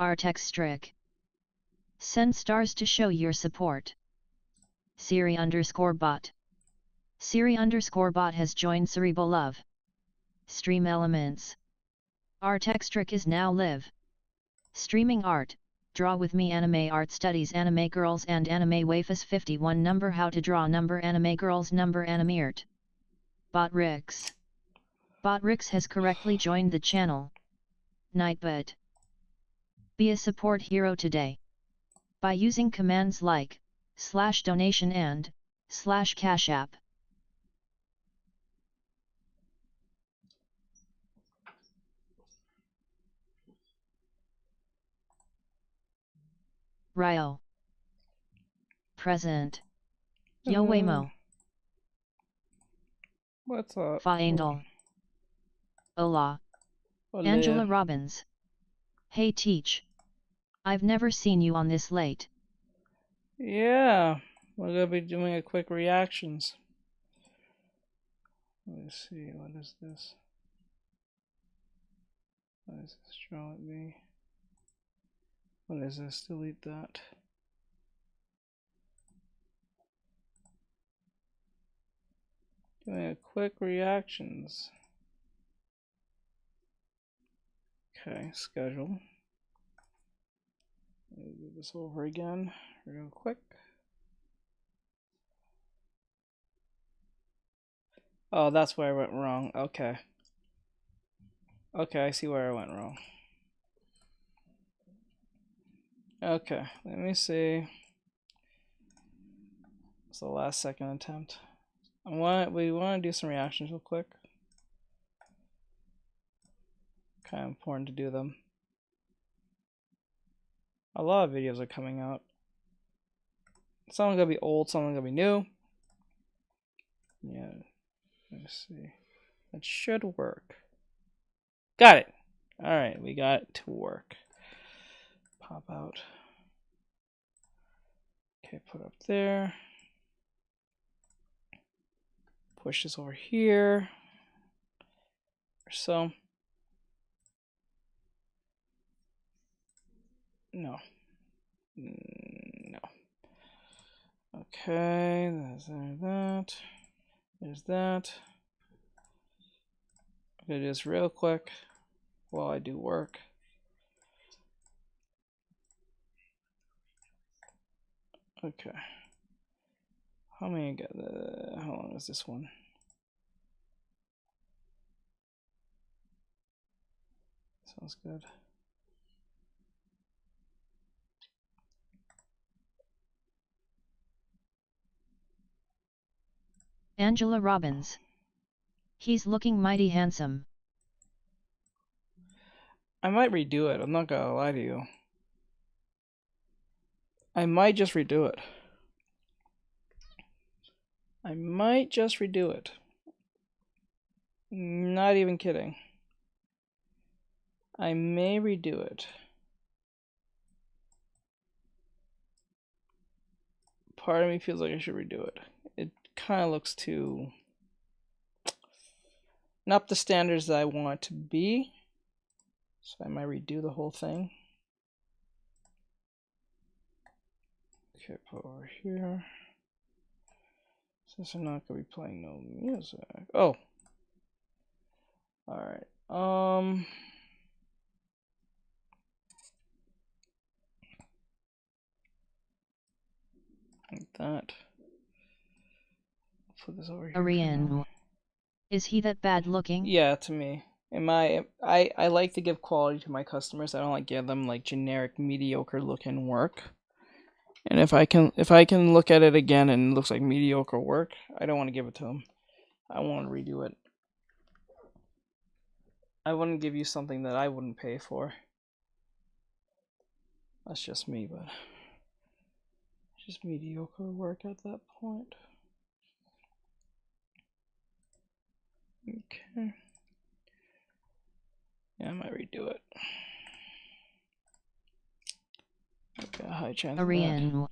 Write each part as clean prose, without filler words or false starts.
Artextric. Send stars to show your support. Siri_bot. Siri_bot has joined Cerebolove. Stream elements. Artextric is now live. Streaming art. Draw with me. ANIMEART studies anime girls and anime WAIFUS 51 number. How to draw number. Anime girls number. ANIMEART. Botrix. Botrix has correctly joined the channel. Nightbot. Be a support hero today. By using commands like /donation and /cash app. Ryo. Present. Yo Waymo. What's up? Faendal. Hola. Ole. Angela Robbins. Hey Teach. I've never seen you on this late. Yeah, we're gonna be doing a quick reactions. Let me see, what is this? What is this? Draw at me. What is this? Delete that. Doing a quick reactions. Okay, schedule. Let me do this over again real quick. Oh, that's where I went wrong. Okay. Okay, I see where I went wrong. Okay, let me see. It's the last second attempt. We want to do some reactions real quick. Kind of important to do them. A lot of videos are coming out. Some are gonna be old, some are gonna be new. Yeah, let's see. That should work. Got it. All right, we got it to work. Pop out. Okay, put up there. Push this over here. So. No. No. Okay, there's that. There's that. I'm gonna do this real quick while I do work. Okay. How many got the? How long is this one? Sounds good. Angela Robbins. He's looking mighty handsome. I might redo it. I'm not gonna lie to you. I might just redo it. I might just redo it. Not even kidding. I may redo it. Part of me feels like I should redo it. It kind of looks too... not the standards that I want it to be. So I might redo the whole thing. Okay, put over here. Since I'm not gonna be playing no music. Oh. Alright. Like that. Put this over here. Ariane. Is he that bad looking? Yeah, to me. I like to give quality to my customers. I don't like give them like generic mediocre looking work. And if I can look at it again and it looks like mediocre work, I don't want to give it to them. I want to redo it. I wouldn't give you something that I wouldn't pay for. That's just me, but just mediocre work at that point. Okay. Yeah, I might redo it. Okay, high chance of Ariane.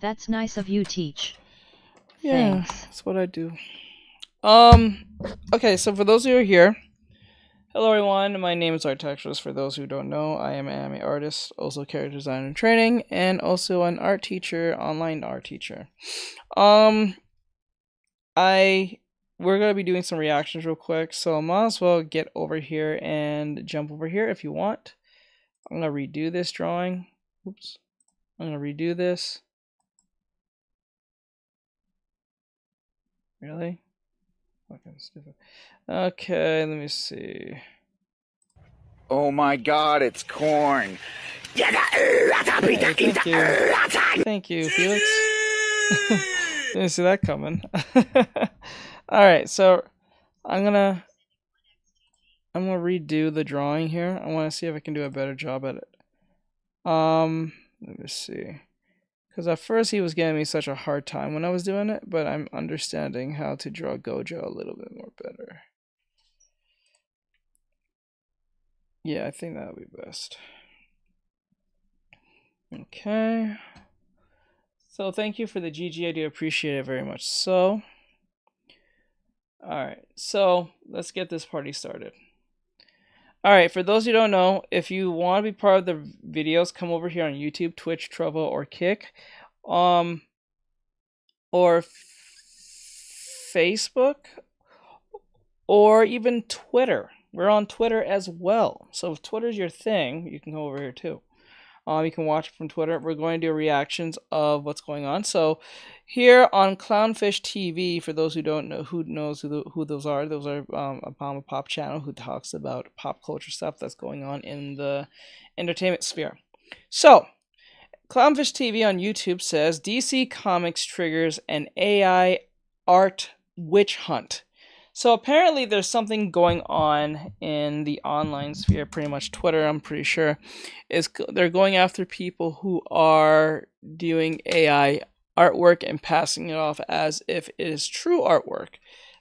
That's nice of you, Teach. Yeah, Thanks. that's what I do. Okay, so for those of you who are here, Hello everyone, my name is Artexrtic. For those who don't know, I am an anime artist, also character designer and training, and also an art teacher, online art teacher. We're gonna be doing some reactions real quick, so I might as well get over here and jump over here if you want. I'm gonna redo this drawing. Oops. I'm gonna redo this. Really? Fucking stupid. Okay, let me see. Oh my god, it's corn. Hey, thank you. Thank you, Felix. Didn't see that coming. Alright, so I'm gonna redo the drawing here. I wanna see if I can do a better job at it. Let me see. Because at first he was giving me such a hard time when I was doing it, but I'm understanding how to draw Gojo a little bit more better. Yeah, I think that would be best. Okay. So thank you for the GG. I do appreciate it very much. So, alright. So, let's get this party started. Alright, for those who don't know, if you want to be part of the videos, come over here on YouTube, Twitch, Trovo, or Kick. Or Facebook. Or even Twitter. We're on Twitter as well. So if Twitter's your thing, you can go over here too. You can watch it from Twitter. We're going to do reactions of what's going on. So here on Clownfish TV, for those who don't know, who those are a Mama Pop channel who talks about pop culture stuff that's going on in the entertainment sphere. So Clownfish TV on YouTube says DC Comics triggers an AI art witch hunt. So apparently there's something going on in the online sphere, pretty much Twitter, I'm pretty sure, is they're going after people who are doing AI artwork and passing it off as if it is true artwork,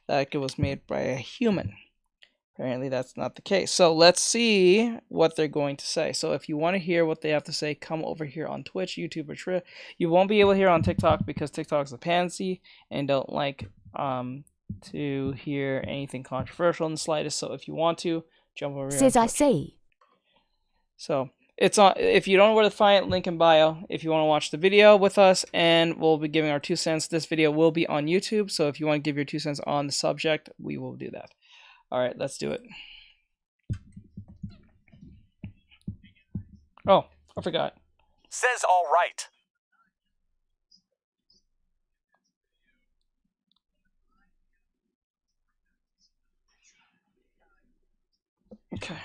like it was made by a human. Apparently that's not the case. So let's see what they're going to say. So if you want to hear what they have to say, come over here on Twitch, YouTube, or Twitter. You won't be able to hear on TikTok because TikTok's a pansy and don't like to hear anything controversial in the slightest. So if you want to, jump over here. Says I see. So it's on. If you don't know where to find it, link in bio. If you want to watch the video with us, and we'll be giving our 2 cents. This video will be on YouTube. So if you want to give your 2 cents on the subject, we will do that. All right, let's do it. Oh, I forgot. Says all right. Okay.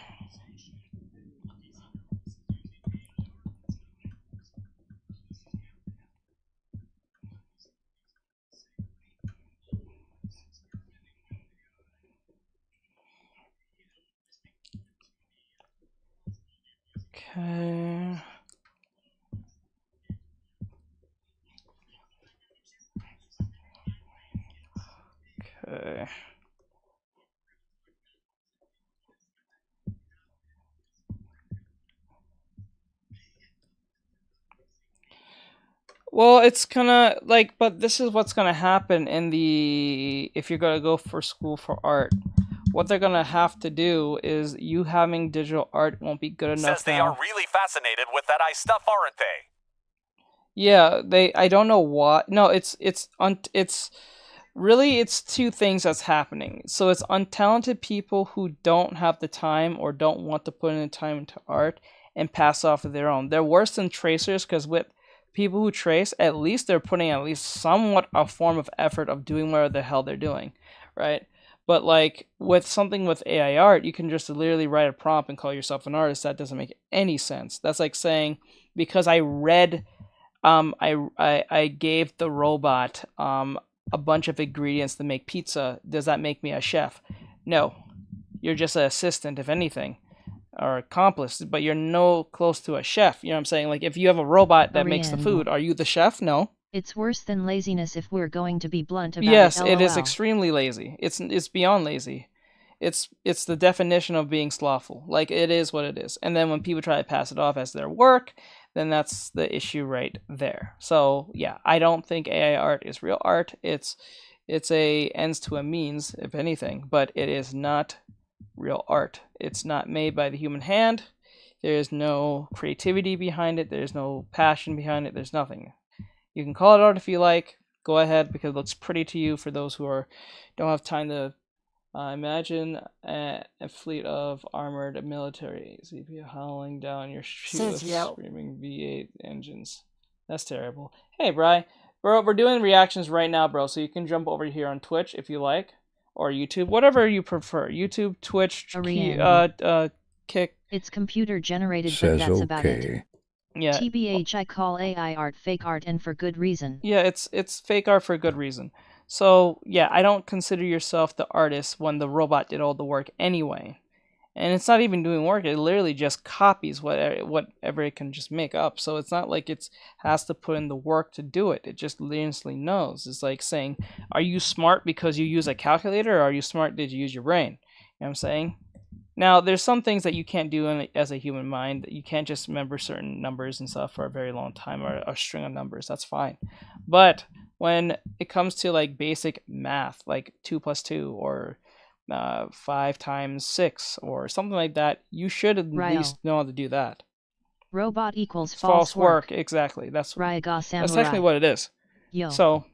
Okay. Okay. Well, it's gonna like, but this is what's gonna happen in the if you're gonna go for school for art. What they're gonna have to do is you having digital art won't be good enough. Says they are really fascinated with that stuff, aren't they? Yeah, I don't know why. No, it's really it's 2 things that's happening. So it's untalented people who don't have the time or don't want to put in the time into art and pass off of their own. They're worse than tracers because with people who trace, at least they're putting at least somewhat a form of effort of doing whatever the hell they're doing, right? But like with something with AI art, you can just literally write a prompt and call yourself an artist. That doesn't make any sense. That's like saying because I read, I gave the robot a bunch of ingredients to make pizza. Does that make me a chef? No, you're just an assistant, if anything, or accomplice. But you're no close to a chef. You know what I'm saying? Like if you have a robot that makes the food, are you the chef? No. It's worse than laziness if we're going to be blunt about yes, it. It is extremely lazy. It's beyond lazy. It's the definition of being slothful. Like it is what it is. And then when people try to pass it off as their work, then that's the issue right there. So yeah, I don't think AI art is real art. It's a ends to a means, if anything, but it is not real art. It's not made by the human hand. There is no creativity behind it. There's no passion behind it. There's nothing. You can call it art if you like. Go ahead, because it looks pretty to you. For those who don't have time to imagine a fleet of armored military ZP howling down your street with screaming V8 engines. That's terrible. Hey, Bri. Bro, we're doing reactions right now, bro, so you can jump over here on Twitch if you like, or YouTube, whatever you prefer. YouTube, Twitch, Kick. It's computer generated, but that's about it. Yeah. TBH, I call AI art fake art, and for good reason. Yeah, it's fake art for good reason. So, yeah, I don't consider yourself the artist when the robot did all the work anyway. And it's not even doing work. It literally just copies whatever it can just make up. So it's not like it has to put in the work to do it. It just instantly knows. It's like saying, are you smart because you use a calculator, or are you smart did you use your brain? You know what I'm saying? Now, there's some things that you can't do as a human mind. You can't just remember certain numbers and stuff for a very long time, or a string of numbers. That's fine. But when it comes to like basic math, like 2 + 2 or 5 × 6 or something like that, you should at least know how to do that. Robot equals false work. Exactly. That's Samurai. technically what it is. Yo. So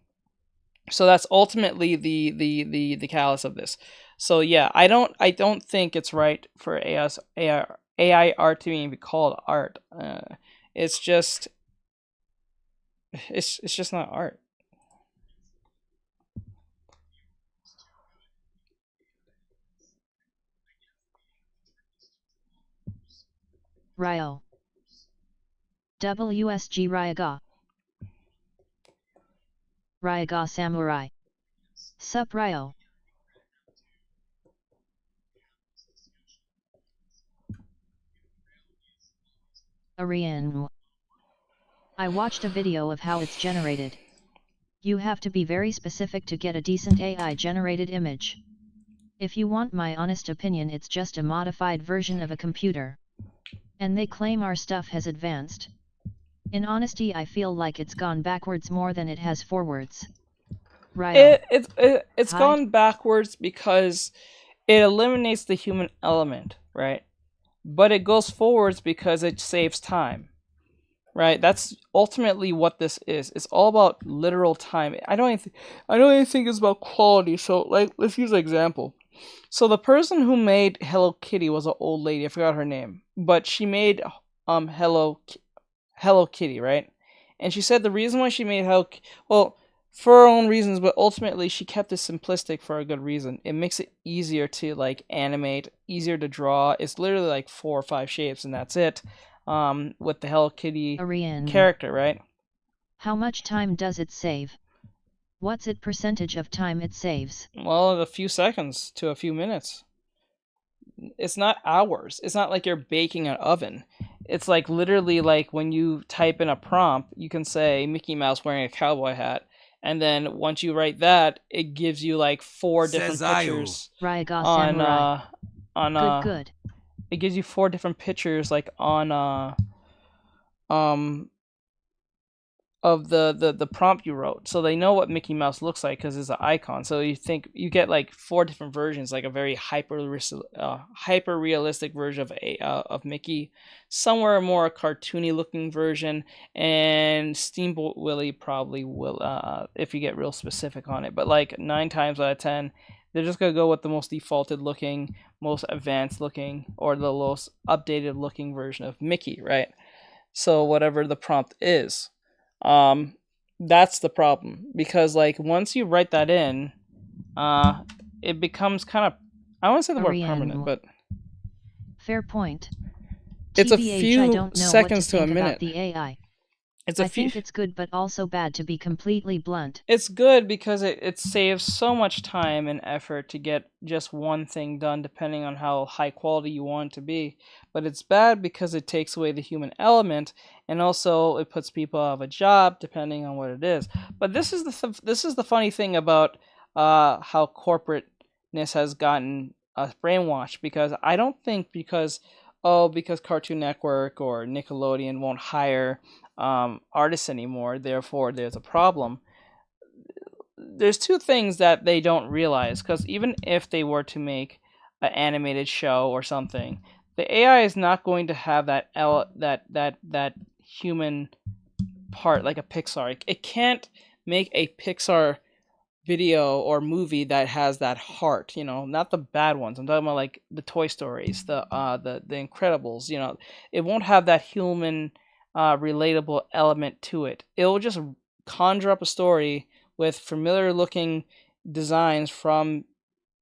that's ultimately the callus of this. So yeah, I don't think it's right for AI art to even be called art. It's just not art. Ryo. WSG Ryaga. Ryaga Samurai. Sup Ryo. Ariane. I watched a video of how it's generated. You have to be very specific to get a decent AI generated image. If you want my honest opinion, it's just a modified version of a computer. And they claim our stuff has advanced. In honesty, I feel like it's gone backwards more than it has forwards. Ryo. It's gone backwards because it eliminates the human element, right? But it goes forwards because it saves time, right? That's ultimately what this is. It's all about literal time. I don't even think it's about quality. So, like, let's use an example. So the person who made Hello Kitty was an old lady. I forgot her name, but she made Hello Kitty, right? And she said the reason why she made for her own reasons, but ultimately she kept it simplistic for a good reason. It makes it easier to like animate, easier to draw. It's literally like 4 or 5 shapes and that's it. With the Hello Kitty character, right? How much time does it save? What's its percentage of time it saves? Well, a few seconds to a few minutes. It's not hours. It's not like you're baking an oven. It's like literally like when you type in a prompt, you can say Mickey Mouse wearing a cowboy hat. And then once you write that, it gives you like 4 different pictures on good. It gives you 4 different pictures like on of the prompt you wrote, so they know what Mickey Mouse looks like because it's an icon. So you get like 4 different versions, like a very hyper realistic version of Mickey, somewhere more cartoony looking version, and Steamboat Willie probably will if you get real specific on it. But like 9 times out of 10, they're just gonna go with the most defaulted looking, most advanced looking, or the most updated looking version of Mickey, right? So whatever the prompt is. That's the problem, because like once you write that in, it becomes kind of, I don't want to say the word permanent, but fair point. It's a TBH, few I don't know seconds what to a minute. about the AI. I think it's good, but also bad, to be completely blunt. It's good because it saves so much time and effort to get just one thing done, depending on how high quality you want it to be. But it's bad because it takes away the human element, and also it puts people out of a job, depending on what it is. But this is the funny thing about how corporateness has gotten us brainwashed, because I don't think because Cartoon Network or Nickelodeon won't hire artists anymore, therefore there's a problem. There's 2 things that they don't realize, because even if they were to make an animated show or something, the AI is not going to have that human part like a Pixar. It can't make a Pixar video or movie that has that heart, not the bad ones. I'm talking about like the Toy Stories, the Incredibles. It won't have that human relatable element to it. It'll just conjure up a story with familiar looking designs from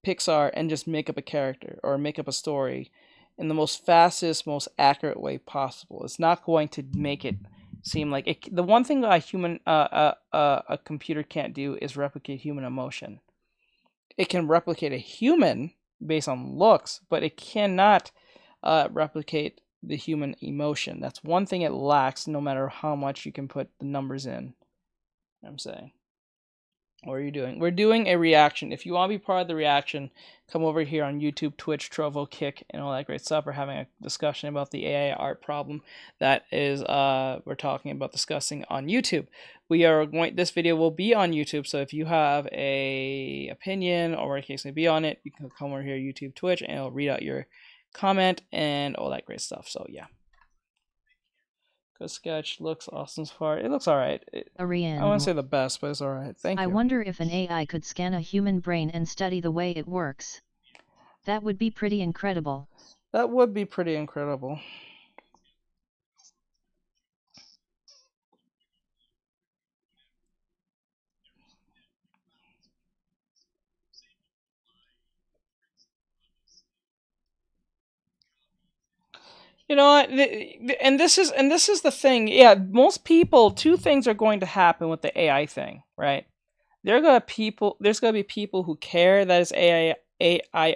Pixar and just make up a character or make up a story in the most fastest, most accurate way possible. It's not going to make it seem like it. The one thing a computer can't do is replicate human emotion. It can replicate a human based on looks, but it cannot replicate the human emotion. That's one thing it lacks, no matter how much you can put the numbers in. I'm saying. What are you doing? We're doing a reaction. If you want to be part of the reaction, come over here on YouTube, Twitch, Trovo, Kick, and all that great stuff. We're having a discussion about the AI art problem that is we're talking about discussing on YouTube. This video will be on YouTube, so if you have a opinion or what case may be on it, you can come over here, YouTube, Twitch, and I'll read out your comment and all that great stuff. So yeah. Good sketch. Looks awesome so far. It looks alright. I wouldn't say the best, but it's alright. Thank you. I wonder if an AI could scan a human brain and study the way it works. That would be pretty incredible. That would be pretty incredible. You know what? And this is the thing. Yeah, most people, two things are going to happen with the AI thing, right? There's gonna be people who care that it's AI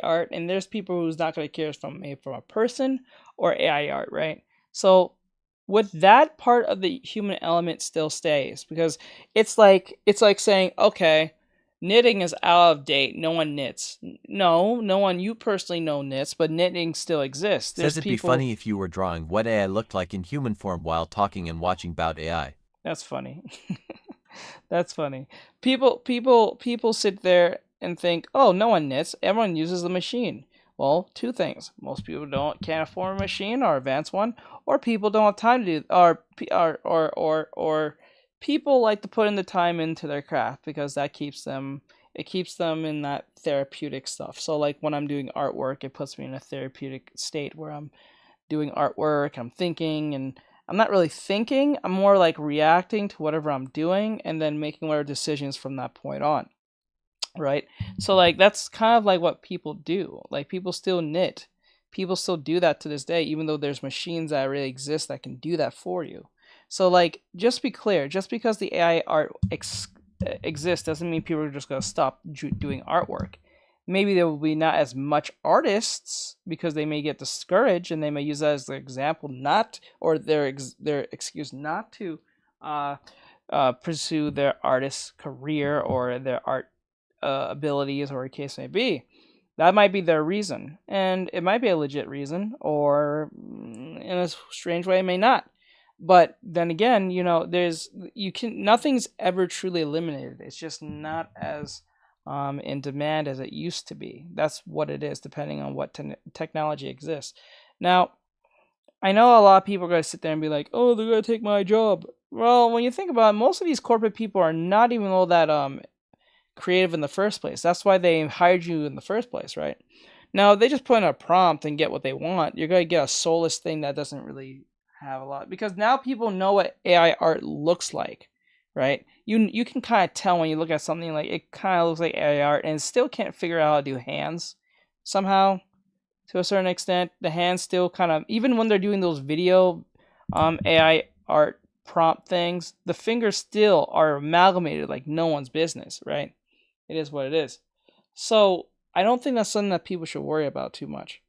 art, and there's people who's not gonna care from a person or AI art, right? So with that part of the human element still stays, because it's like saying, okay, knitting is out of date. No one knits. No one you personally know knits, but knitting still exists. Says it'd be funny if you were drawing what AI looked like in human form while talking and watching about AI. That's funny. That's funny. People sit there and think, oh, no one knits. Everyone uses the machine. Well, two things. Most people can't afford a machine or advance one, or people don't have time to do, or people like to put in the time into their craft because that keeps them in that therapeutic stuff. So like when I'm doing artwork, it puts me in a therapeutic state where I'm doing artwork, I'm thinking, and I'm not really thinking, I'm more like reacting to whatever I'm doing and then making whatever decisions from that point on. Right? So like that's kind of like what people do. Like people still knit. People still do that to this day, even though there's machines that really exist that can do that for you. So like, just be clear, just because the AI art exists doesn't mean people are just going to stop doing artwork. Maybe there will be not as much artists because they may get discouraged and they may use that as their example, their excuse not to pursue their artist career or their art abilities, or a case may be. That might be their reason, and it might be a legit reason, or in a strange way it may not. But then again, nothing's ever truly eliminated. It's just not as in demand as it used to be. That's what it is, depending on what technology exists. Now, I know a lot of people are going to sit there and be like, oh, they're going to take my job. Well, when you think about it, most of these corporate people are not even all that creative in the first place. That's why they hired you in the first place, right? Now, they just put in a prompt and get what they want. You're going to get a soulless thing that doesn't really have a lot, because now people know what AI art looks like, right? You can kind of tell when you look at something, like it kind of looks like AI art, and still can't figure out how to do hands somehow. To a certain extent, the hands still kind of, even when they're doing those video AI art prompt things, the fingers still are amalgamated like no one's business, right? It is what it is. So I don't think that's something that people should worry about too much,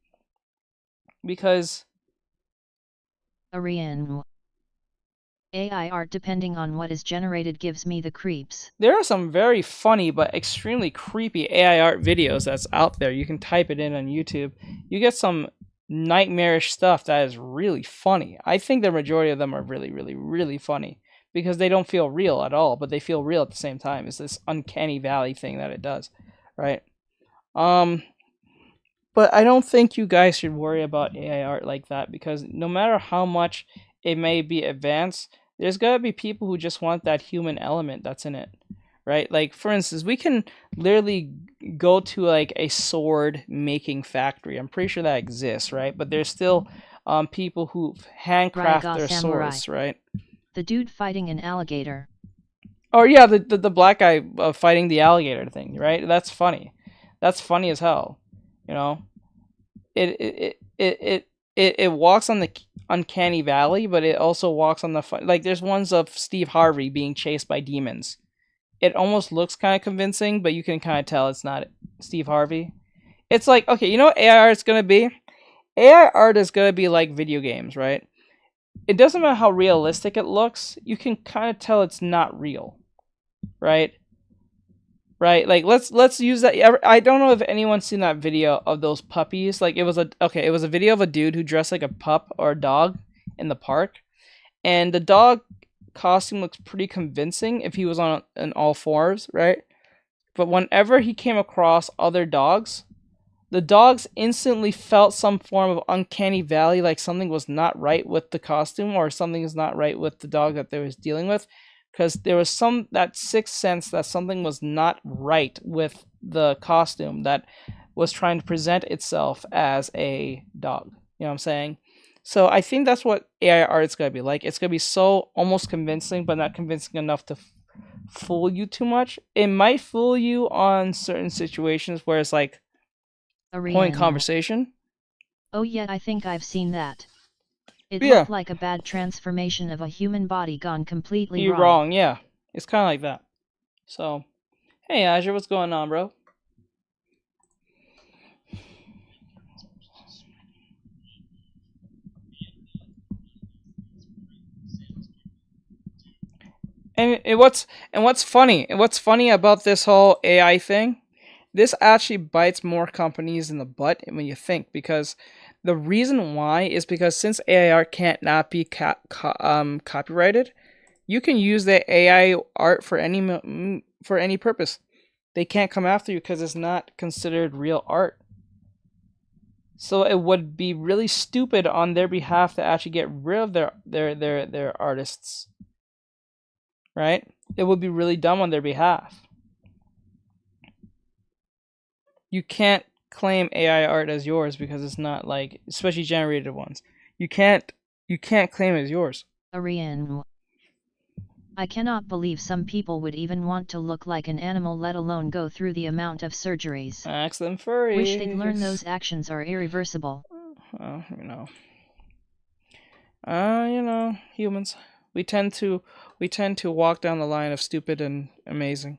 because AI art, depending on what is generated, gives me the creeps. There are some very funny but extremely creepy AI art videos that's out there. You can type it in on YouTube. You get some nightmarish stuff that is really funny. I think the majority of them are really, really, really funny because they don't feel real at all, but they feel real at the same time. It's this uncanny valley thing that it does, right? But But I don't think you guys should worry about AI art like that, because no matter how much it may be advanced, there's gotta be people who just want that human element that's in it, right? Like, for instance, we can literally go to like a sword making factory. I'm pretty sure that exists, right? But there's still people who handcraft Raiga their Samurai. swords, right? The dude fighting an alligator. Or yeah, the black guy fighting the alligator thing, right? That's funny. That's funny as hell. You know, it walks on the uncanny valley, but it also walks on the like. There's ones of Steve Harvey being chased by demons. It almost looks kind of convincing, but you can kind of tell it's not Steve Harvey. It's like, okay, you know what AI art's gonna be? AI art is gonna be like video games, right? It doesn't matter how realistic it looks. You can kind of tell it's not real, right? Right, like let's use that. I don't know if anyone's seen that video of those puppies. Like it was a video of a dude who dressed like a pup or a dog in the park, and the dog costume looks pretty convincing if he was on all fours, right? But whenever he came across other dogs, the dogs instantly felt some form of uncanny valley, like something was not right with the costume or something is not right with the dog that they was dealing with. Because there was that sixth sense that something was not right with the costume that was trying to present itself as a dog. You know what I'm saying? So I think that's what AI art is going to be like. It's going to be so almost convincing, but not convincing enough to fool you too much. It might fool you on certain situations where it's like point conversation. Oh yeah, I think I've seen that. It Yeah. looked like a bad transformation of a human body gone completely You're wrong, yeah. It's kind of like that. So, hey Azure, what's going on, bro? And what's funny about this whole AI thing? This actually bites more companies in the butt when you think, because the reason why is because since AI art can't not be copyrighted, you can use the AI art for any purpose. They can't come after you because it's not considered real art. So it would be really stupid on their behalf to actually get rid of their artists. Right? It would be really dumb on their behalf. You can't claim AI art as yours because it's not like, especially generated ones. You can't claim it as yours. Arian. I cannot believe some people would even want to look like an animal, let alone go through the amount of surgeries. Ask them furries. Wish they'd learn those actions are irreversible. Oh, humans. We tend to walk down the line of stupid and amazing.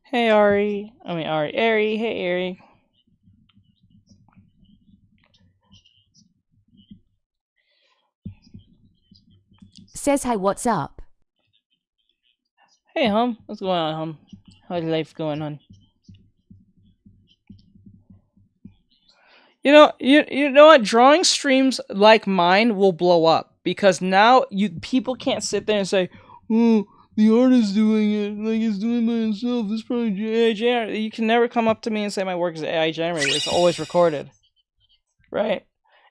Hey Ari. Hey Ari. Says hi, what's up? Hey Hum, what's going on, Hum? How's life going on? You know what? Drawing streams like mine will blow up because now people can't sit there and say, "Oh, the artist doing it like it's doing by himself. This probably AI generated." You can never come up to me and say my work is AI generated. It's always recorded, right?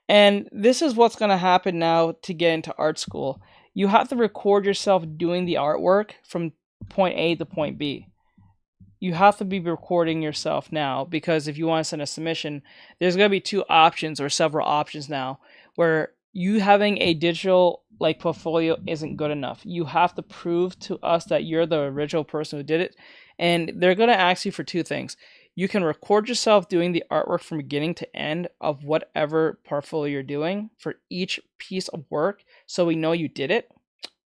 And this is what's gonna happen now to get into art school. You have to record yourself doing the artwork from point A to point B. You have to be recording yourself now, because if you want to send a submission, there's going to be two options or several options now where you having a digital like portfolio isn't good enough. You have to prove to us that you're the original person who did it. And they're going to ask you for two things. You can record yourself doing the artwork from beginning to end of whatever portfolio you're doing for each piece of work, so we know you did it,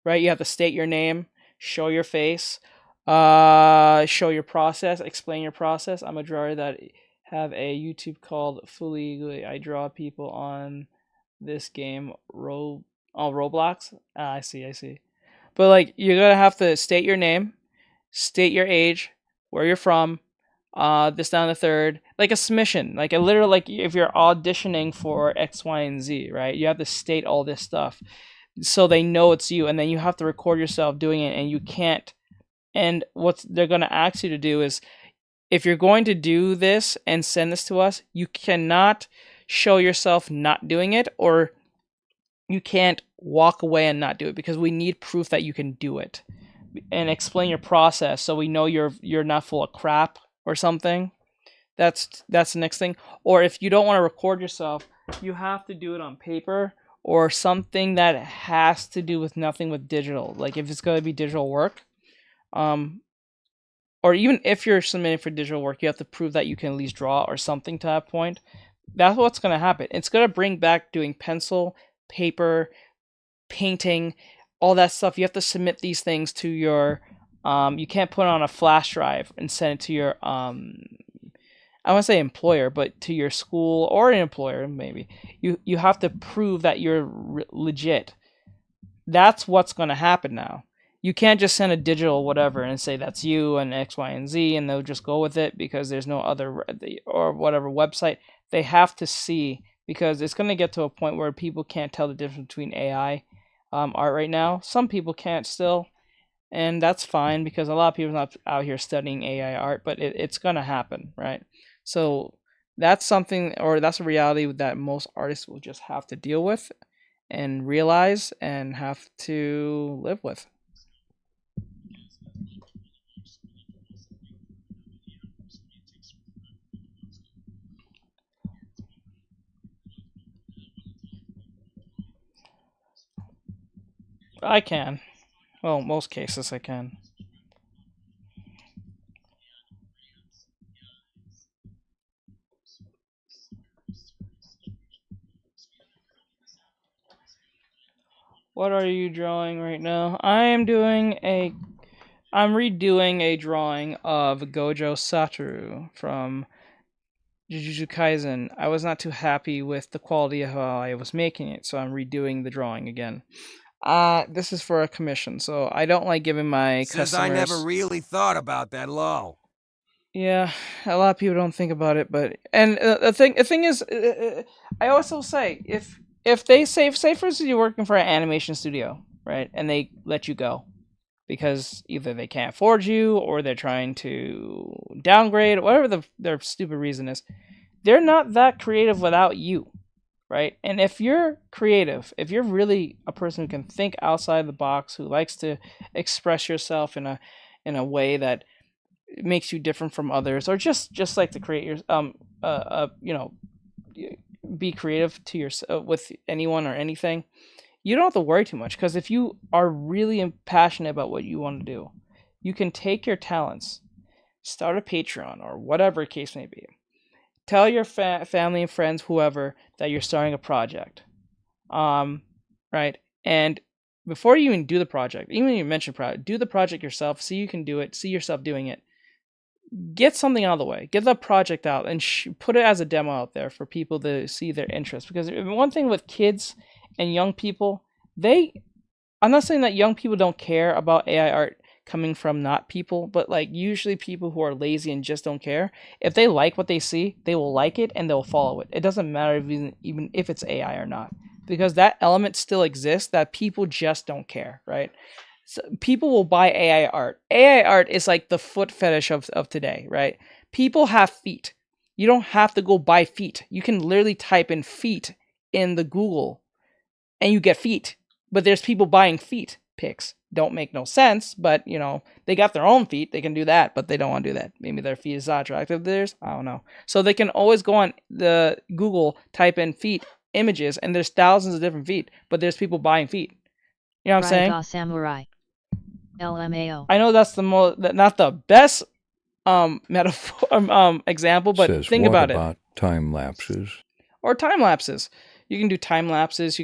right? You have to state your name, show your face, show your process, explain your process. I'm a drawer that have a YouTube called Fully. I draw people on this game Roblox. I see. But like, you're gonna have to state your name, state your age, where you're from, this down the third, like a submission, like a literal, like if you're auditioning for X, Y, and Z, right? You have to state all this stuff so they know it's you, and then you have to record yourself doing it, and you can't And what they're going to ask you to do is, if you're going to do this and send this to us, you cannot show yourself not doing it, or you can't walk away and not do it, because we need proof that you can do it, and explain your process so we know you're not full of crap or something. That's the next thing. Or if you don't want to record yourself, you have to do it on paper or something that has to do with nothing with digital. Like if it's going to be digital work, or even if you're submitting for digital work, you have to prove that you can at least draw or something to that point. That's what's going to happen. It's going to bring back doing pencil, paper, painting, all that stuff. You have to submit these things to your, you can't put it on a flash drive and send it to your, I want to say employer, but to your school or an employer, maybe. You have to prove that you're legit. That's what's going to happen now. You can't just send a digital whatever and say that's you and X, Y, and Z, and they'll just go with it because there's no other or whatever website. They have to see, because it's going to get to a point where people can't tell the difference between AI art right now. Some people can't still, and that's fine because a lot of people are not out here studying AI art, but it's going to happen, right? So that's something, or that's a reality that most artists will just have to deal with and realize and have to live with. I can. Well, most cases I can. What are you drawing right now? I'm redoing a drawing of Gojo Satoru from Jujutsu Kaisen. I was not too happy with the quality of how I was making it, so I'm redoing the drawing again. This is for a commission, so I don't like giving my customers... I never really thought about that low. Yeah, a lot of people don't think about it, but... And the thing is, I also say, if they say for instance you're working for an animation studio, right, and they let you go because either they can't afford you or they're trying to downgrade, whatever their stupid reason is, they're not that creative without you, right? And if you're creative, if you're really a person who can think outside the box, who likes to express yourself in a way that makes you different from others, or just like to create your be creative to yourself with anyone or anything, you don't have to worry too much, because if you are really passionate about what you want to do, you can take your talents, start a Patreon or whatever case may be, tell your family and friends, whoever, that you're starting a project, right? And before you even do the project, even when you mention project, do the project yourself, see you can do it, see yourself doing it. Get something out of the way, get the project out, and put it as a demo out there for people to see their interest. Because one thing with kids and young people, I'm not saying that young people don't care about AI art coming from not people, but like usually people who are lazy and just don't care, if they like what they see, they will like it and they'll follow it. It doesn't matter even if it's AI or not, because that element still exists, that people just don't care, right? So people will buy AI art. AI art is like the foot fetish of today, right? People have feet. You don't have to go buy feet. You can literally type in feet in the Google and you get feet. But there's people buying feet pics. Don't make no sense, but they got their own feet. They can do that, but they don't want to do that. Maybe their feet is not attractive to theirs. I don't know. So they can always go on the Google, type in feet images, and there's thousands of different feet, but there's people buying feet. You know what I'm saying? Samurai. LMAO. I know that's not the best metaphor example, but think about it. Time lapses. Or time lapses. You can do time lapses.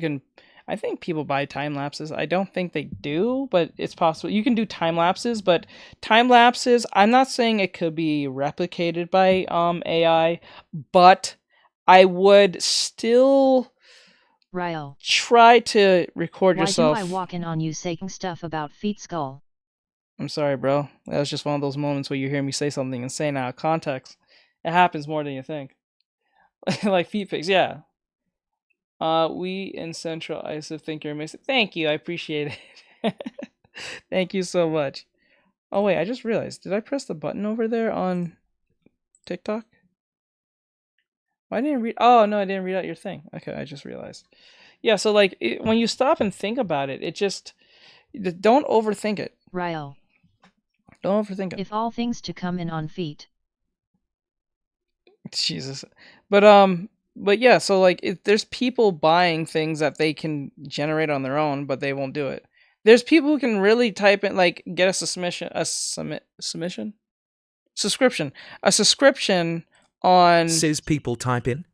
I think people buy time lapses. I don't think they do, but it's possible. You can do time lapses, but time lapses, I'm not saying it could be replicated by AI, but I would still try to record yourself. Why do I walk in on you saying stuff about feet skull? I'm sorry, bro. That was just one of those moments where you hear me say something insane out of context. It happens more than you think. Like feet pics, yeah. We in Central ISA think you're amazing. Thank you, I appreciate it. Thank you so much. Oh wait, I just realized. Did I press the button over there on TikTok? Why didn't I read? Oh no, I didn't read out your thing. Okay, I just realized. Yeah, so like when you stop and think about it, it just don't overthink it. Ryo. Don't overthink it. If all things to come in on feet. Jesus. But yeah, so like there's people buying things that they can generate on their own, but they won't do it. There's people who can really type in, like, get a subscription on. Says people type in.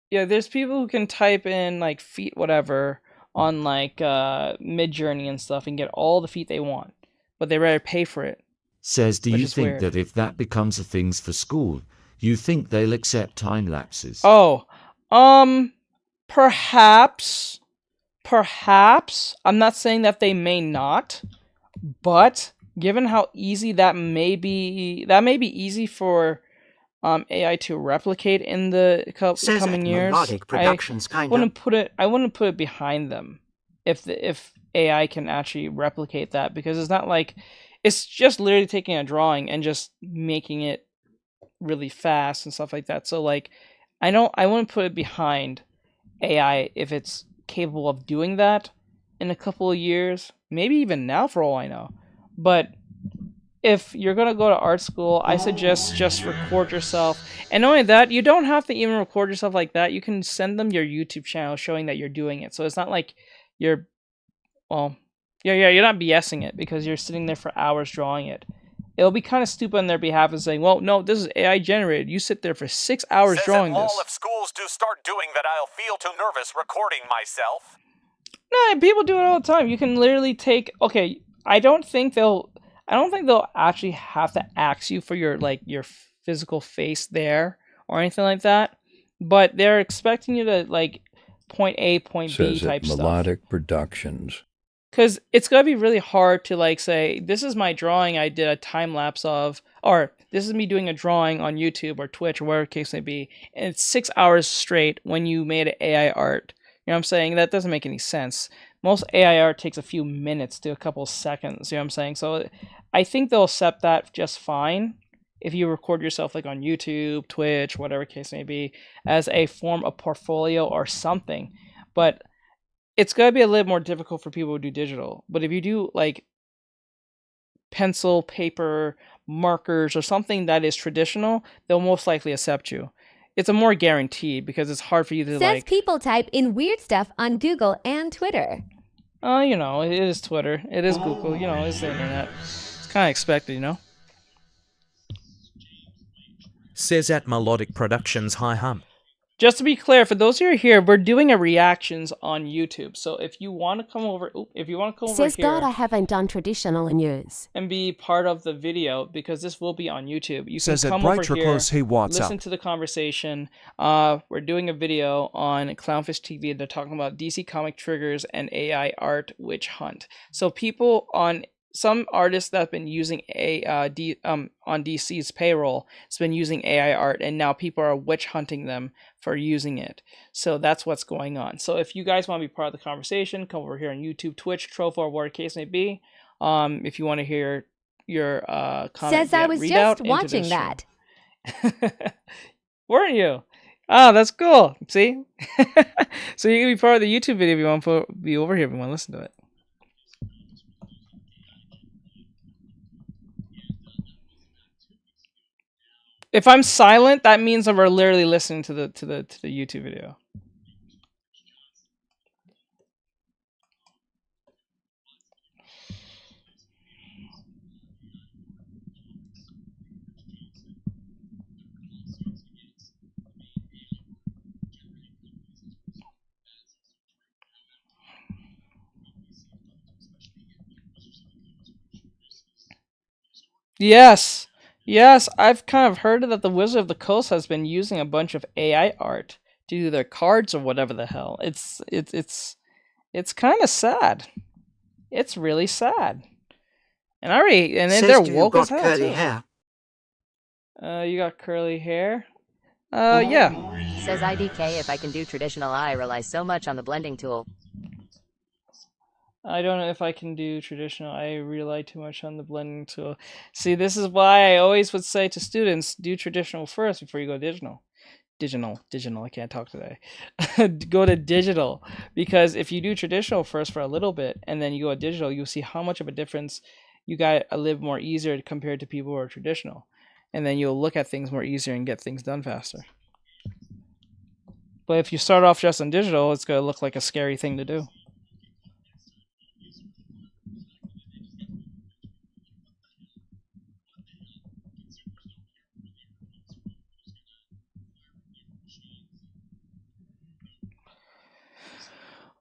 Yeah, there's people who can type in like feet whatever on like Midjourney and stuff and get all the feet they want, but they rather pay for it. Says, do Which you is think weird. that if that becomes a thing for school, you think they'll accept time lapses? Oh, perhaps. I'm not saying that they may not, but given how easy that may be easy for AI to replicate in the coming years. I wouldn't put it behind them if AI can actually replicate that, because it's not like it's just literally taking a drawing and just making it really fast and stuff like that. So like I wouldn't put it behind AI if it's capable of doing that in a couple of years, maybe even now for all I know. But if you're going to go to art school, I suggest just record yourself. And not only that, you don't have to even record yourself like that. You can send them your YouTube channel showing that you're doing it. So it's not like you're, well, you're not BSing it because you're sitting there for hours drawing it. It'll be kind of stupid on their behalf and saying, well, no, this is AI generated. You sit there for 6 hours drawing this. If schools do start doing that, I'll feel too nervous recording myself. No, people do it all the time. You can literally take, okay, I don't think they'll actually have to ask you for your physical face there or anything like that, but they're expecting you to like point A, point B type stuff. Melodic Productions. Because it's going to be really hard to like say, this is my drawing I did a time lapse of, or this is me doing a drawing on YouTube or Twitch or whatever the case may be, and it's 6 hours straight when you made an AI art. You know what I'm saying? That doesn't make any sense. Most AI art takes a few minutes to a couple of seconds. You know what I'm saying? So I think they'll accept that just fine if you record yourself like on YouTube, Twitch, whatever case may be, as a form of portfolio or something. But it's going to be a little more difficult for people who do digital. But if you do like pencil, paper, markers, or something that is traditional, they'll most likely accept you. It's a more guaranteed because it's hard for you to Says people type in weird stuff on Google and Twitter. You know, it is Twitter. It is Google. You know, it's the internet. It's kind of expected, you know? Says at Melodic Productions, hi hum. Just to be clear, for those who are here, we're doing a reactions on YouTube. So if you want to come over, Says God, I haven't done traditional in years. And be part of the video, because this will be on YouTube. You Says can come bright over here, close, hey, what's listen up? to the conversation. We're doing a video on Clownfish TV. They're talking about DC comic triggers and AI art witch hunt. So people on some artists that have been using on DC's payroll has been using AI art, and now people are witch hunting them for using it. So that's what's going on. So if you guys want to be part of the conversation, come over here on YouTube, Twitch, Trovo, or whatever case may be. If you want to hear your comment, Says I was just watching that. Weren't you? Oh, that's cool. See? So you can be part of the YouTube video if you want to be over here if you want to listen to it. If I'm silent, that means that we're literally listening to the YouTube video. Yes. Yes, I've kind of heard that the Wizard of the Coast has been using a bunch of AI art to do their cards or whatever the hell. It's kind of sad. It's really sad. And they're woke as hell too. Hair. You got curly hair? Yeah. Says IDK, if I can do traditional, I rely so much on the blending tool. I don't know if I can do traditional. I rely too much on the blending tool. See, this is why I always would say to students, do traditional first before you go digital. Digital, I can't talk today. Go to digital, because if you do traditional first for a little bit and then you go digital, you'll see how much of a difference you got a live more easier compared to people who are traditional. And then you'll look at things more easier and get things done faster. But if you start off just on digital, it's going to look like a scary thing to do.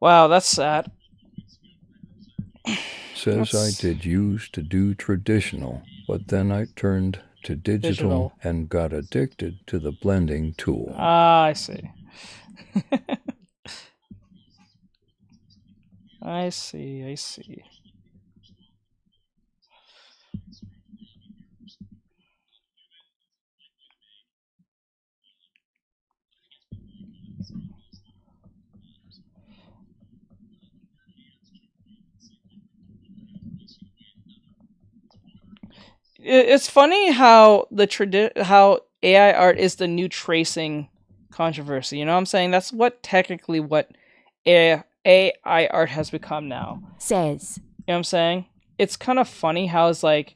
Wow, that's sad. Says I did use to do traditional, but then I turned to digital and got addicted to the blending tool. Ah, I see. I see. It's funny how how AI art is the new tracing controversy. You know what I'm saying? That's technically what AI art has become now. Says. You know what I'm saying? It's kind of funny how it's like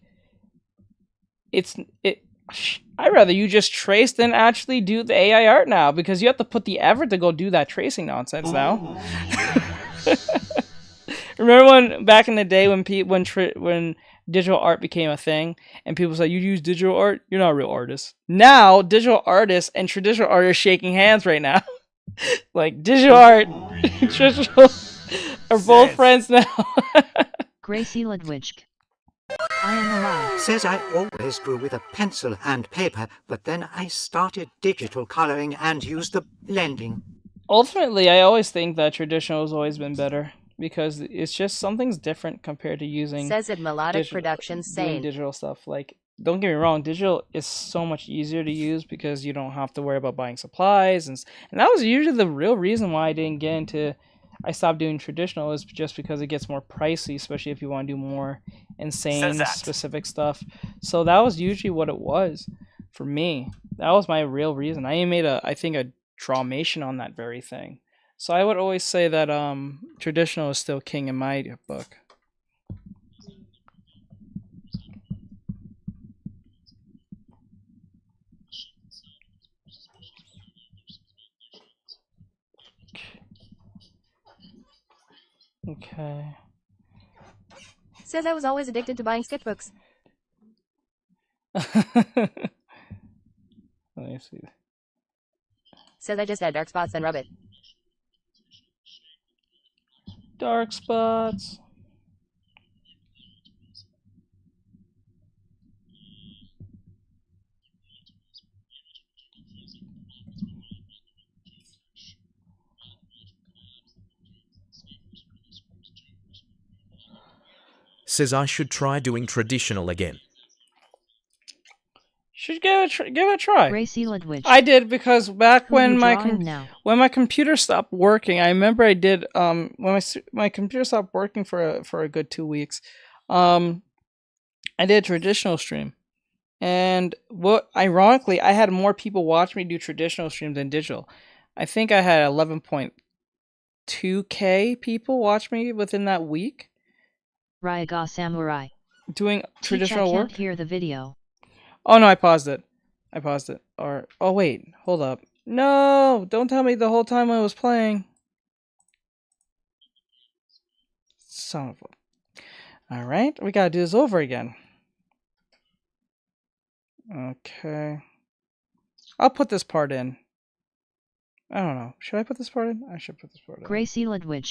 I'd rather you just trace than actually do the AI art now, because you have to put the effort to go do that tracing nonsense now. Remember when back in the day when digital art became a thing and people said, you use digital art, you're not a real artist. Now digital artists and traditional art are shaking hands right now. Like digital art and traditional are both friends now. Gracie Ludwig. I am alive. Says I always drew with a pencil and paper, but then I started digital coloring and used the blending. Ultimately, I always think that traditional has always been better, because it's just something's different compared to using Says it Melodic Productions saying digital stuff. Like, don't get me wrong, digital is so much easier to use because you don't have to worry about buying supplies, and that was usually the real reason why I stopped doing traditional, is just because it gets more pricey, especially if you want to do more insane specific stuff. So that was usually what it was for me. That was my real reason. I even made a drawmation on that very thing. So I would always say that traditional is still king in my book. Okay. Says I was always addicted to buying sketchbooks. Let me see. Says I just add dark spots and rub it. Dark spots. Says I should try doing traditional again. Should give it a try. Gracie Ludwig. I did, because back when my computer stopped working, I remember I did when my computer stopped working for a good 2 weeks. I did a traditional stream, and ironically, I had more people watch me do traditional streams than digital. I think I had 11.2K people watch me within that week. Ryaga Samurai. Doing traditional work. I can't hear the video. Oh no, I paused it. Or oh wait, hold up. No, don't tell me the whole time I was playing. Son of a. All right, we gotta do this over again. Okay. I'll put this part in. I don't know. Should I put this part in? I should put this part in. Gracie Ludwig.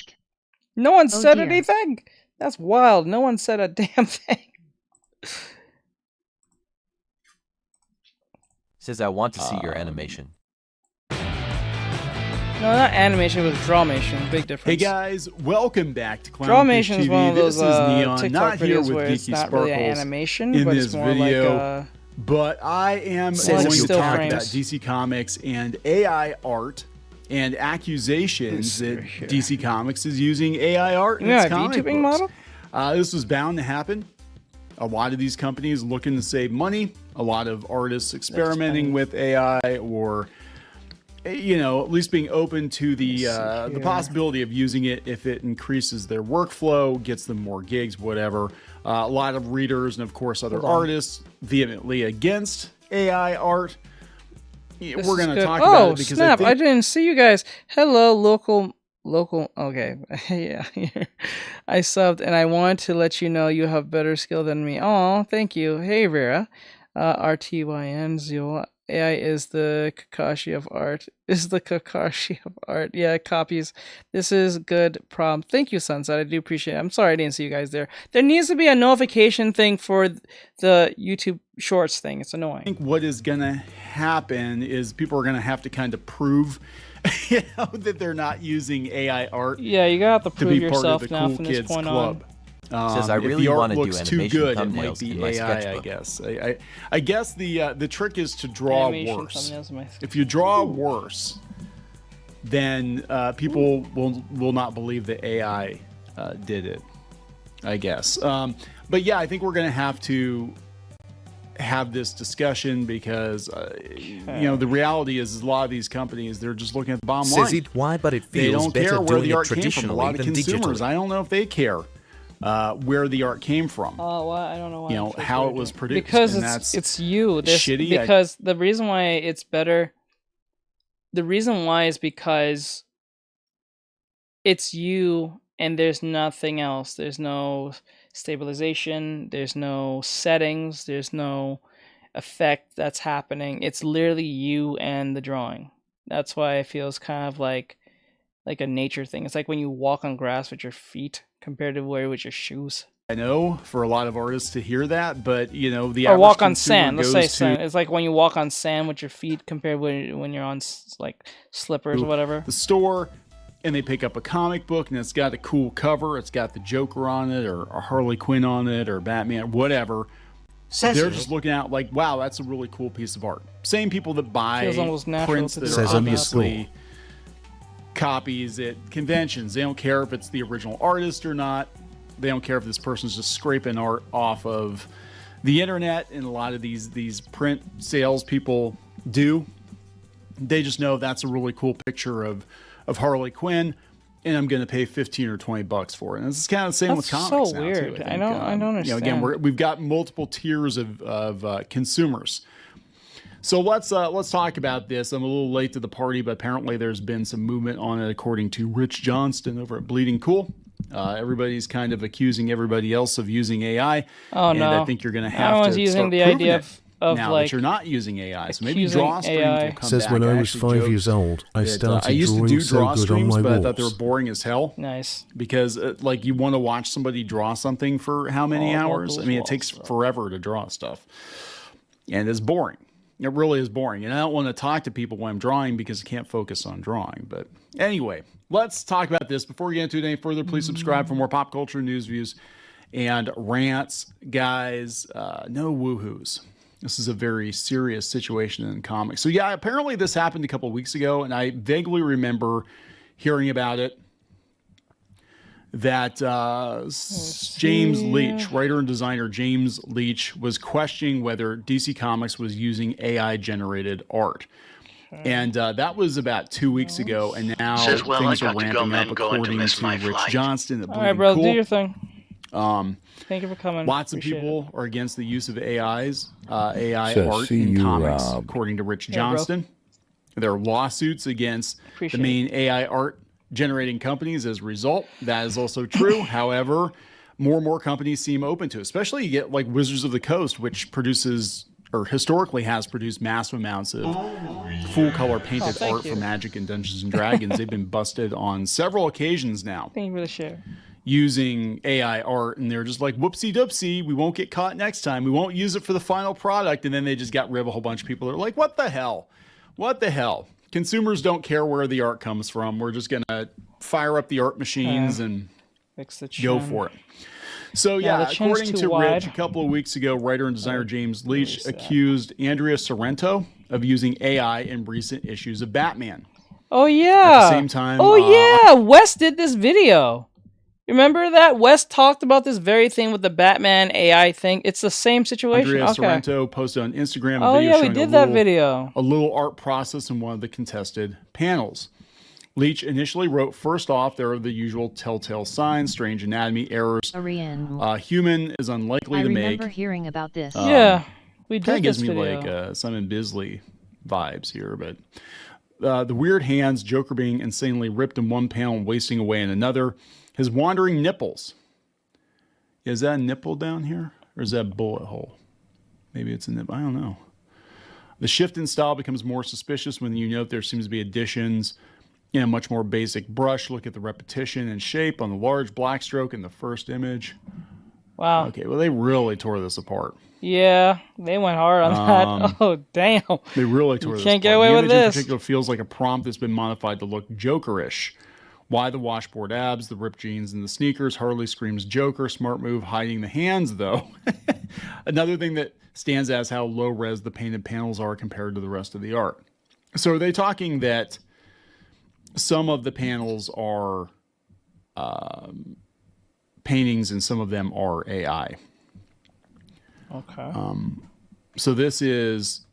No one said anything. That's wild. No one said a damn thing. Says I want to see your animation. No, not animation, it was drawmation. Big difference. Hey guys, welcome back to Clown Drawmation is one of those this is Neon, TikTok not here videos with where it's Geeky not Sparkles really an animation, in but this it's more video. like but I am Says going to still talk frames. about DC Comics and AI art and accusations that DC Comics is using AI art in Yeah, its comic VTubing books. model? This was bound to happen. A lot of these companies looking to save money, a lot of artists experimenting with AI, or you know, at least being open to the possibility of using it if it increases their workflow, gets them more gigs, whatever. A lot of readers and of course other artists vehemently against AI art. We're going to talk about it because snap! I didn't see you guys. Hello, local. Okay, yeah. I subbed and I wanted to let you know you have better skill than me. Oh, thank you. Hey, Vera. RTYN Zio. AI is the Kakashi of art. Is the Kakashi of art. Yeah, copies. This is good prompt. Thank you, Sunset. I do appreciate it. I'm sorry I didn't see you guys there. There needs to be a notification thing for the YouTube Shorts thing. It's annoying. I think what is going to happen is people are going to have to kind of prove that they're not using AI art. Yeah, you got to prove be yourself part of the now cool from this kids point club. Says I If really the art want to do looks too animation good, it might thumbnails be in my AI, I sketchbook. guess. I guess the trick is to draw Animation worse. thumbnails in my If you draw worse, then people will not believe that AI did it, I guess. But yeah, I think we're going to have this discussion because you know, the reality is a lot of these companies, they're just looking at the bottom line. Says it why, but it They feels don't better care where doing the it art came from. A lot of traditionally than consumers, digitally. I don't know if they care where the art came from. Oh, well, I don't know why. You know, how it was produced. Because and it's you. This, shitty. Because the reason why it's better. The reason why is because it's you, and there's nothing else. There's no stabilization. There's no settings. There's no effect that's happening. It's literally you and the drawing. That's why it feels kind of like a nature thing. It's like when you walk on grass with your feet compared to wear with your shoes. I know for a lot of artists to hear that, but you know, the or average walk on consumer sand. Let's goes say sand. It's like when you walk on sand with your feet compared when you're on like slippers or whatever. The store, and they pick up a comic book and it's got a cool cover. It's got the Joker on it, or Harley Quinn on it, or Batman, whatever. They're just looking at like, wow, that's a really cool piece of art. Same people that buy prints that are obviously copies at conventions. They don't care if it's the original artist or not. They don't care if this person's just scraping art off of the internet, and a lot of these print sales people do. They just know that's a really cool picture of Harley Quinn, and I'm going to pay $15 or $20 for it. And it's kind of the same with comics. So now, weird. too, I don't understand. You know, again, we've got multiple tiers of consumers. So let's talk about this. I'm a little late to the party, but apparently there's been some movement on it, according to Rich Johnston over at Bleeding Cool. Everybody's kind of accusing everybody else of using AI. Oh, and no. I think you're going to have Everyone's to using start the proving idea it of now like that you're not using AI. So maybe accusing draw streams AI. will come Says back. when I was actually 5 joked years old, I that, started I used to drawing do so draw good on streams, my but I thought they were walls. boring as hell. Nice. Because like you want to watch somebody draw something for how many hours? I mean, it takes forever to draw stuff, and it's boring. It really is boring. And I don't want to talk to people when I'm drawing because I can't focus on drawing. But anyway, let's talk about this. Before we get into it any further, please subscribe for more pop culture news, views, and rants. Guys, no woohoos. This is a very serious situation in comics. So yeah, apparently this happened a couple of weeks ago, and I vaguely remember hearing about it. That James Leach, writer and designer James Leach, was questioning whether DC Comics was using AI-generated art. And that was about 2 weeks ago, and now things are ramping up, according to Rich Johnston at Bleeding All right, bro, Cool. do your thing. Thank you for coming. Lots of Appreciate people are against the use of AI Says, art "See in you, comics, Rob." according to Rich Yeah, bro. Johnston. There are lawsuits against Appreciate the main AI art generating companies as a result. That is also true. However, more and more companies seem open to it. Especially you get like Wizards of the Coast, which produces or historically has produced massive amounts of full color painted art for Magic and Dungeons and Dragons. They've been busted on several occasions now Thank you for the share. using AI art, and they're just like, whoopsie doopsie, we won't get caught next time. We won't use it for the final product. And then they just got rid of a whole bunch of people that are like, what the hell? What the hell? Consumers don't care where the art comes from. We're just going to fire up the art machines and Fix the go chin. for it. So Yeah, yeah, the chin's according too to wide. Rich, a couple of weeks ago, writer and designer James Leach accused Andrea Sorrento of using AI in recent issues of Batman. Oh yeah. At the same time. Oh yeah. Wes did this video. Remember that? Wes talked about this very thing with the Batman AI thing. It's the same situation. Andrea Okay. Sorrento posted on Instagram Oh a video yeah, we showing did that video. A little art process in one of the contested panels. Leach initially wrote, first off, there are the usual telltale signs, strange anatomy, errors. Human is unlikely to make. I remember hearing about this. Yeah, we did gives this me video. like Simon Bisley vibes here, but the weird hands, Joker being insanely ripped in one panel and wasting away in another. His wandering nipples. Is that a nipple down here? Or is that a bullet hole? Maybe it's a nipple. I don't know. The shift in style becomes more suspicious when you note there seems to be additions in a much more basic brush. Look at the repetition and shape on the large black stroke in the first image. Wow. Okay, well, they really tore this apart. Yeah, they went hard on that. Oh, damn. They really tore this apart. Can't get away with this. The this. image in particular feels like a prompt that's been modified to look Jokerish. Why the washboard abs, the ripped jeans, and the sneakers? Hardly screams Joker. Smart move hiding the hands, though. Another thing that stands out is how low res the painted panels are compared to the rest of the art. So are they talking that some of the panels are paintings and some of them are AI? Okay. So this is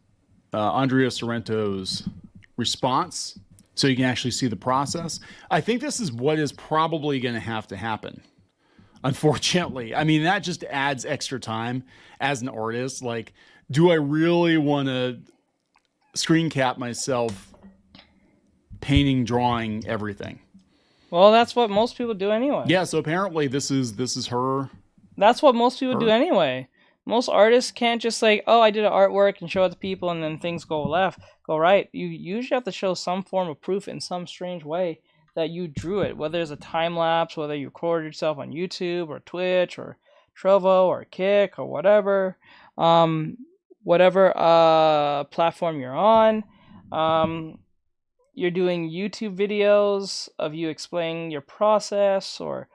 Andrea Sorrento's response. So you can actually see the process. I think this is what is probably going to have to happen. Unfortunately. I mean, that just adds extra time as an artist. Like, do I really want to screen cap myself painting, drawing, everything? Well, that's what most people do anyway. Yeah, so apparently this is her. That's what most people do anyway. Most artists can't just like, oh, I did an artwork and show it to people and then things go right. You usually have to show some form of proof in some strange way that you drew it, whether it's a time lapse, whether you recorded yourself on YouTube or Twitch or Trovo or Kick or whatever, platform you're on. You're doing YouTube videos of you explaining your process, or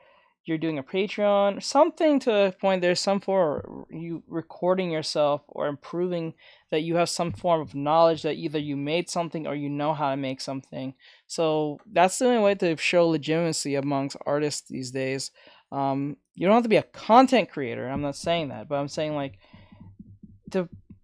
you're doing a Patreon, something to the point there's some form of you recording yourself or improving that you have some form of knowledge that either you made something or you know how to make something. So that's the only way to show legitimacy amongst artists these days. You don't have to be a content creator. I'm not saying that, but I'm saying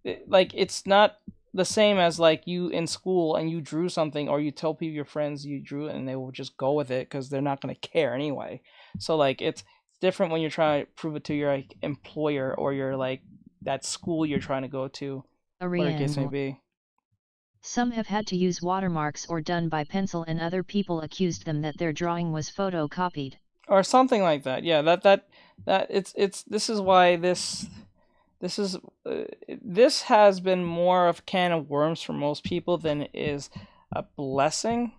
it's not the same as like you in school and you drew something, or you tell people, your friends, you drew it, and they will just go with it because they're not going to care anyway. So like it's different when you're trying to prove it to your like employer or your like that school you're trying to go to, whatever the case may be. Some have had to use watermarks or done by pencil, and other people accused them that their drawing was photocopied or something like that. Yeah, this is why this has been more of a can of worms for most people than it is a blessing.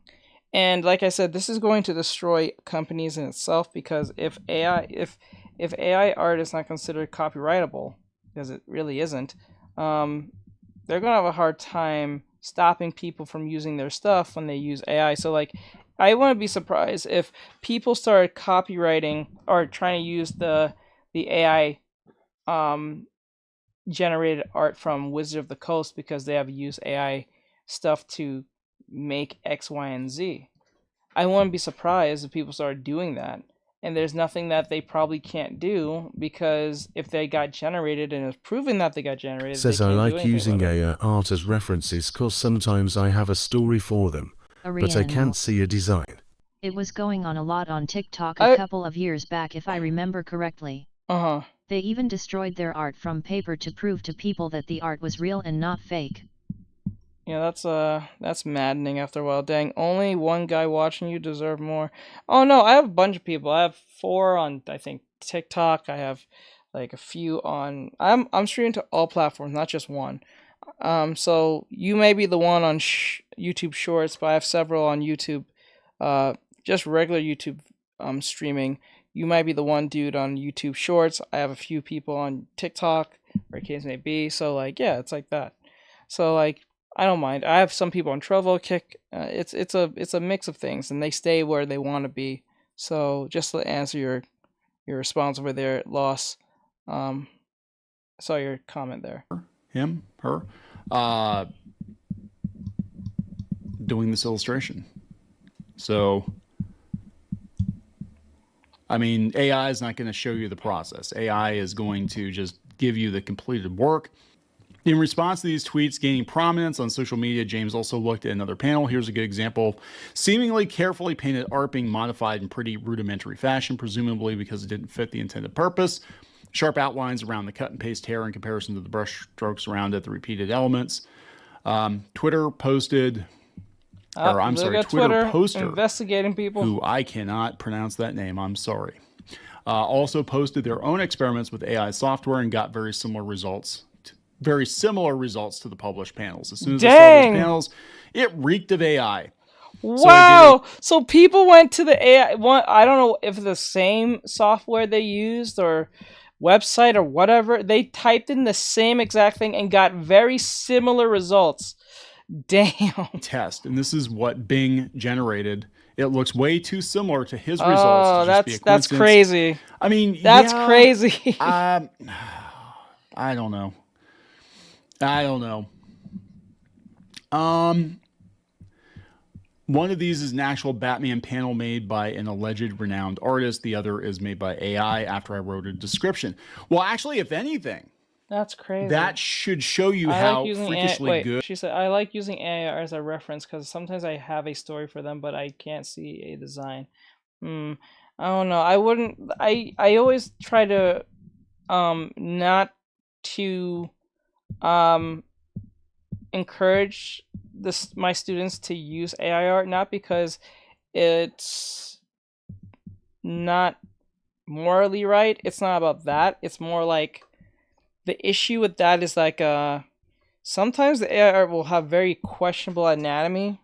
And like I said, this is going to destroy companies in itself, because if AI art is not considered copyrightable, because it really isn't, they're gonna have a hard time stopping people from using their stuff when they use AI. So like, I wouldn't be surprised if people started copywriting or trying to use the AI generated art from Wizard of the Coast because they have used AI stuff to make X, Y, and Z. I wouldn't be surprised if people started doing that. And there's nothing that they probably can't do, because if they got generated and it's proven that they got generated, says I like using AI art as references cause sometimes I have a story for them, but I can't see a design. It was going on a lot on TikTok a couple of years back, if I remember correctly. They even destroyed their art from paper to prove to people that the art was real and not fake. Yeah, that's maddening after a while. Dang, only one guy watching you deserve more. Oh no, I have a bunch of people. I have 4 on, I think, TikTok. I have like a few on. I'm streaming to all platforms, not just one. So you may be the one on YouTube Shorts, but I have several on YouTube. Just regular YouTube streaming. You might be the one dude on YouTube Shorts. I have a few people on TikTok, where case may be. So like, yeah, it's like that. So like, I don't mind. I have some people on Trovo, Kick. It's a mix of things, and they stay where they want to be. So just to answer your response over there, Loss. Saw your comment there. Him, her, doing this illustration. So, I mean, AI is not going to show you the process. AI is going to just give you the completed work. In response to these tweets gaining prominence on social media, James also looked at another panel. Here's a good example. Seemingly carefully painted art being modified in pretty rudimentary fashion, presumably because it didn't fit the intended purpose. Sharp outlines around the cut and paste hair in comparison to the brush strokes around it, the repeated elements. Twitter posted, or I'm sorry, Twitter poster, investigating people, who I cannot pronounce that name, I'm sorry, also posted their own experiments with AI software and got very similar results to the published panels. As soon as I saw those panels, it reeked of AI. Wow! So people went to the AI. I don't know if the same software they used or website or whatever. They typed in the same exact thing and got very similar results. Damn. Test, and this is what Bing generated. It looks way too similar to his results. Oh, that's crazy. I mean, that's crazy. I don't know. One of these is an actual Batman panel made by an alleged renowned artist. The other is made by AI after I wrote a description. Well, actually, if anything, that's crazy. That should show you how freakishly good. She said, I like using AI as a reference because sometimes I have a story for them, but I can't see a design. I don't know. I wouldn't. I always try to not to encourage my students to use AI art, not because it's not morally right. It's not about that. It's more like the issue with that is like sometimes the AI art will have very questionable anatomy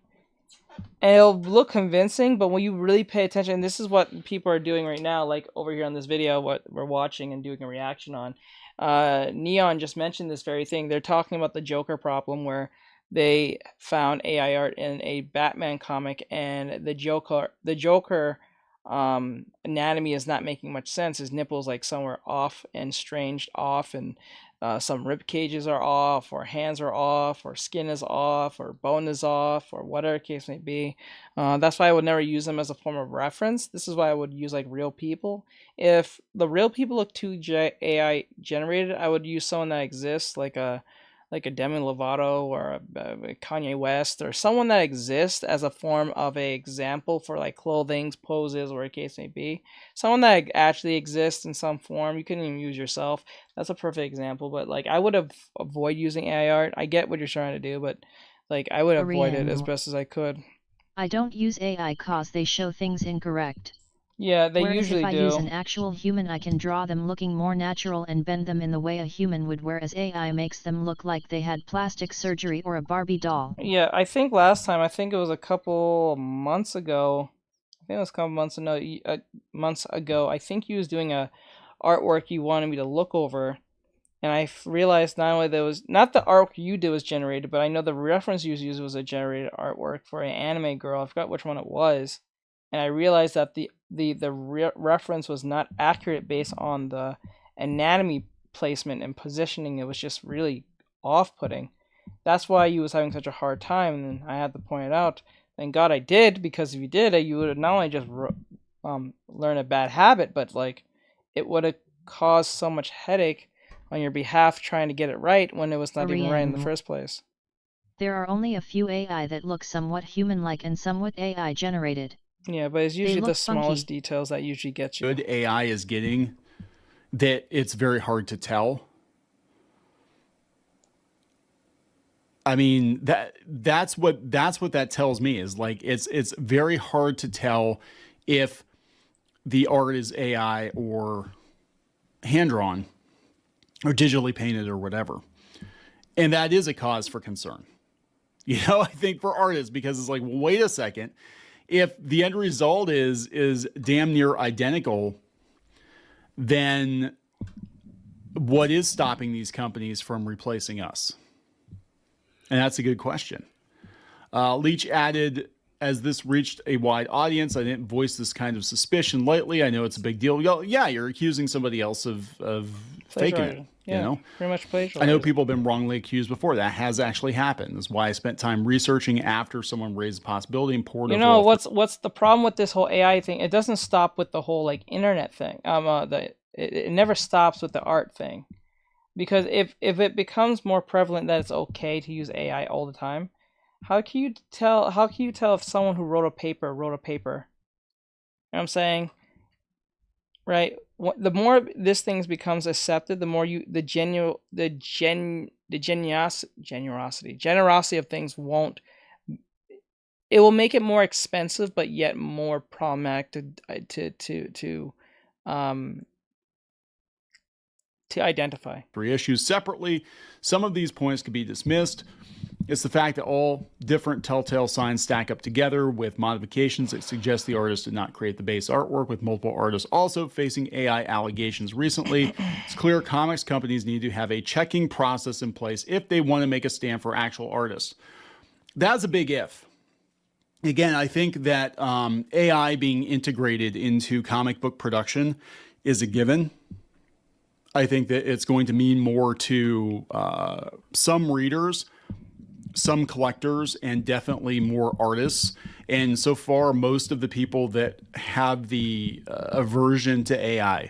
and it'll look convincing, but when you really pay attention, and this is what people are doing right now, like over here on this video, what we're watching and doing a reaction on, Neon just mentioned this very thing. They're talking about the Joker problem where they found AI art in a Batman comic and the Joker anatomy is not making much sense. His nipples like somewhere off and stranged off, and some rib cages are off, or hands are off, or skin is off, or bone is off, or whatever the case may be. That's why I would never use them as a form of reference. This is why I would use like real people. If the real people look too AI generated, I would use someone that exists, like a Demi Lovato or a Kanye West, or someone that exists as a form of a example for like clothing, poses, or a case may be. Someone that actually exists in some form. You couldn't even use yourself. That's a perfect example. But like I would avoid using AI art. I get what you're trying to do, but like I would avoid it as best as I could. I don't use AI cause they show things incorrect. Yeah, they usually do. If I use an actual human, I can draw them looking more natural and bend them in the way a human would, whereas AI makes them look like they had plastic surgery or a Barbie doll. Yeah, I think last time, it was a couple months ago, months ago, I think you was doing a artwork you wanted me to look over, and I realized not only there was, not the artwork you did was generated, but I know the reference you used was a generated artwork for an anime girl. I forgot which one it was. And I realized that the reference was not accurate based on the anatomy placement and positioning. It was just really off-putting. That's why you was having such a hard time, and I had to point it out. Thank God I did, because if you did, you would have not only just learned a bad habit, but like it would have caused so much headache on your behalf trying to get it right when it was not even right in the first place. There are only a few AI that look somewhat human-like and somewhat AI generated. Yeah, but it's usually the smallest details that usually get you. Good AI is getting that it's very hard to tell. I mean, that's what that tells me, is like it's very hard to tell if the art is AI or hand-drawn or digitally painted or whatever. And that is a cause for concern. You know, I think for artists, because it's like, well, wait a second. If the end result is damn near identical, then what is stopping these companies from replacing us? And that's a good question. Leach added, as this reached a wide audience, I didn't voice this kind of suspicion lightly. I know it's a big deal. Yeah, you're accusing somebody else of faking it. Yeah, you know, pretty much plagiarized. I know people have been wrongly accused before. That has actually happened. That's why I spent time researching after someone raised the possibility and poured. You know what's the problem with this whole AI thing? It doesn't stop with the whole like internet thing. It never stops with the art thing, because if it becomes more prevalent that it's okay to use AI all the time, how can you tell if someone who wrote a paper? You know what I'm saying? Right? The more this thing becomes accepted, the more generosity of things won't. It will make it more expensive, but yet more problematic to identify. 3 issues separately. Some of these points could be dismissed. It's the fact that all different telltale signs stack up together with modifications that suggest the artist did not create the base artwork, with multiple artists also facing AI allegations recently. It's clear comics companies need to have a checking process in place if they want to make a stand for actual artists. That's a big if. Again, I think that AI being integrated into comic book production is a given. I think that it's going to mean more to some readers, some collectors, and definitely more artists. And so far, most of the people that have the aversion to AI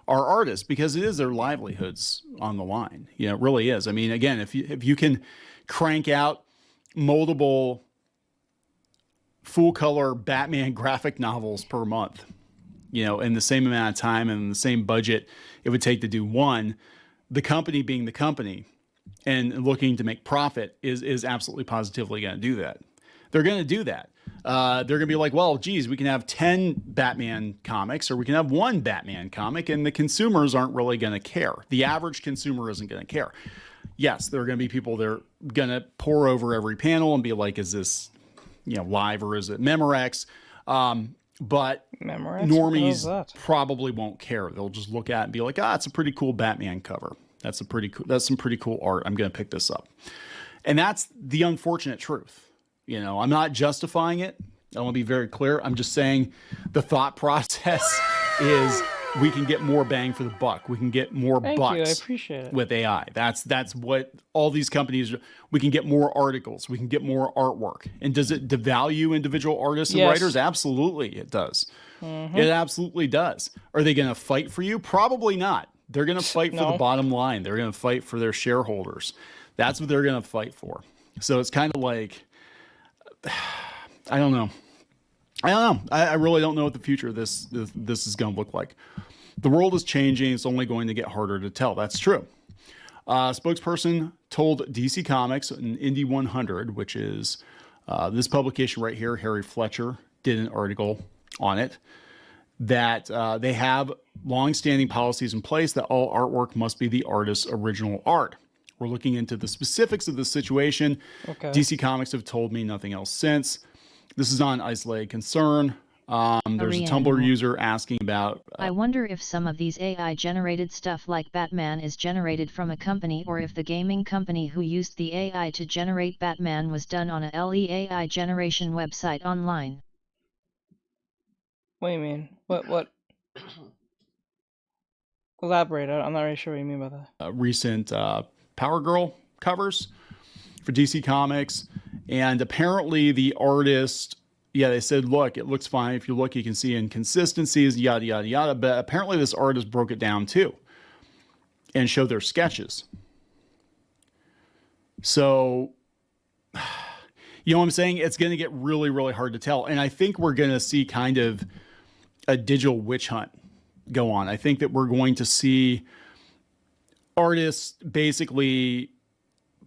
are artists, because it is their livelihoods on the line. You know, it really is. I mean, again, if you can crank out moldable full color Batman graphic novels per month, you know, in the same amount of time and the same budget it would take to do one, the company being the company and looking to make profit is absolutely positively going to do that. They're going to do that. They're going to be like, well, geez, we can have 10 Batman comics, or we can have 1 Batman comic, and the consumers aren't really going to care. The average consumer isn't going to care. Yes, there are going to be people that are going to pore over every panel and be like, is this, you know, live or is it Memorex? But Memorex? Normies probably won't care. They'll just look at it and be like, it's a pretty cool Batman cover. That's some pretty cool art. I'm going to pick this up. And that's the unfortunate truth. You know, I'm not justifying it. I want to be very clear. I'm just saying the thought process is we can get more bang for the buck. We can get more bucks I appreciate it. with AI. That's what all these companies, we can get more articles. We can get more artwork. And does it devalue individual artists and writers? Absolutely, it does. Mm-hmm. It absolutely does. Are they going to fight for you? Probably not. They're going to fight for the bottom line. They're going to fight for their shareholders. That's what they're going to fight for. So it's kind of like, I don't know. I really don't know what the future of this is going to look like. The world is changing. It's only going to get harder to tell. That's true. Spokesperson told DC Comics in Indy 100, which is this publication right here, Harry Fletcher did an article on it, that they have long-standing policies in place that all artwork must be the artist's original art. We're looking into the specifics of the situation. Okay. DC Comics have told me nothing else since. This is not an isolated concern. There's a Tumblr user asking about... I wonder if some of these AI-generated stuff like Batman is generated from a company, or if the gaming company who used the AI to generate Batman was done on a LEAI generation website online. What do you mean? What? Elaborate. I'm not really sure what you mean by that. Recent Power Girl covers for DC Comics. And apparently the artist, they said, look, it looks fine. If you look, you can see inconsistencies, yada, yada, yada. But apparently this artist broke it down too and showed their sketches. So, you know what I'm saying? It's going to get really, really hard to tell. And I think we're going to see kind of a digital witch hunt go on. I think that we're going to see artists basically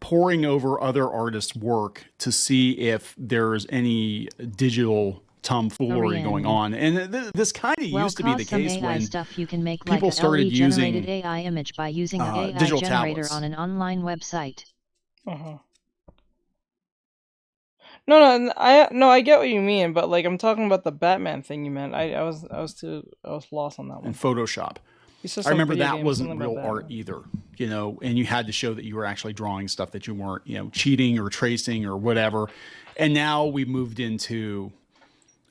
poring over other artists' work to see if there's any digital tomfoolery going on. And this kind of used to be the case when stuff you can make people like started using AI image by using an AI digital generator tablets on an online website. No, I get what you mean, but like I'm talking about the Batman thing you meant. I was lost on that one. And Photoshop. I remember that wasn't real art either, you know, and you had to show that you were actually drawing stuff, that you weren't, you know, cheating or tracing or whatever. And now we moved into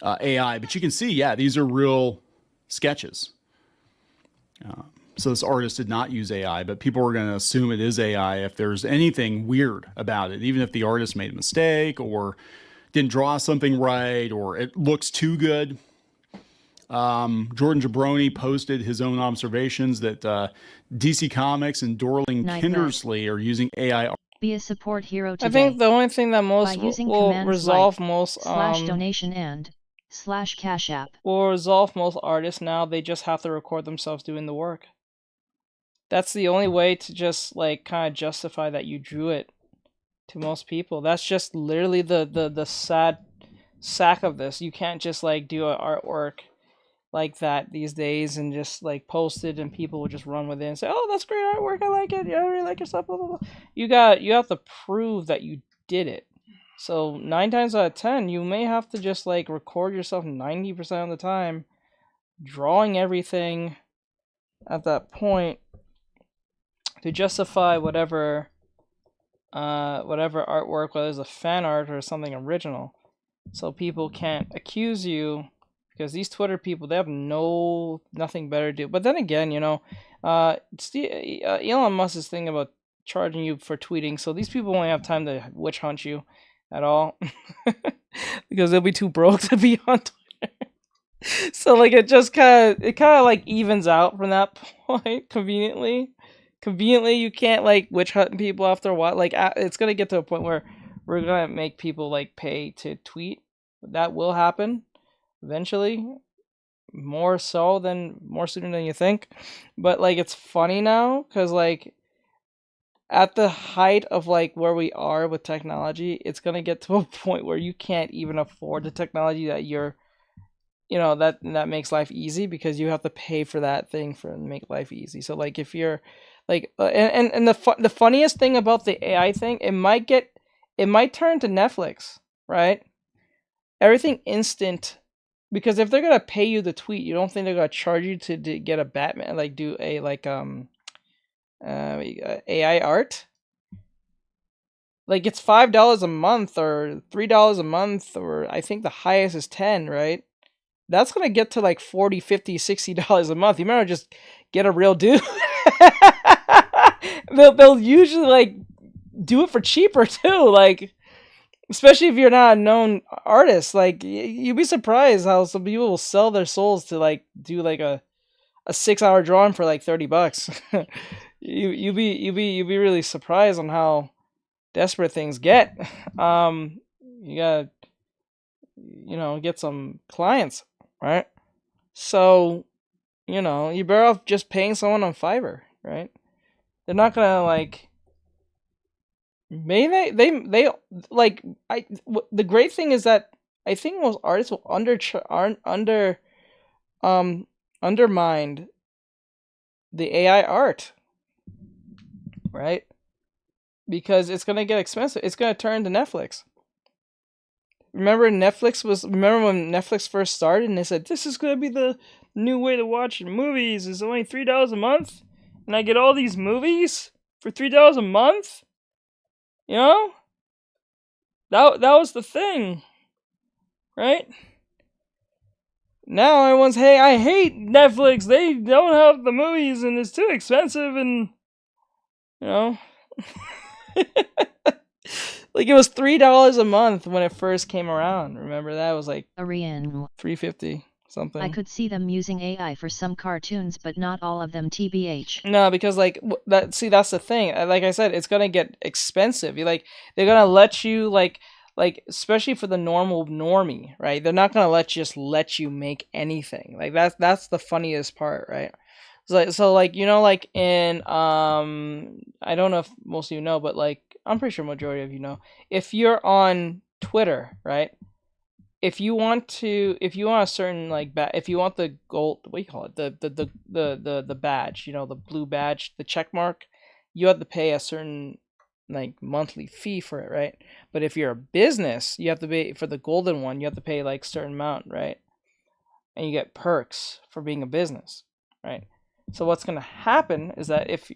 AI, but you can see, these are real sketches. So this artist did not use AI, but people are going to assume it is AI if there's anything weird about it, even if the artist made a mistake or didn't draw something right or it looks too good. Jordan Jabroni posted his own observations that DC Comics and Dorling Kindersley are using AI. Be a support hero today. I think the only thing that most will resolve most /donation and /cash app will resolve most artists now. They just have to record themselves doing the work. That's the only way to just like kind of justify that you drew it to most people. That's just literally the sad sack of this. You can't just like do an artwork like that these days and just like post it and people will just run with it and say, oh, that's great artwork, I like it, yeah, I really like your stuff, blah, blah, blah. You have to prove that you did it. So 9 times out of 10 you may have to just like record yourself 90% of the time drawing everything at that point to justify whatever artwork, whether it's a fan art or something original, so people can't accuse you, because these Twitter people, they have nothing better to do. But then again, you know, Elon Musk's thing about charging you for tweeting, so these people won't have time to witch hunt you at all because they'll be too broke to be on Twitter. So like it kind of like evens out from that point conveniently. You can't like witch hunt people after a while. Like it's gonna get to a point where we're gonna make people like pay to tweet. That will happen eventually, more sooner than you think. But like it's funny now because like at the height of like where we are with technology, it's gonna get to a point where you can't even afford the technology that that makes life easy, because you have to pay for that thing to make life easy. So like if you're like and the funniest thing about the AI thing, it might turn to Netflix, right? Everything instant, because if they're gonna pay you to tweet, you don't think they're gonna charge you to get a Batman, like do a like AI art? Like it's $5 a month or $3 a month, or I think the highest is 10, right? That's gonna get to like $40, $50, $60 a month. You better just get a real dude. They'll usually like do it for cheaper too, like especially if you're not a known artist. Like you'd be surprised how some people will sell their souls to like do like a 6-hour drawing for like $30. You'd be really surprised on how desperate things get. You gotta get some clients, right? So you're better off just paying someone on Fiverr, right? They're not gonna like. Maybe they like the great thing is that I think most artists will undermine the AI art, right? Because it's gonna get expensive. It's gonna turn to Netflix. Remember when Netflix first started and they said this is gonna be the new way to watch movies? It's only $3 a month, and I get all these movies for $3 a month. That was the thing, right? Now everyone's, hey, I hate Netflix. They don't have the movies and it's too expensive, and like it was $3 a month when it first came around. Remember that? It was like $3.50 something. I could see them using AI for some cartoons, but not all of them, TBH. No, because like that. See, that's the thing. Like I said, it's gonna get expensive. They're gonna let you like especially for the normie, right? They're not gonna let you make anything. Like that's the funniest part, right? So like in I don't know if most of you know, but like I'm pretty sure majority of you know, if you're on Twitter, right? If you want a certain like if you want the gold, what do you call it? The badge, the blue badge, the check mark, you have to pay a certain like monthly fee for it, right? But if you're a business, you have to pay for the golden one, you have to pay like a certain amount, right? And you get perks for being a business, right? So what's going to happen is that if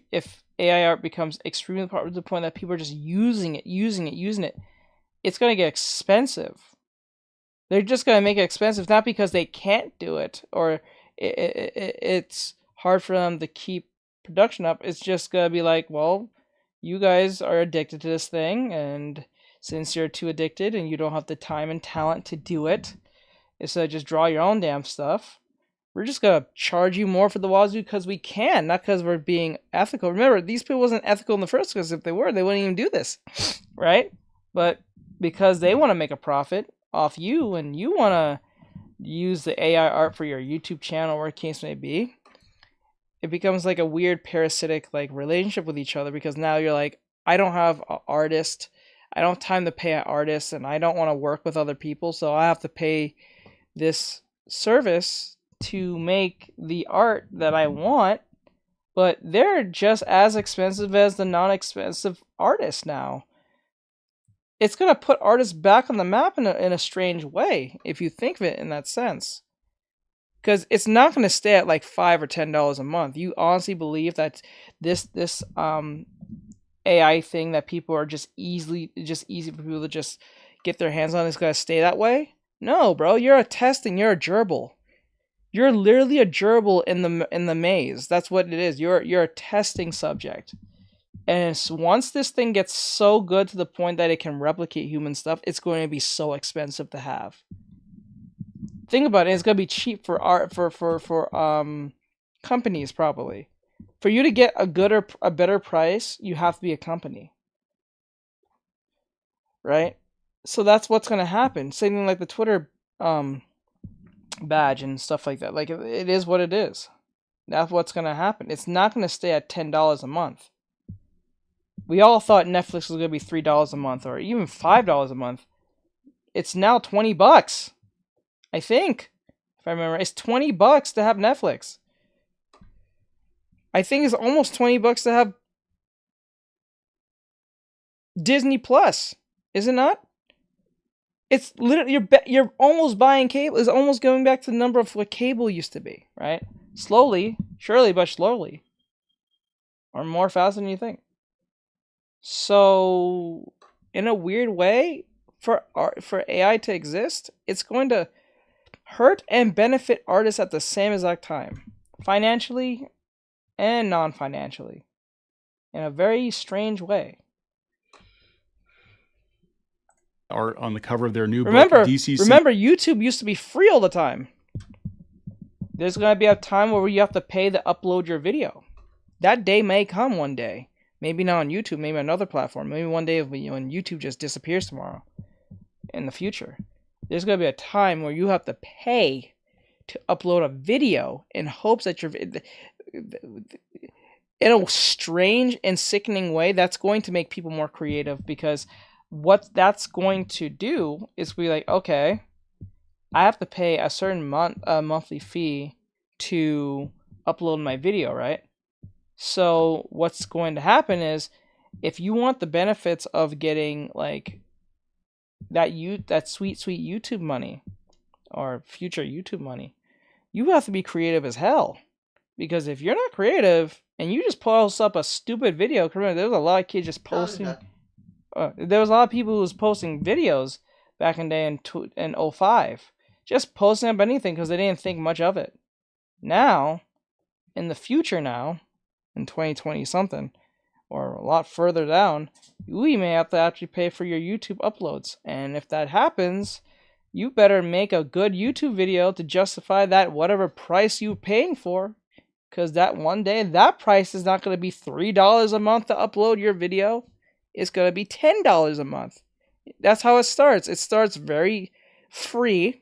AI art becomes extremely popular to the point that people are just using it, it's going to get expensive. They're just going to make it expensive, not because they can't do it or it's hard for them to keep production up. It's just gonna be like, well, you guys are addicted to this thing, and since you're too addicted and you don't have the time and talent to do it, instead of just draw your own damn stuff, we're just gonna charge you more for the wazoo because we can, not because we're being ethical. Remember, these people wasn't ethical in the first place. If they were, they wouldn't even do this, right? But because they want to make a profit off you, and you want to use the AI art for your YouTube channel, or case may be, it becomes like a weird parasitic like relationship with each other, because now you're like, I don't have an artist, I don't have time to pay an artist, and I don't want to work with other people, so I have to pay this service to make the art that I want, but they're just as expensive as the non-expensive artists now. It's going to put artists back on the map in a strange way, if you think of it in that sense. Because it's not going to stay at like $5 or $10 a month. You honestly believe that this AI thing that people are just easy for people to just get their hands on is going to stay that way? No, bro. You're a gerbil. You're literally a gerbil in the maze. That's what it is. You're a testing subject. And once this thing gets so good to the point that it can replicate human stuff, it's going to be so expensive to have. Think about it. It's going to be cheap for art for companies probably. For you to get a better price, you have to be a company, right? So that's what's going to happen. Same thing like the Twitter badge and stuff like that. Like, it is what it is. That's what's going to happen. It's not going to stay at $10 a month. We all thought Netflix was going to be $3 a month or even $5 a month. It's now $20. I think, if I remember, it's $20 to have Netflix. I think it's almost $20 to have Disney Plus. Is it not? It's literally you're almost buying cable. It's almost going back to the number of what cable used to be, right? Slowly, surely, but slowly, or more faster than you think. So, in a weird way, for AI to exist, it's going to hurt and benefit artists at the same exact time, financially and non-financially, in a very strange way. Art on the cover of their new book, DCC. Remember, YouTube used to be free all the time. There's going to be a time where you have to pay to upload your video. That day may come one day. Maybe not on YouTube, maybe another platform. Maybe one day when YouTube just disappears tomorrow in the future. There's going to be a time where you have to pay to upload a video in hopes that you're... In a strange and sickening way, that's going to make people more creative, because what that's going to do is be like, okay, I have to pay a certain monthly fee to upload my video, right? So what's going to happen is, if you want the benefits of getting like that sweet YouTube money or future YouTube money, you have to be creative as hell. Because if you're not creative and you just post up a stupid video, remember, there's a lot of kids just posting. There was a lot of people who was posting videos back in the day in 05, just posting up anything because they didn't think much of it. Now, in the future now, in 2020 something, or a lot further down, we may have to actually pay for your YouTube uploads. And if that happens, you better make a good YouTube video to justify that whatever price you're paying for. Because that one day, that price is not going to be $3 a month to upload your video. It's going to be $10 a month. That's how it starts. It starts very free.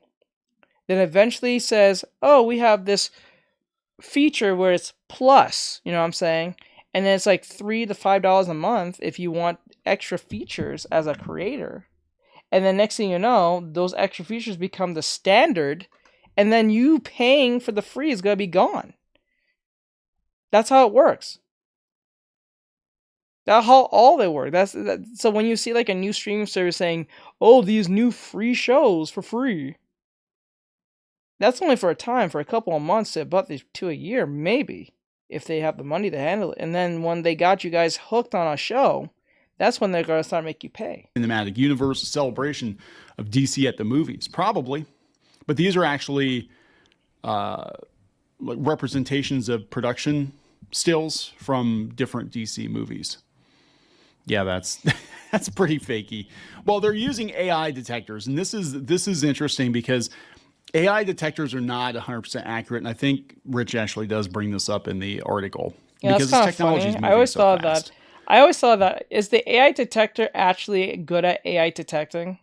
Then eventually says, oh, we have this feature where it's plus, you know what I'm saying? And then it's like $3 to $5 a month if you want extra features as a creator. And then next thing you know, those extra features become the standard, and then you paying for the free is going to be gone. That's how it works. That's how all they work. So when you see like a new streaming service saying, oh, these new free shows for free, that's only for a time, for a couple of months to a year, maybe, if they have the money to handle it. And then when they got you guys hooked on a show, that's when they're going to start making you pay. Cinematic universe, a celebration of DC at the movies, probably. But these are actually representations of production stills from different DC movies. Yeah, that's that's pretty fakey. Well, they're using AI detectors, and this is interesting because AI detectors are not 100% accurate, and I think Rich actually does bring this up in the article. Yeah, because that's kind of funny. I always thought that is the AI detector actually good at AI detecting?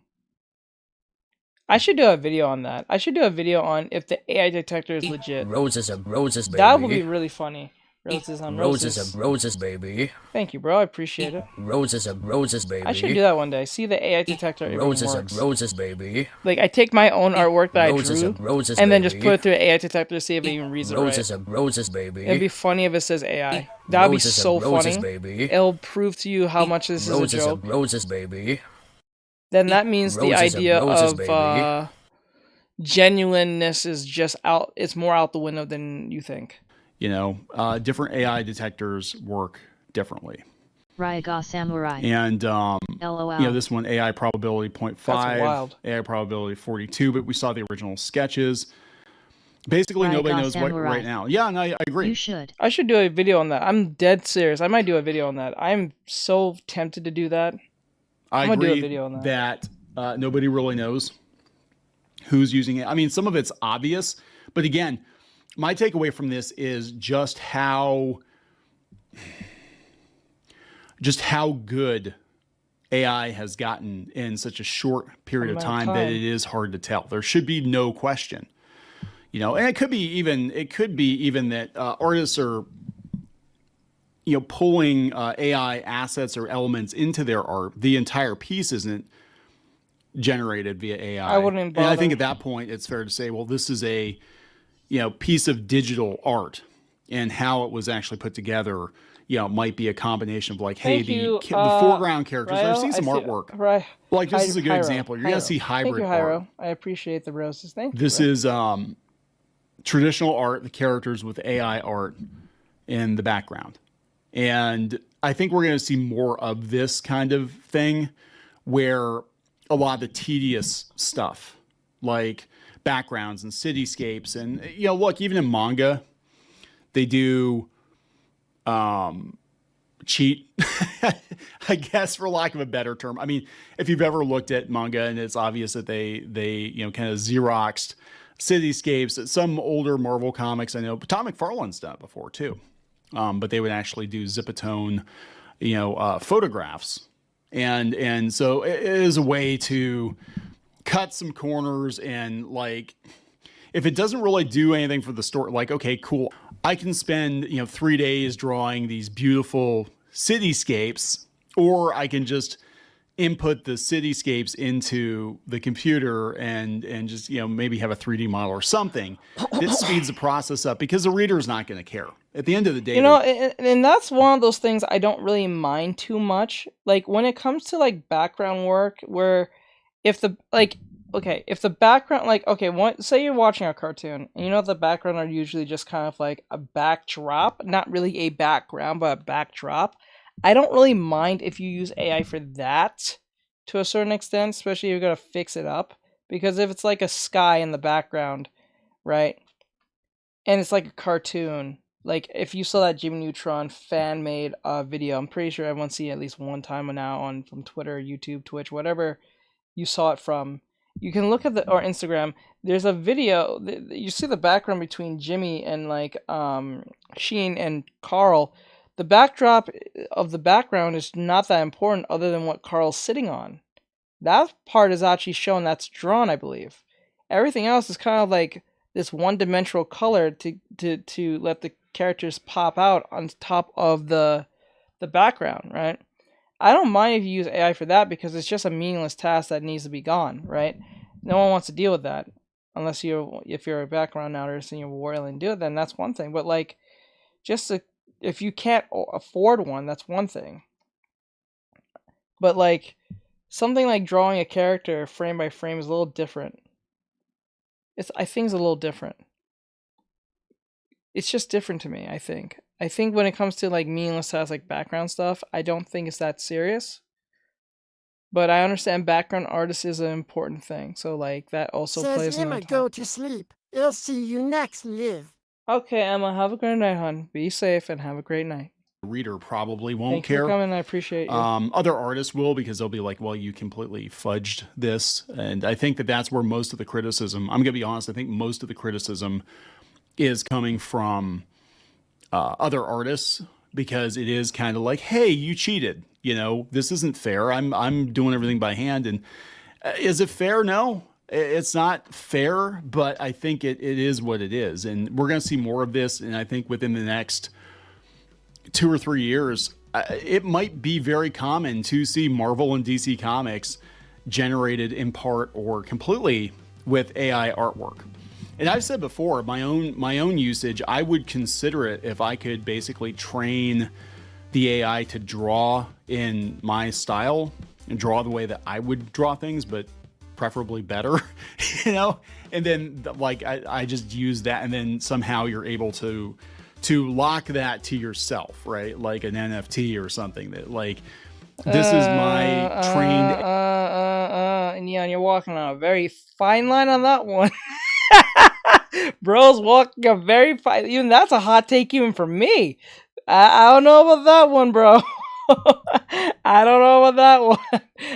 I should do a video on that. I should do a video on if the AI detector is legit. Roses are roses, baby. That would be really funny. Roses on roses. Roses are roses, baby. Thank you, bro. I appreciate it. Roses are roses, baby. I should do that one day. See the AI detector. Roses are roses, baby. Like, I take my own artwork that roses I drew roses, and then just put it through the AI detector to see if it even reads it right. Roses are roses, baby. It'd be funny if it says AI. That'd be so funny. Baby. It'll prove to you how much this is a joke. Roses, baby. Then that means the idea of genuineness is just out. It's more out the window than you think. You know, different AI detectors work differently. Raiga Samurai. And, LOL. you know, this one, AI probability 0.5, AI probability 42, but we saw the original sketches. Basically, nobody knows what right now. Yeah, and I agree. You should. I should do a video on that. I'm dead serious. I might do a video on that. I'm so tempted to do that. I agree do a video on that nobody really knows who's using it. I mean, some of it's obvious, but again, my takeaway from this is just how good AI has gotten in such a short period of time that it is hard to tell. There should be no question, you know, and it could be even that artists are, you know, pulling AI assets or elements into their art. The entire piece isn't generated via AI. I wouldn't bother. And I think at that point it's fair to say, well, this is a, you know, piece of digital art, and how it was actually put together, you know, might be a combination of like, hey, the foreground characters. I've seen some artwork. Right. Like this is a good example. You're gonna see hybrid art. I appreciate the roses. Thank you. This is traditional art, the characters with AI art in the background. And I think we're going to see more of this kind of thing where a lot of the tedious stuff, like backgrounds and cityscapes, and, you know, look, even in manga, they do cheat, I guess, for lack of a better term. I mean, if you've ever looked at manga, and it's obvious that they you know, kind of Xeroxed cityscapes. Some older Marvel comics, I know, Tom McFarlane's done it before too. But they would actually do Zipatone, you know, photographs. And so it is a way to cut some corners, and like, if it doesn't really do anything for the story, like, okay, cool, I can spend, you know, 3 days drawing these beautiful cityscapes, or I can just input the cityscapes into the computer and just, you know, maybe have a 3D model or something that speeds the process up, because the reader is not going to care at the end of the day. You know, and that's one of those things I don't really mind too much. Like when it comes to like background work, where if the background, like, okay, say you're watching a cartoon and you know the background are usually just kind of like a backdrop, not really a background, but a backdrop. I don't really mind if you use AI for that to a certain extent, especially if you're going to fix it up. Because if it's like a sky in the background, right, and it's like a cartoon, like if you saw that Jimmy Neutron fan-made video, I'm pretty sure everyone's seen it at least one time now from Twitter, YouTube, Twitch, whatever you saw it from. You can look at or Instagram. There's a video. You see the background between Jimmy and like Sheen and Carl. The backdrop of the background is not that important, other than what Carl's sitting on. That part is actually shown. That's drawn, I believe. Everything else is kind of like this one-dimensional color to let the characters pop out on top of the background, right? I don't mind if you use AI for that, because it's just a meaningless task that needs to be gone, right? No one wants to deal with that, unless if you're a background artist and you're willing to do it, then that's one thing. But like, if you can't afford one, that's one thing. But like, something like drawing a character frame by frame is a little different. I think it's a little different. It's just different to me, I think. I think when it comes to like meaningless tasks like background stuff, I don't think it's that serious. But I understand background artist is an important thing. So like that also plays in. Says Emma, go to sleep. I'll see you next live. Okay, Emma, have a great night, hon. Be safe and have a great night. The reader probably won't Thank you care. for coming. I appreciate you. Other artists will, because they'll be like, well, you completely fudged this. And I think that that's where most of the criticism, I'm going to be honest, I think most of the criticism is coming from other artists, because it is kind of like, hey, you cheated. You know, this isn't fair. I'm doing everything by hand. And is it fair? No. It's not fair, but I think it is what it is. And we're going to see more of this. And I think within the next 2 or 3 years, it might be very common to see Marvel and DC comics generated in part or completely with AI artwork. And I've said before, my own usage, I would consider it if I could basically train the AI to draw in my style and draw the way that I would draw things, but preferably better, you know? And then like, I just use that, and then somehow you're able to lock that to yourself, right? Like an NFT or something that like, this is my trained. Neon, you're walking on a very fine line on that one. Bro's walking a very fine, even that's a hot take even for me. I don't know about that one, bro. I don't know about that one.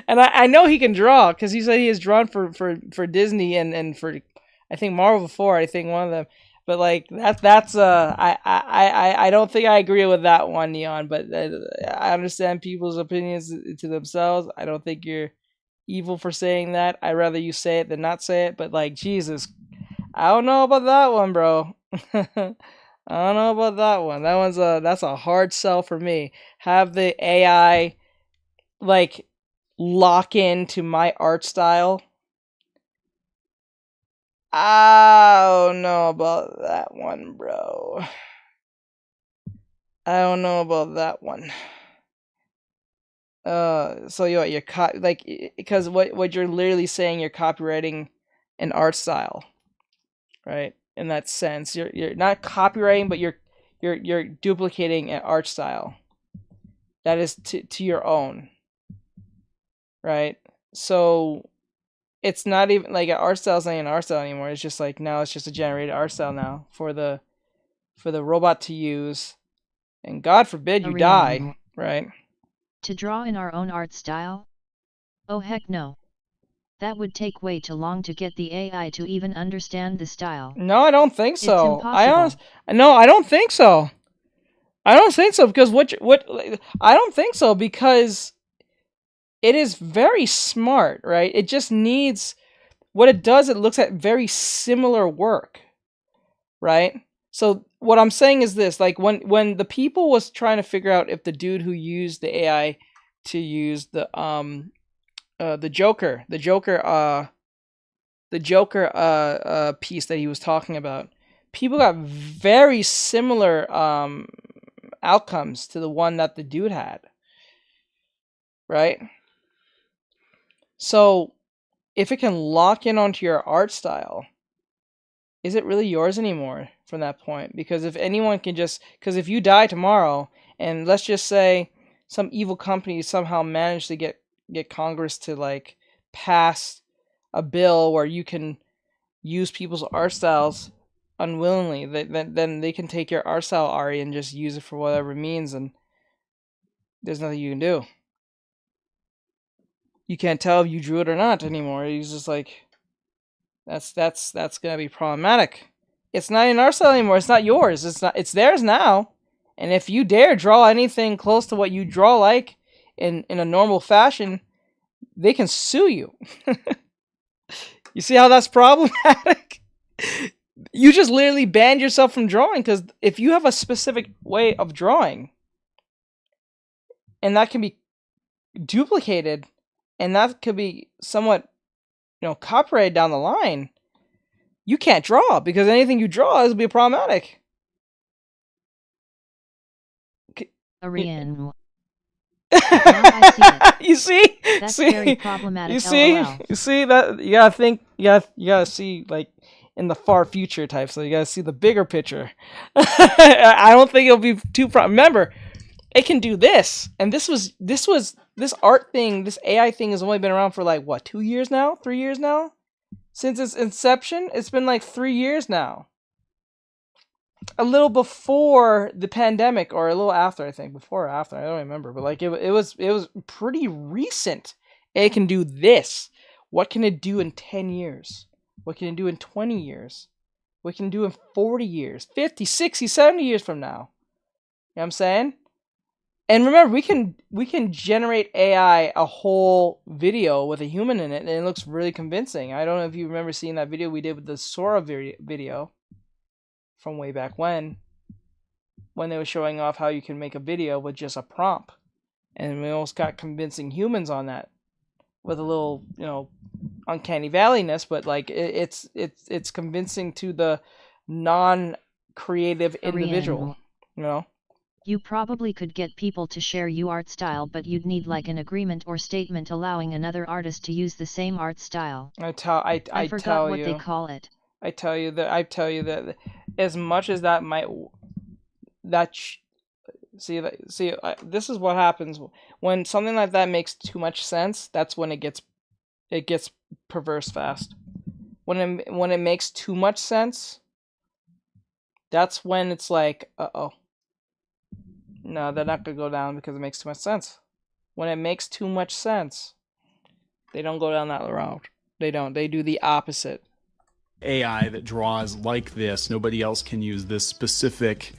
And I know he can draw, because he said he has drawn for Disney and for, I think, Marvel before, I think one of them. But like that's I don't think I agree with that one, Neon, but I understand people's opinions to themselves. I don't think you're evil for saying that. I'd rather you say it than not say it, but like, Jesus, I don't know about that one, bro. I don't know about that one. That's a hard sell for me. Have the AI like lock into my art style. I don't know about that one, bro. I don't know about that one. So you're because what you're literally saying, you're copywriting an art style, right? In that sense, you're not copywriting, but you're duplicating an art style that is to your own, right? So it's not even like an art style is not an art style anymore. It's just like, now it's just a generated art style now for the robot to use, and God forbid you die, right? To draw in our own art style? Oh heck no. That would take way too long to get the AI to even understand the style. No, I don't think so. It's impossible. I don't think so. I don't think so, because I don't think so, because it is very smart, right? It just needs, what it does, it looks at very similar work, right? So what I'm saying is this, like when the people was trying to figure out if the dude who used the AI to use the Joker piece that he was talking about, people got very similar outcomes to the one that the dude had, right? So if it can lock in onto your art style, is it really yours anymore from that point? Because if anyone can just, because if you die tomorrow, and let's just say some evil company somehow managed to get Congress to like pass a bill where you can use people's art styles unwillingly, then they can take your art style, Ari, and just use it for whatever means, and there's nothing you can do. You can't tell if you drew it or not anymore. He's just like, that's gonna be problematic. It's not in art style anymore. It's not yours. It's theirs now. And if you dare draw anything close to what you draw like in a normal fashion, they can sue you. You see how that's problematic? You just literally banned yourself from drawing, because if you have a specific way of drawing and that can be duplicated and that could be somewhat, copyrighted down the line, you can't draw, because anything you draw is be problematic. Arian. I see it. You see? That's see? very problematic. You see? LOL. You see that? You gotta think. You gotta see like in the far future type. So you gotta see the bigger picture. I don't think it'll be too. Remember, it can do this, and this art thing, this AI thing has only been around for like what, 2 years now, 3 years now, since its inception. It's been like 3 years now. a little before the pandemic, or a little after, I think, before or after, I don't remember, but like it was pretty recent. It can do this. What can it do in 10 years? What can it do in 20 years? What can it do in 40 years, 50, 60, 70 years from now? You know what I'm saying? And remember, we can generate AI a whole video with a human in it, and it looks really convincing. I don't know if you remember seeing that video we did with the Sora video from way back when they were showing off how you can make a video with just a prompt. And we almost got convincing humans on that with a little, you know, uncanny valleyness, but like it's convincing to the non-creative individual, you know. You probably could get people to share your art style, but you'd need like an agreement or statement allowing another artist to use the same art style. I forgot tell what you, they call it. I tell you that as much as that might this is what happens when something like that makes too much sense. That's when it gets perverse fast. When it makes too much sense, that's when it's like, uh-oh. No, they're not gonna go down because it makes too much sense. When it makes too much sense, they don't go down that route. They don't. They do the opposite. AI that draws like this, nobody else can use this specific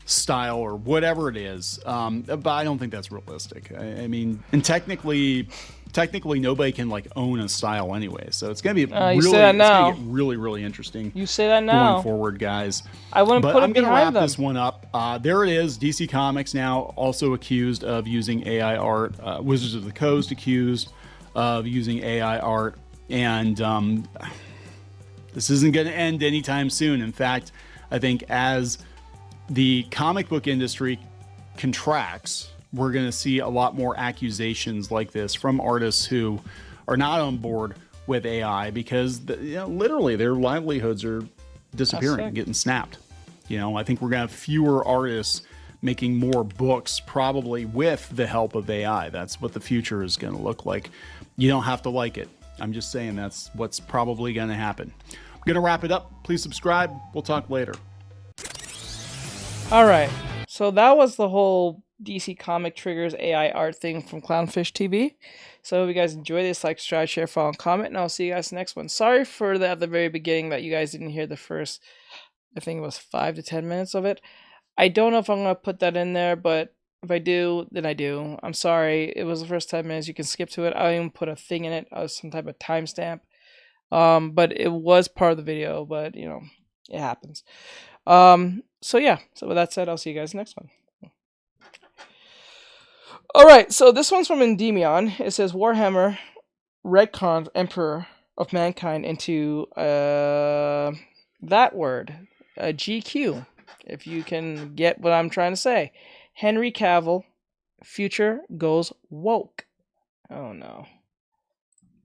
style or whatever it is, but I don't think that's realistic. I mean, and technically nobody can like own a style anyway, so it's gonna be really interesting. You say that now going forward, guys. I wouldn't put it I'm gonna behind wrap this one up. There it is. DC Comics now also accused of using AI art. Wizards of the Coast accused of using AI art, and this isn't going to end anytime soon. In fact, I think as the comic book industry contracts, we're going to see a lot more accusations like this from artists who are not on board with AI because literally their livelihoods are disappearing, getting snapped. You know, I think we're going to have fewer artists making more books probably with the help of AI. That's what the future is going to look like. You don't have to like it. I'm just saying that's what's probably going to happen. I'm going to wrap it up. Please subscribe. We'll talk later. All right. So that was the whole DC Comic Triggers AI art thing from Clownfish TV. So if you guys enjoy this, like, subscribe, share, follow, and comment, and I'll see you guys next one. Sorry for at the very beginning that you guys didn't hear the first, I think it was 5 to 10 minutes of it. I don't know if I'm going to put that in there, but if I do, then I do. I'm sorry. It was the first 10 minutes. You can skip to it. I even put a thing in it, some type of timestamp. But it was part of the video, but, you know, it happens. So yeah, so with that said, I'll see you guys next one. Alright, so this one's from Endymion. It says Warhammer retcons Emperor of Mankind into that word, GQ, if you can get what I'm trying to say. Henry Cavill, future goes woke. Oh no.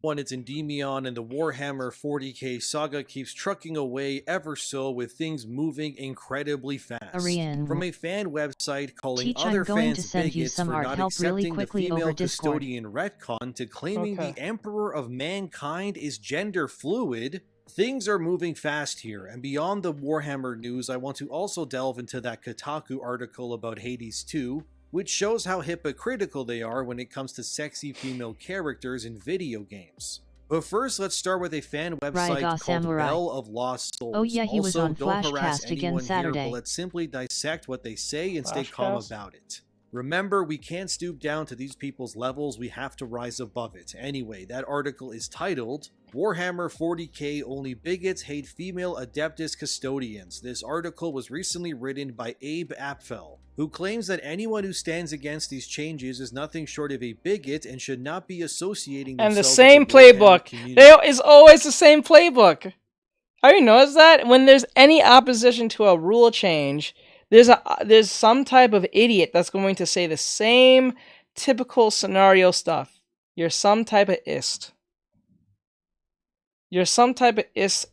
It's Endymion, and the Warhammer 40k saga keeps trucking away ever so, with things moving incredibly fast. From a fan website calling other fans bigots for not accepting the female custodian retcon to claiming the Emperor of Mankind is gender fluid. Things are moving fast here, and beyond the Warhammer news, I want to also delve into that Kotaku article about Hades 2, which shows how hypocritical they are when it comes to sexy female characters in video games. But first, let's start with a fan website called Samurai. Bell of Lost Souls. Oh yeah, he was on don't harass Flashcast again anyone Saturday. Here, but let's simply dissect what they say and stay calm about it. Remember, we can't stoop down to these people's levels, we have to rise above it. Anyway, that article is titled, Warhammer 40k Only Bigots Hate Female Adeptus Custodians. This article was recently written by Abe Apfel, who claims that anyone who stands against these changes is nothing short of a bigot and should not be associating themselves with the same playbook. There is always the same playbook. Have you noticed that? When there's any opposition to a rule change, there's some type of idiot that's going to say the same typical scenario stuff. You're some type of ist. You're some type of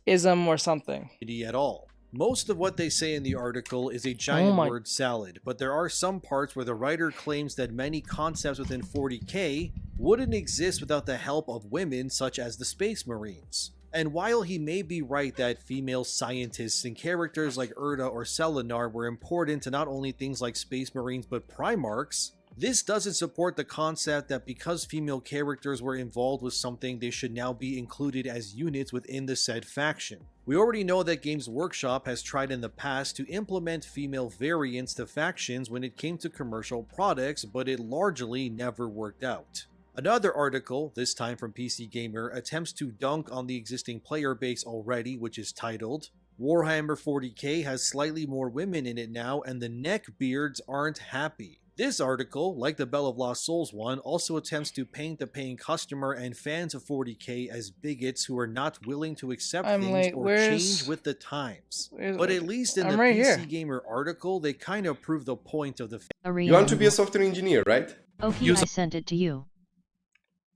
ism or something. At all. Most of what they say in the article is a giant word salad, but there are some parts where the writer claims that many concepts within 40k wouldn't exist without the help of women such as the Space Marines. And while he may be right that female scientists and characters like Erda or Selenar were important to not only things like Space Marines but Primarchs, this doesn't support the concept that because female characters were involved with something, they should now be included as units within the said faction. We already know that Games Workshop has tried in the past to implement female variants to factions when it came to commercial products, but it largely never worked out. Another article, this time from PC Gamer, attempts to dunk on the existing player base already, which is titled, Warhammer 40k has slightly more women in it now and the neckbeards aren't happy. This article, like the Bell of Lost Souls one, also attempts to paint the paying customer and fans of 40k as bigots who are not willing to accept things or change with the times. But at least in the PC Gamer article, they kind of prove the point of the... You want to be a software engineer, right? Okay, I sent it to you.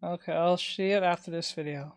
Okay, I'll see it after this video.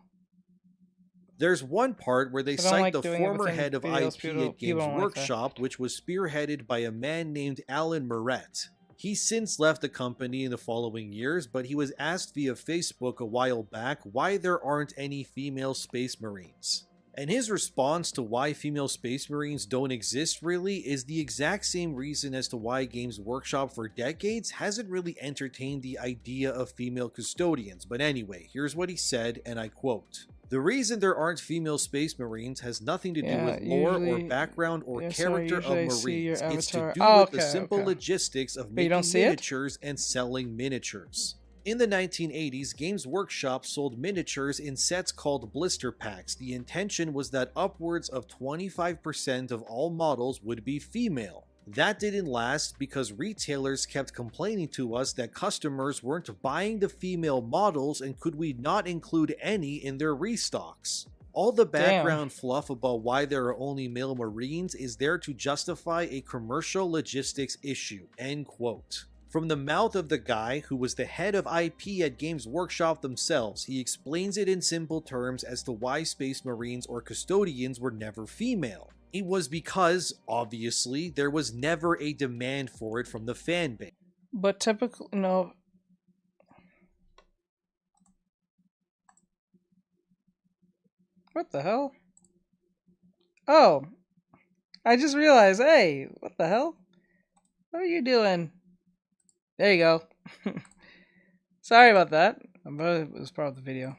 There's one part where they cite the former head of IP at Games Workshop, which was spearheaded by a man named ANIMEART. He's since left the company in the following years, but he was asked via Facebook a while back why there aren't any female Space Marines. And his response to why female Space Marines don't exist really is the exact same reason as to why Games Workshop for decades hasn't really entertained the idea of female custodians. But anyway, here's what he said, and I quote, "The reason there aren't female Space Marines has nothing to do with lore or background or character of Marines. It's to do with the simple logistics of making miniatures and selling miniatures. In the 1980s, Games Workshop sold miniatures in sets called blister packs. The intention was that upwards of 25% of all models would be female. That didn't last because retailers kept complaining to us that customers weren't buying the female models and could we not include any in their restocks. All the background fluff about why there are only male Marines is there to justify a commercial logistics issue." End quote. From the mouth of the guy who was the head of IP at Games Workshop themselves, he explains it in simple terms as to why Space Marines or custodians were never female. It was because, obviously, there was never a demand for it from the fan base. But typically, no. What the hell? Oh, I just realized, hey, what the hell? What are you doing? There you go. Sorry about that. But it was part of the video.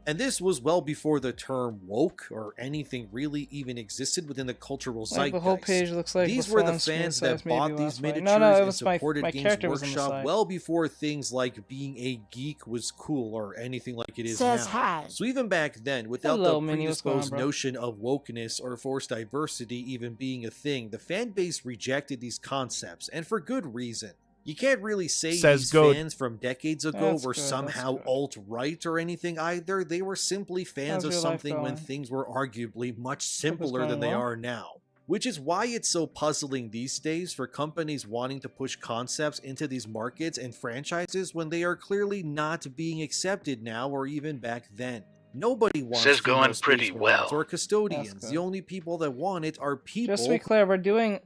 And this was well before the term woke or anything really even existed within the cultural zeitgeist. The whole page looks like these were the fans that bought these miniatures and supported Games Workshop well before things like being a geek was cool or anything like it is now. So even back then, without the predisposed notion of wokeness or forced diversity even being a thing, the fan base rejected these concepts, and for good reason. You can't really say these fans from decades ago were somehow alt-right or anything either. They were simply fans of something when things were arguably much simpler than they are now. Which is why it's so puzzling these days for companies wanting to push concepts into these markets and franchises when they are clearly not being accepted now or even back then. Nobody wants going pretty well or custodians. The only people that want it are people. Just to be clear, we're doing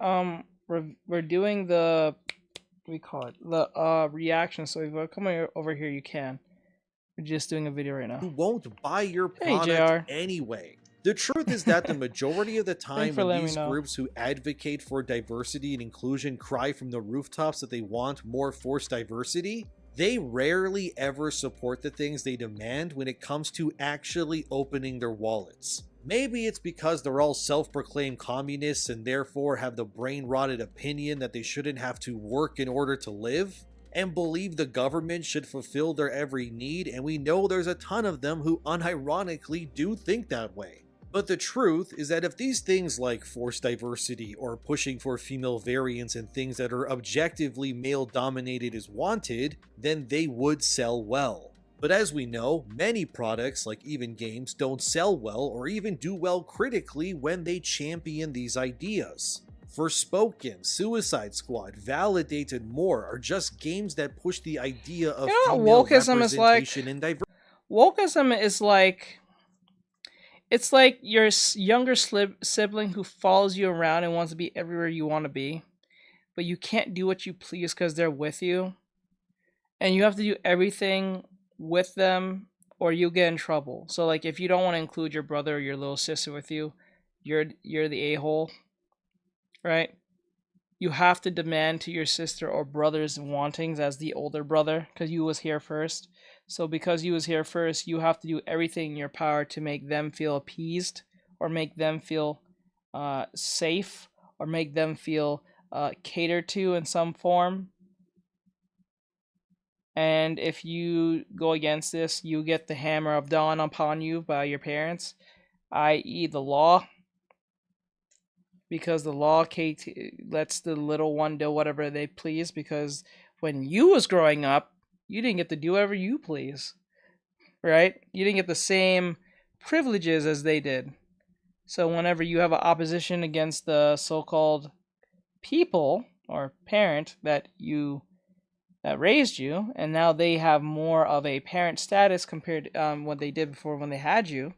the we call it the reaction. So if you come over here, you can. We're just doing a video right now. Who won't buy your product anyway. The truth is that the majority of the time when these groups who advocate for diversity and inclusion cry from the rooftops that they want more forced diversity, they rarely ever support the things they demand when it comes to actually opening their wallets. Maybe it's because they're all self-proclaimed communists and therefore have the brain-rotted opinion that they shouldn't have to work in order to live, and believe the government should fulfill their every need, and we know there's a ton of them who unironically do think that way. But the truth is that if these things like forced diversity or pushing for female variants and things that are objectively male-dominated is wanted, then they would sell well. But as we know, many products, like even games, don't sell well or even do well critically when they champion these ideas. Forspoken, Suicide Squad, Validated, more are just games that push the idea of female representation and diversity. Wokeism is like... It's like your younger sibling who follows you around and wants to be everywhere you want to be, but you can't do what you please because they're with you, and you have to do everything with them or you get in trouble. So like if you don't want to include your brother or your little sister with you, you're the a-hole, right? You have to demand to your sister or brother's wantings as the older brother because you was here first. So because you was here first, you have to do everything in your power to make them feel appeased or make them feel safe or make them feel catered to in some form. And if you go against this, you get the hammer of dawn upon you by your parents, i.e. the law. Because the law lets the little one do whatever they please, because when you was growing up, you didn't get to do whatever you please, right? You didn't get the same privileges as they did. So whenever you have an opposition against the so-called people or parent that raised you, and now they have more of a parent status compared to what they did before when they had you,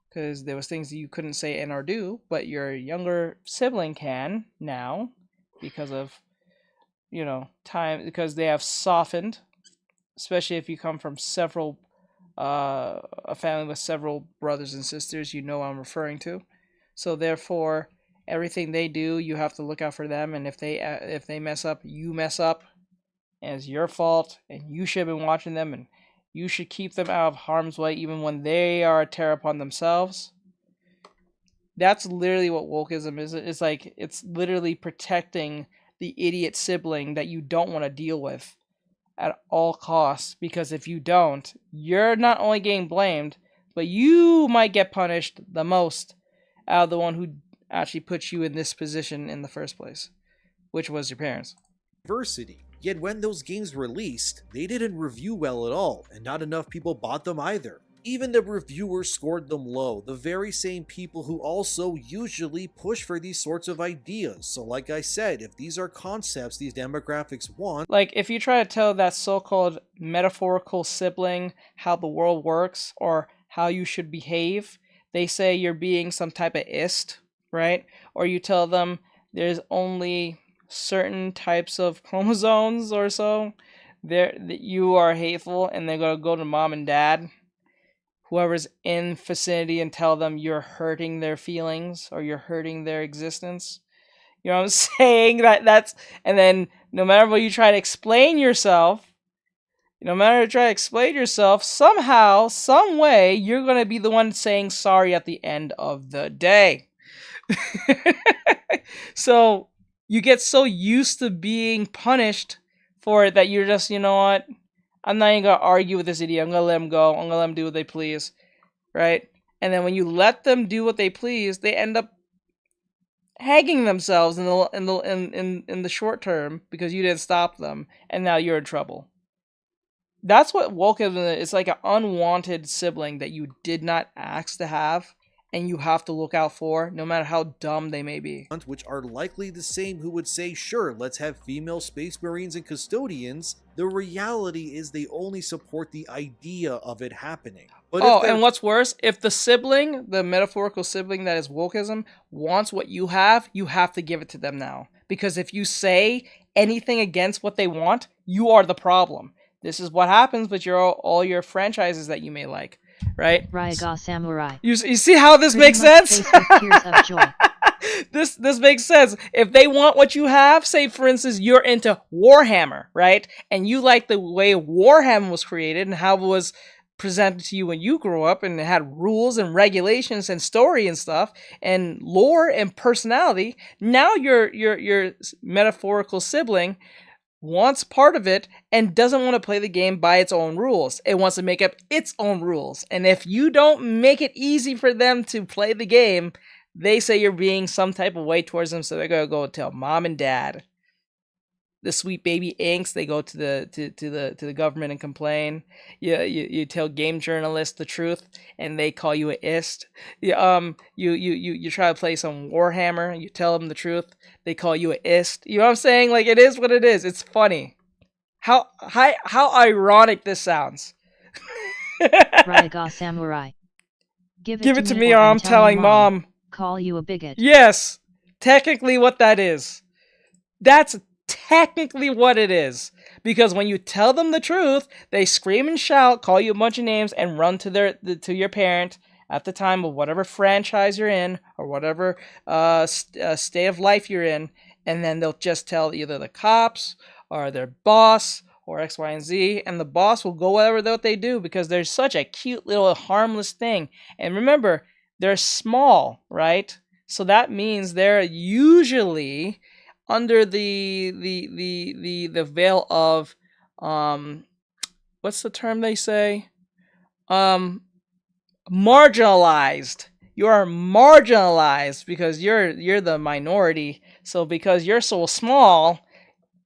because there was things that you couldn't say and or do, but your younger sibling can now because of, you know, time, because they have softened, especially if you come from a family with several brothers and sisters, you know what I'm referring to. So therefore, everything they do, you have to look out for them, and if they mess up, you mess up, and it's your fault, and you should have been watching them, and you should keep them out of harm's way even when they are a terror upon themselves. That's literally what wokeism is. It's like, it's literally protecting the idiot sibling that you don't want to deal with at all costs, because if you don't, you're not only getting blamed, but you might get punished the most out of the one who actually put you in this position in the first place, which was your parents. Diversity. Yet when those games released, they didn't review well at all, and not enough people bought them either. Even the reviewers scored them low, the very same people who also usually push for these sorts of ideas. So like I said, if these are concepts these demographics want... Like, if you try to tell that so-called metaphorical sibling how the world works, or how you should behave, they say you're being some type of ist, right? Or you tell them there's only certain types of chromosomes or so that you are hateful, and they're going to go to mom and dad, whoever's in vicinity, and tell them you're hurting their feelings or you're hurting their existence. You know what I'm saying? That's, and then no matter what you try to explain yourself, somehow, some way, you're going to be the one saying sorry at the end of the day. So you get so used to being punished for it that you're just, you know what? I'm not even going to argue with this idiot. I'm going to let them go. I'm going to let them do what they please. Right? And then when you let them do what they please, they end up hanging themselves in the short term because you didn't stop them, and now you're in trouble. That's what wokeism is. It's like an unwanted sibling that you did not ask to have, and you have to look out for, no matter how dumb they may be. Which are likely the same who would say, sure, let's have female space marines and custodians. The reality is they only support the idea of it happening. But and what's worse, if the sibling, the metaphorical sibling that is wokeism, wants what you have to give it to them now. Because if you say anything against what they want, you are the problem. This is what happens with all your franchises that you may like. Right? Raiga Samurai. You see how this makes sense? This makes sense. If they want what you have, say for instance you're into Warhammer, right? And you like the way Warhammer was created and how it was presented to you when you grew up, and it had rules and regulations and story and stuff and lore and personality. Now your metaphorical sibling wants part of it and doesn't want to play the game by its own rules. It wants to make up its own rules. And if you don't make it easy for them to play the game, they say you're being some type of way towards them, so they're going to go tell mom and dad. The sweet baby inks, they go to the government and complain. You tell game journalists the truth, and they call you an ist. You try to play some Warhammer, you tell them the truth, they call you an ist. You know what I'm saying? Like, it is what it is. It's funny. How ironic this sounds. Raiga Samurai. Give it to me, or I'm telling mom. Call you a bigot. Yes, technically what that is. That's technically what it is. Because when you tell them the truth, they scream and shout, call you a bunch of names, and run to your parent at the time of whatever franchise you're in or whatever state of life you're in, and then they'll just tell either the cops or their boss or X, Y, and Z, and the boss will go whatever they do because they're such a cute little harmless thing. And remember, they're small, right? So that means they're usually under the veil of what's the term they say? Marginalized. You are marginalized because you're the minority. So because you're so small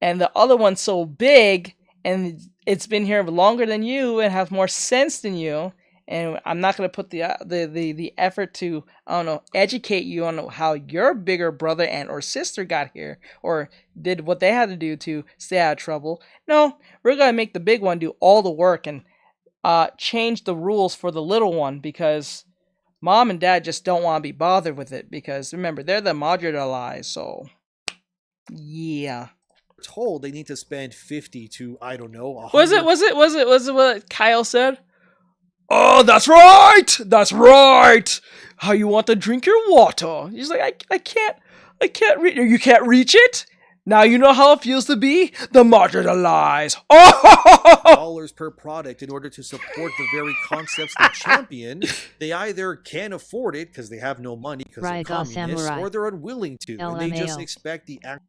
and the other one's so big and it's been here longer than you and has more sense than you, and I'm not going to put the effort to, I don't know, educate you on how your bigger brother and or sister got here or did what they had to do to stay out of trouble. No, we're going to make the big one do all the work and change the rules for the little one because mom and dad just don't want to be bothered with it because remember, they're the marginalized. So yeah. Told they need to spend 50 to, I don't know, 100. Was it what Kyle said? Oh, that's right! That's right! How you want to drink your water? He's like, I can't reach. You can't reach it? Now you know how it feels to be the marginalized. Oh! Dollars per product in order to support the very concepts they champion. They either can't afford it because they have no money because they're communists, or they're unwilling to, and they just expect the act.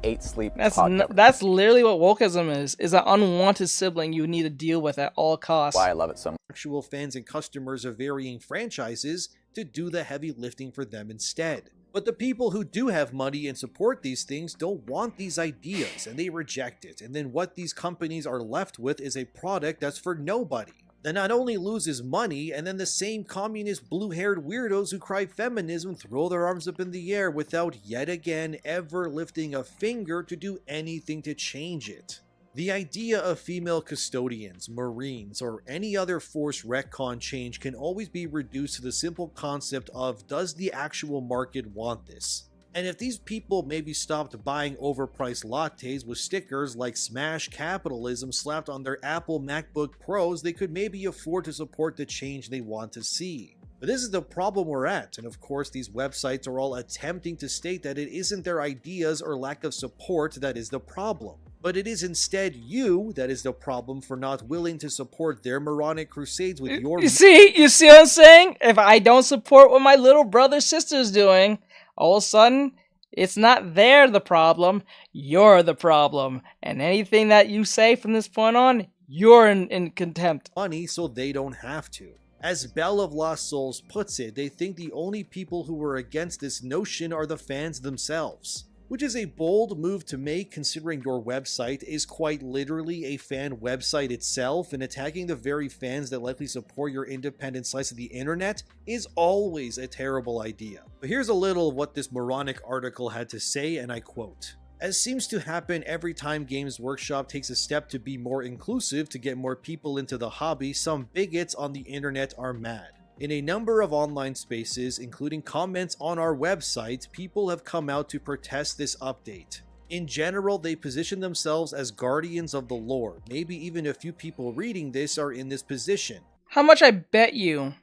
8 sleep. That's literally what wokeism is an unwanted sibling you need to deal with at all costs. Why I love it so much. Actual fans and customers of varying franchises to do the heavy lifting for them instead. But the people who do have money and support these things don't want these ideas and they reject it. And then what these companies are left with is a product that's for nobody. That not only loses money, and then the same communist blue-haired weirdos who cry feminism throw their arms up in the air without yet again ever lifting a finger to do anything to change it. The idea of female custodians, marines, or any other forced retcon change can always be reduced to the simple concept of, does the actual market want this? And if these people maybe stopped buying overpriced lattes with stickers like Smash Capitalism slapped on their Apple MacBook Pros, they could maybe afford to support the change they want to see. But this is the problem we're at, and of course these websites are all attempting to state that it isn't their ideas or lack of support that is the problem. But it is instead you that is the problem for not willing to support their moronic crusades with your... You see what I'm saying? If I don't support what my little brother sister's doing, all of a sudden, it's not they're the problem, you're the problem. And anything that you say from this point on, you're in contempt. Money so they don't have to. As Belle of Lost Souls puts it, they think the only people who are against this notion are the fans themselves. Which is a bold move to make considering your website is quite literally a fan website itself, and attacking the very fans that likely support your independent slice of the internet is always a terrible idea. But here's a little of what this moronic article had to say, and I quote. As seems to happen every time Games Workshop takes a step to be more inclusive to get more people into the hobby, some bigots on the internet are mad. In a number of online spaces, including comments on our website, people have come out to protest this update. In general, they position themselves as guardians of the lore. Maybe even a few people reading this are in this position. How much I bet you?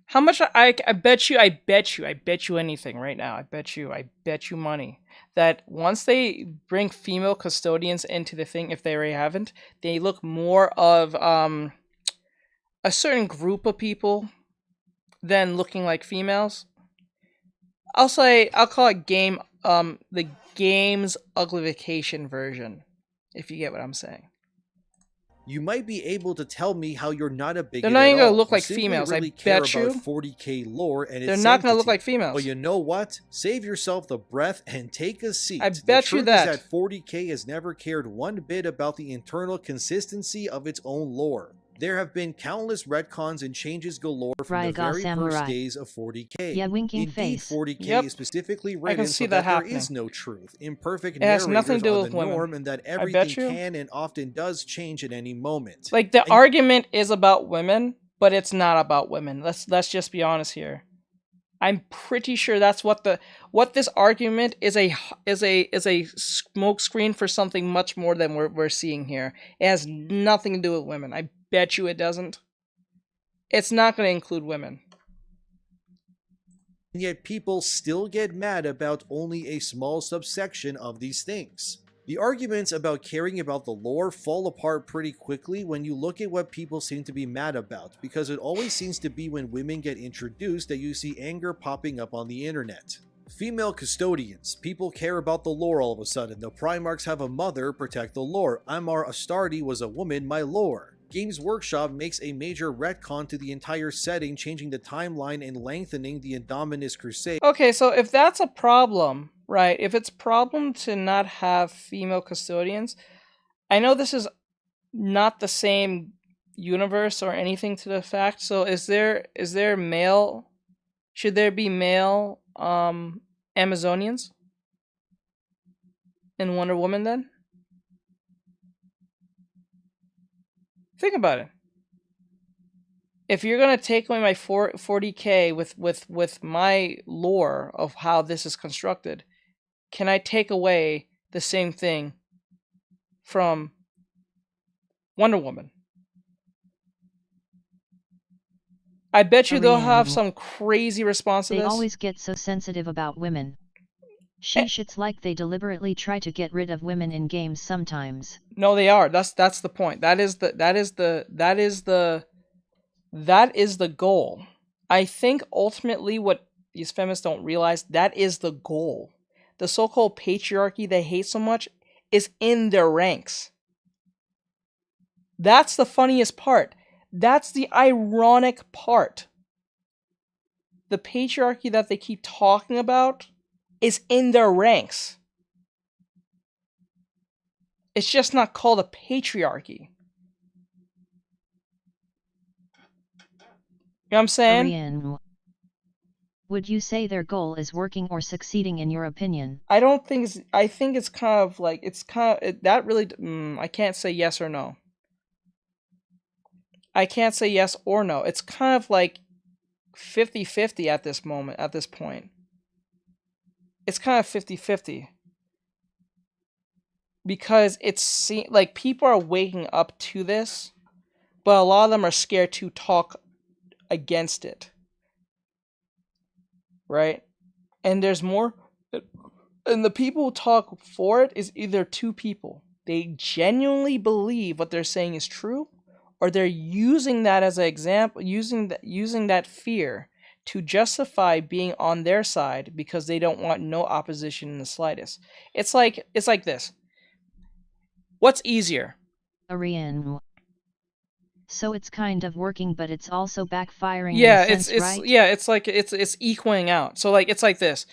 How much I bet you anything right now. I bet you money that once they bring female custodians into the thing, if they already haven't, they look more of a certain group of people than looking like females. I'll call it the game's uglification version, if you get what I'm saying. You might be able to tell me how you're not a bigot. They're not even gonna look You like simply females. really I care bet about you 40k lore and they're its not gonna look sanctity. like females. But you know what? Save yourself the breath and take a seat. I The bet you truth that. is that 40k has never cared one bit about the internal consistency of its own lore. There have been countless retcons and changes galore from the very first days of 40k. Yeah, winking Indeed, face. 40k is specifically written see so that there happening. is no truth. Imperfect It has narrators nothing to do are with the women. norm, and that I bet everything you. can and often does change at any moment. Like the argument is about women, but it's not about women. Let's just be honest here. I'm pretty sure that's what this argument is a smokescreen for something much more than we're seeing here. It has nothing to do with women. I bet you it doesn't. It's not going to include women. And yet people still get mad about only a small subsection of these things. The arguments about caring about the lore fall apart pretty quickly when you look at what people seem to be mad about, because it always seems to be when women get introduced that you see anger popping up on the internet. Female custodians. People care about the lore all of a sudden. The Primarchs have a mother, protect the lore. Aimar Astardi was a woman, my lore. Games Workshop makes a major retcon to the entire setting, changing the timeline and lengthening the Indominus Crusade. Okay, so if that's a problem, right, if it's a problem to not have female custodians, I know this is not the same universe or anything to the fact, so is there male, should there be male Amazonians in Wonder Woman then? Think about it. If you're gonna take away my 40k with my lore of how this is constructed, can I take away the same thing from Wonder Woman? I bet you they'll have some crazy response to this. They always get so sensitive about women. Sheesh, it's like they deliberately try to get rid of women in games sometimes. No, they are. That's the point. That is the goal. I think ultimately what these feminists don't realize, that is the goal. The so-called patriarchy they hate so much is in their ranks. That's the funniest part. That's the ironic part. The patriarchy that they keep talking about is in their ranks. It's just not called a patriarchy. You know what I'm saying? Ariane, would you say their goal is working or succeeding in your opinion? I don't think it's, I think it's kind of like, that really, I can't say yes or no. I can't say yes or no. It's kind of like 50-50 at this point. It's kind of 50-50. Because it's like people are waking up to this, but a lot of them are scared to talk against it. Right? And there's more. And the people who talk for it is either two people. They genuinely believe what they're saying is true, or they're using that as an example, using that fear to justify being on their side because they don't want no opposition in the slightest. It's like this. What's easier? Ariane. So it's kind of working, but it's also backfiring. Yeah, in a sense, right? it's like it's equaling out. So like it's like this.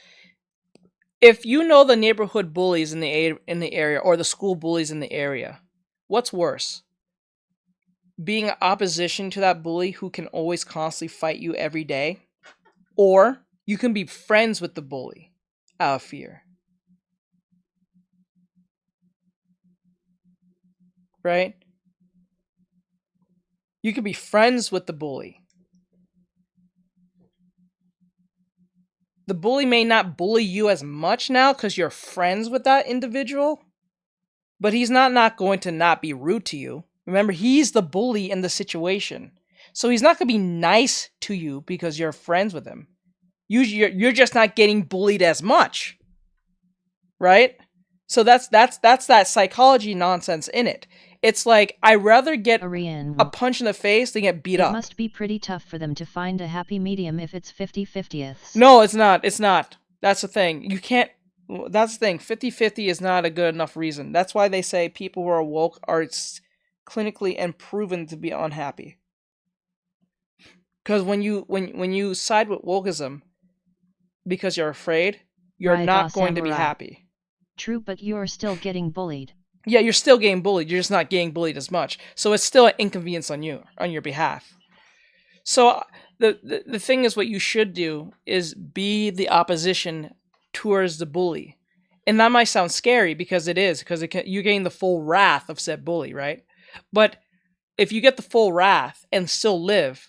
If you know the neighborhood bullies in the area or the school bullies in the area, what's worse? Being opposition to that bully who can always constantly fight you every day, or you can be friends with the bully out of fear. Right? You can be friends with the bully. The bully may not bully you as much now because you're friends with that individual, but he's not going to not be rude to you. Remember, he's the bully in the situation. So he's not going to be nice to you because you're friends with him. You're just not getting bullied as much. Right? So that's that psychology nonsense in it. It's like, I'd rather get a punch in the face than get beat up. It must be pretty tough for them to find a happy medium if it's 50-50ths. No, it's not. It's not. That's the thing. You can't... That's the thing. 50-50 is not a good enough reason. That's why they say people who are woke are clinically and proven to be unhappy. Because when you side with wokeism because you're afraid, you're not going to be happy. True, but you're still getting bullied. Yeah, you're still getting bullied. You're just not getting bullied as much. So it's still an inconvenience on you, on your behalf. So the thing is, what you should do is be the opposition towards the bully. And that might sound scary because it is, because you're getting the full wrath of said bully, right? But if you get the full wrath and still live,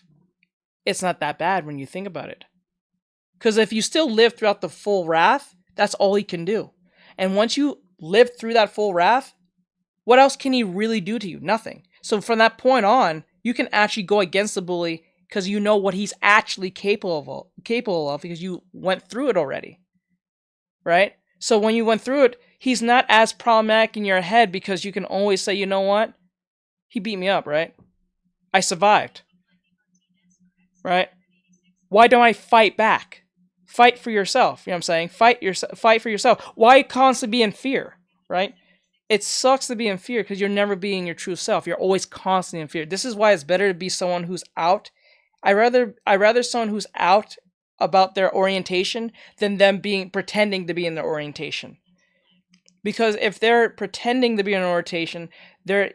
it's not that bad when you think about it. Because if you still live throughout the full wrath, that's all he can do. And once you live through that full wrath, what else can he really do to you? Nothing. So from that point on, you can actually go against the bully because you know what he's actually capable of because you went through it already. Right? So when you went through it, he's not as problematic in your head because you can always say, you know what? He beat me up, right? I survived. Right? Why don't I fight back? Fight for yourself. You know what I'm saying? Fight for yourself. Why constantly be in fear? Right? It sucks to be in fear because you're never being your true self. You're always constantly in fear. This is why it's better to be someone who's out. I rather someone who's out about their orientation than them pretending to be in their orientation. Because if they're pretending to be in an orientation, they're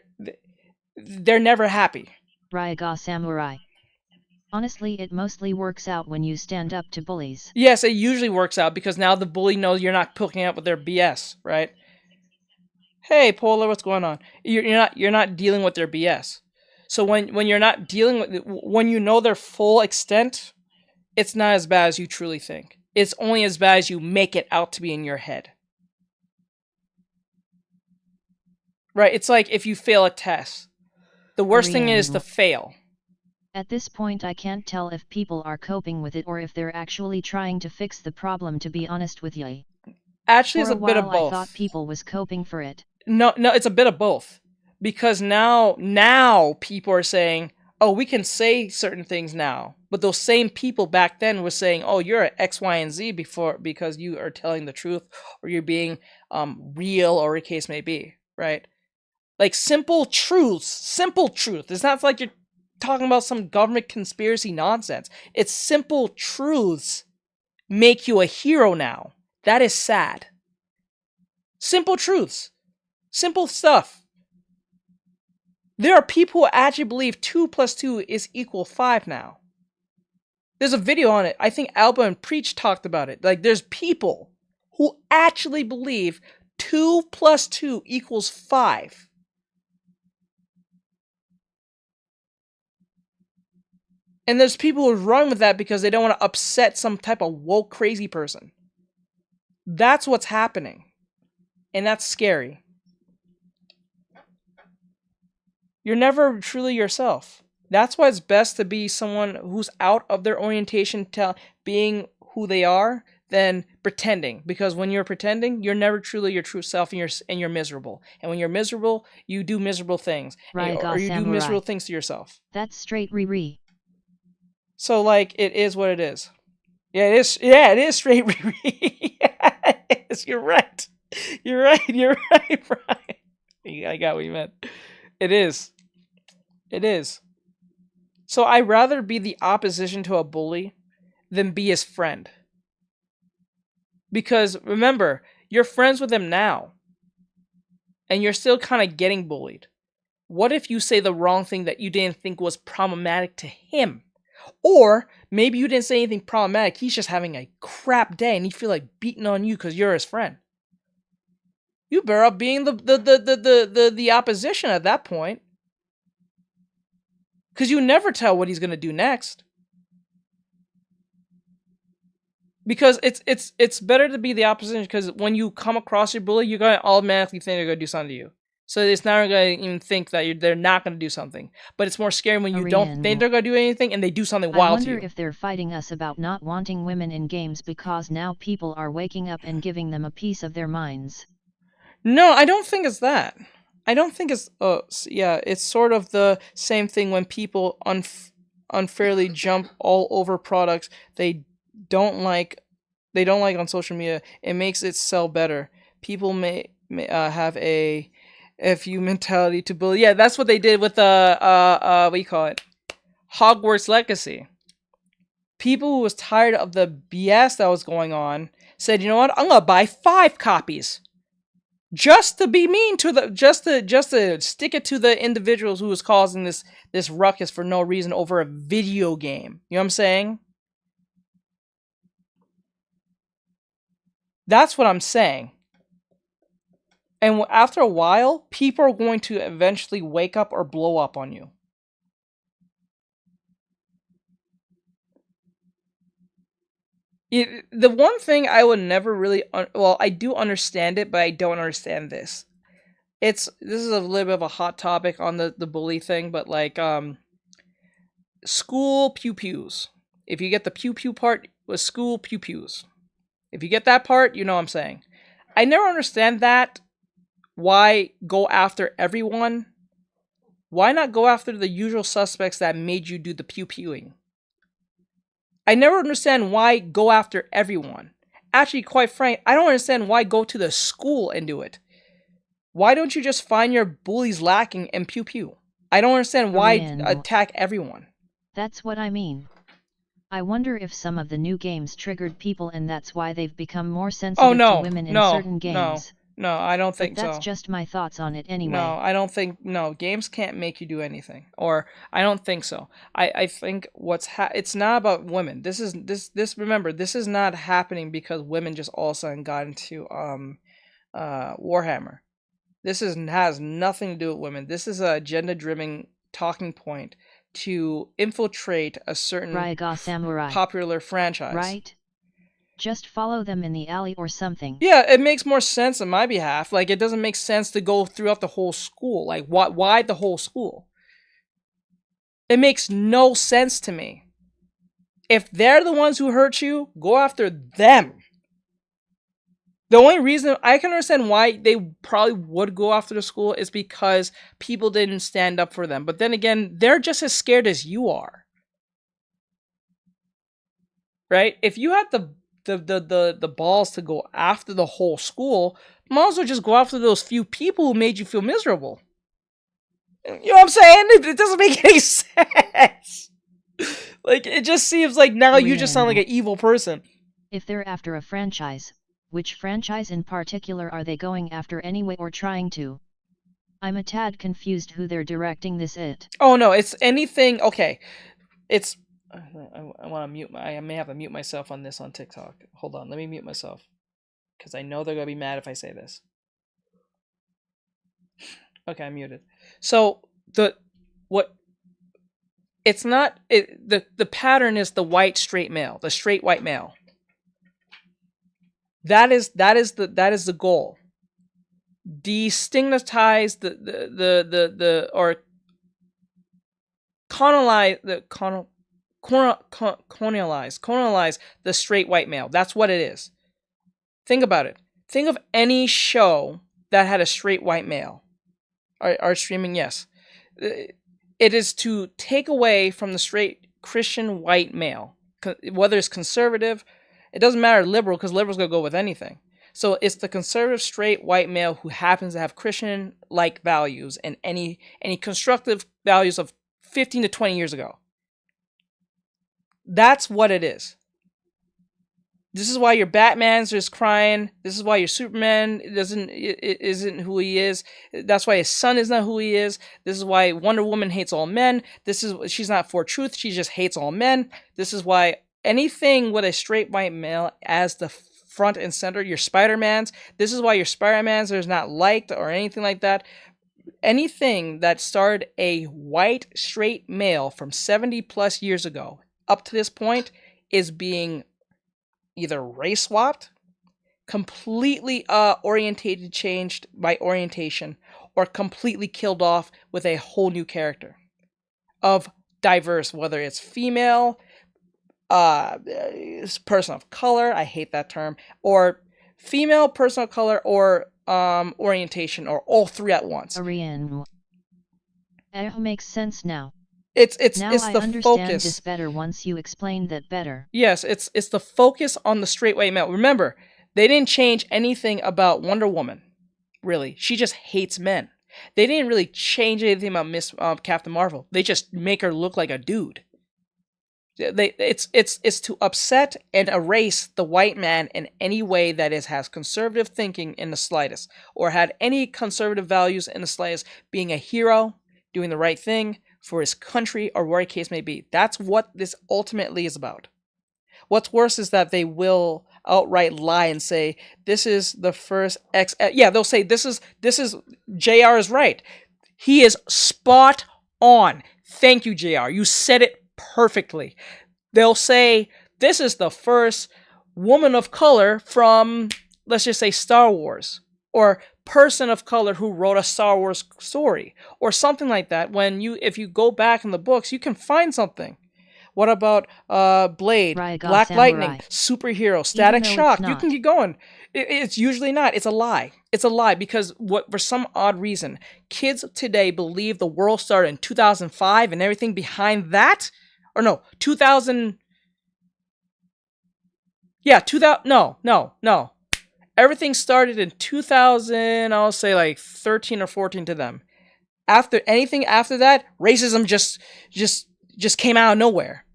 never happy. Ryaga Samurai. Honestly, it mostly works out when you stand up to bullies. Yes, it usually works out because now the bully knows you're not picking up with their BS, right? Hey, Polar, what's going on? You're not dealing with their BS. So when you're not dealing with, when you know their full extent, it's not as bad as you truly think. It's only as bad as you make it out to be in your head. Right? It's like if you fail a test. The worst thing is to fail. At this point, I can't tell if people are coping with it or if they're actually trying to fix the problem, to be honest with you. Actually, it's a bit of both. I thought people was coping for it. No, it's a bit of both. Because now people are saying, oh, we can say certain things now. But those same people back then were saying, oh, you're at X, Y, and Z because you are telling the truth or you're being real or the case may be, right? Like simple truths. It's not like you're talking about some government conspiracy nonsense. It's simple truths make you a hero now. That is sad. Simple truths. Simple stuff. There are people who actually believe 2 + 2 is equal 5 now. There's a video on it. I think Alba and Preach talked about it. Like, there's people who actually believe 2 + 2 equals 5. And there's people who run with that because they don't want to upset some type of woke crazy person. That's what's happening. And that's scary. You're never truly yourself. That's why it's best to be someone who's out of their orientation, being who they are, than pretending. Because when you're pretending, you're never truly your true self, and you're miserable. And when you're miserable, you do miserable things. Or you do miserable things to yourself. That's straight Riri. So, like, it is what it is. Yeah, it is. Yeah, it is straight Riri. Yes, you're right. You're right, Brian. I got what you meant. It is. It is. So I'd rather be the opposition to a bully than be his friend. Because remember, you're friends with him now. And you're still kind of getting bullied. What if you say the wrong thing that you didn't think was problematic to him? Or maybe you didn't say anything problematic. He's just having a crap day and he feel like beating on you because you're his friend. You better up being the opposition at that point. Because you never tell what he's going to do next. Because it's better to be the opposition, because when you come across your bully, you're going to automatically think they're going to do something to you. So it's not going to even think that they're not going to do something. But it's more scary when you don't think they're going to do anything and they do something wild to you. I wonder if they're fighting us about not wanting women in games because now people are waking up and giving them a piece of their minds. No, I don't think it's that. I don't think it's, yeah, it's sort of the same thing when people unfairly jump all over products they don't like on social media. It makes it sell better. People may have a FU mentality to bully. Yeah, that's what they did with what do you call it? Hogwarts Legacy. People who was tired of the BS that was going on said, you know what, I'm gonna buy 5 copies. Just to be mean to the, just to stick it to the individuals who was causing this ruckus for no reason over a video game. You know what I'm saying? That's what I'm saying. And after a while, people are going to eventually wake up or blow up on you. The one thing I would never really, well, I do understand it, but I don't understand this. This is a little bit of a hot topic on the bully thing, but like, school pew-pews. If you get the pew-pew part, was school pew-pews. If you get that part, you know what I'm saying. I never understand that. Why go after everyone? Why not go after the usual suspects that made you do the pew-pewing? I never understand why go after everyone. Actually, quite frank, I don't understand why go to the school and do it. Why don't you just find your bullies lacking and pew-pew? I don't understand why attack everyone. That's what I mean. I wonder if some of the new games triggered people and that's why they've become more sensitive to women in certain games. No, I don't think so. That's just my thoughts on it anyway. No, I don't think, games can't make you do anything. Or, I don't think so. I think it's not about women. Remember, this is not happening because women just all of a sudden got into, Warhammer. This has nothing to do with women. This is a agenda-driven talking point to infiltrate a certain popular franchise. Right? Just follow them in the alley or something. Yeah, it makes more sense on my behalf. Like, it doesn't make sense to go throughout the whole school. Like, why the whole school? It makes no sense to me. If they're the ones who hurt you, go after them. The only reason I can understand why they probably would go after the school is because people didn't stand up for them. But then again, they're just as scared as you are. Right? If you had the balls to go after the whole school, might as well just go after those few people who made you feel miserable. You know what I'm saying? It doesn't make any sense. Like, it just seems like now you just sound like an evil person. If they're after a franchise, which franchise in particular are they going after anyway or trying to? I'm a tad confused who they're directing this at. Oh no, it's anything. Okay, it's. I want to mute. I may have to mute myself on this on TikTok. Hold on, let me mute myself because I know they're gonna be mad if I say this. Okay, I'm muted. So the pattern is the white straight male, the straight white male. That is the goal. Destigmatize or colonialize the straight white male. That's what it is. Think about it. Think of any show that had a straight white male. Are streaming, yes. It is to take away from the straight Christian white male, whether it's conservative. It doesn't matter liberal, because liberals gonna go with anything. So it's the conservative straight white male who happens to have Christian-like values and any constructive values of 15 to 20 years ago. That's what it is. This is why your Batman's just crying. This is why your Superman isn't who he is. That's why his son is not who he is. This is why Wonder Woman hates all men. She's not for truth. She just hates all men. This is why anything with a straight white male as the front and center, your Spider-Mans, this is why your Spider-Mans are not liked or anything like that. Anything that started a white straight male from 70 plus years ago up to this point is being either race swapped, completely orientated, changed by orientation, or completely killed off with a whole new character of diverse, whether it's female, person of color, I hate that term, or female, person of color, or orientation, or all three at once. Arian. It makes sense now. It's now it's I the understand focus. This better once you explained that better. Yes, it's the focus on the straight white male. Remember, they didn't change anything about Wonder Woman. Really, she just hates men. They didn't really change anything about Captain Marvel. They just make her look like a dude. It's to upset and erase the white man in any way that has conservative thinking in the slightest, or had any conservative values in the slightest, being a hero, doing the right thing for his country, or where the case may be. That's what this ultimately is about. What's worse is that they will outright lie and say, this is the first they'll say this is JR is right. He is spot on. Thank you, JR. You said it perfectly. They'll say, this is the first woman of color from, let's just say, Star Wars, or person of color who wrote a Star Wars story, or something like that. If you go back in the books, you can find something. What about Blade, Black Lightning, superhero, Static Shock? You can keep going. It's usually not. It's a lie. It's a lie because for some odd reason, kids today believe the world started in 2005 and everything behind that, or no, 2000. Yeah, 2000. No. Everything started in 2000. I'll say like 13 or 14 to them. Anything after that, racism just came out of nowhere.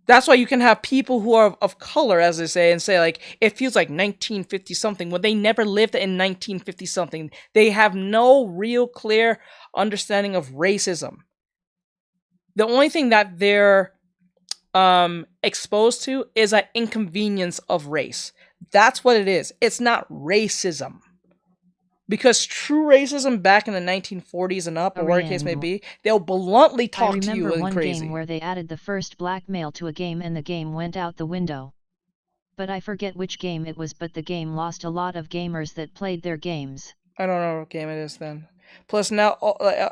That's why you can have people who are of color, as they say, and say, like, it feels like 1950 something when they never lived in 1950 something. They have no real clear understanding of racism. The only thing that they're exposed to is an inconvenience of race. That's what it is. It's not racism. Because true racism back in the 1940s and up, or whatever the case may be, they'll bluntly talk to you and crazy. I remember one game where they added the first black male to a game and the game went out the window. But I forget which game it was, but the game lost a lot of gamers that played their games. I don't know what game it is then. Plus now,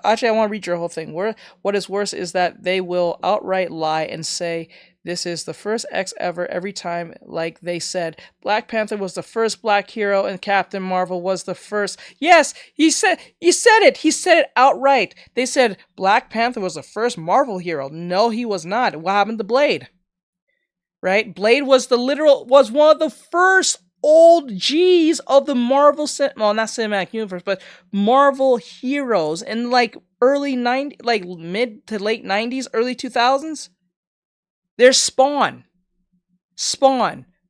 actually I want to read your whole thing. What is worse is that they will outright lie and say, this is the first X ever every time, like they said. Black Panther was the first black hero and Captain Marvel was the first. Yes, he said it. He said it outright. They said Black Panther was the first Marvel hero. No, he was not. What happened to Blade? Right? Blade was one of the first old G's of the Marvel, not cinematic universe, but Marvel heroes in like mid to late 90s, early 2000s. There's Spawn,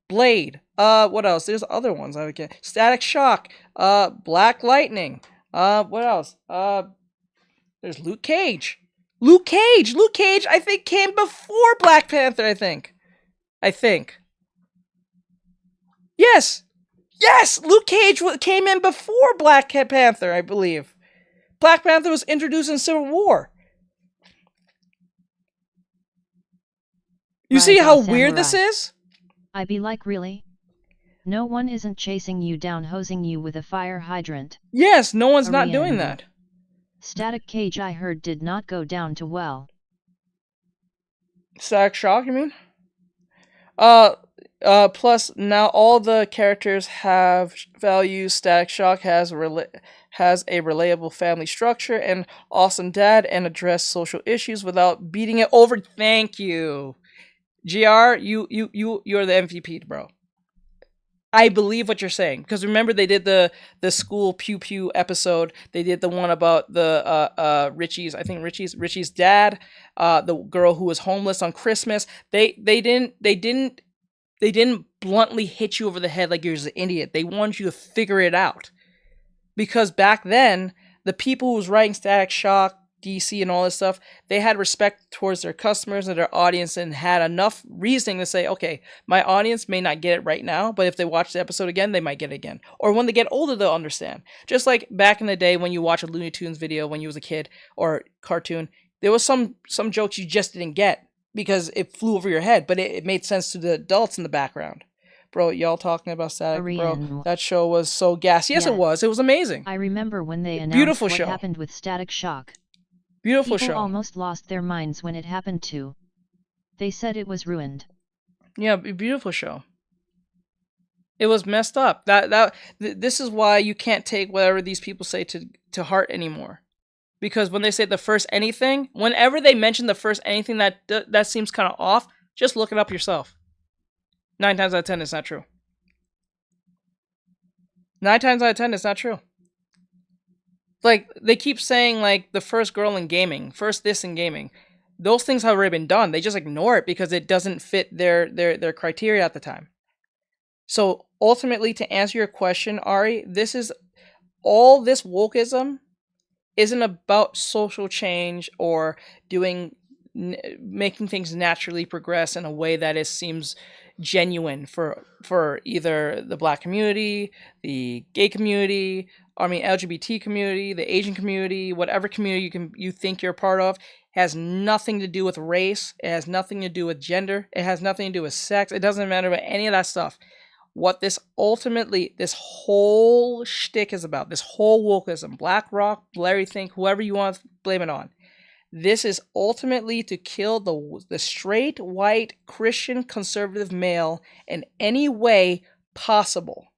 Blade, what else? There's other ones I would get. Static Shock, Black Lightning, what else? There's Luke Cage, I think came before Black Panther, I think. Yes, Luke Cage came in before Black Panther, I believe. Black Panther was introduced in Civil War. You see how weird this is? I be like, really? No one isn't chasing you down, hosing you with a fire hydrant. Yes, no one's not doing that. Static Cage, I heard, did not go down too well. Static Shock, you mean? Plus now all the characters have values. Static Shock has a relatable family structure and awesome dad, and address social issues without beating it over. Thank you. GR, you're the MVP, bro. I believe what you're saying, because remember they did the school pew pew episode. They did the one about the Richie's dad, the girl who was homeless on Christmas. They didn't bluntly hit you over the head like you're an idiot. They wanted you to figure it out, because back then the people who was writing Static Shock, DC, and all this stuff, they had respect towards their customers and their audience, and had enough reasoning to say, okay, my audience may not get it right now, but if they watch the episode again, they might get it again. Or when they get older, they'll understand. Just like back in the day when you watch a Looney Tunes video when you was a kid, or cartoon, there was some jokes you just didn't get because it flew over your head, but it made sense to the adults in the background. Bro, y'all talking about Static, bro, that show was so gas. Yes, yeah. It was amazing. I remember when they announced what happened with Static Shock. Beautiful People show. Almost lost their minds when it happened too. They said it was ruined. Yeah, beautiful show. It was messed up. This is why you can't take whatever these people say to heart anymore. Because when they say the first anything, whenever they mention the first anything that seems kind of off, just look it up yourself. 9 times out of 10, it's not true. 9 times out of 10, it's not true. Like, they keep saying, like, the first girl in gaming, first this in gaming. Those things have already been done. They just ignore it because it doesn't fit their criteria at the time. So, ultimately, to answer your question, Ari, all this wokeism isn't about social change or making things naturally progress in a way that seems genuine for either the Black community, the gay community, LGBT community, the Asian community, whatever community you think you're a part of. It has nothing to do with race. It has nothing to do with gender. It has nothing to do with sex. It doesn't matter about any of that stuff. What this whole shtick is about, this whole wokeism, Black Rock, Larry Fink, whoever you want to blame it on, this is ultimately to kill the straight, white, Christian, conservative male in any way possible.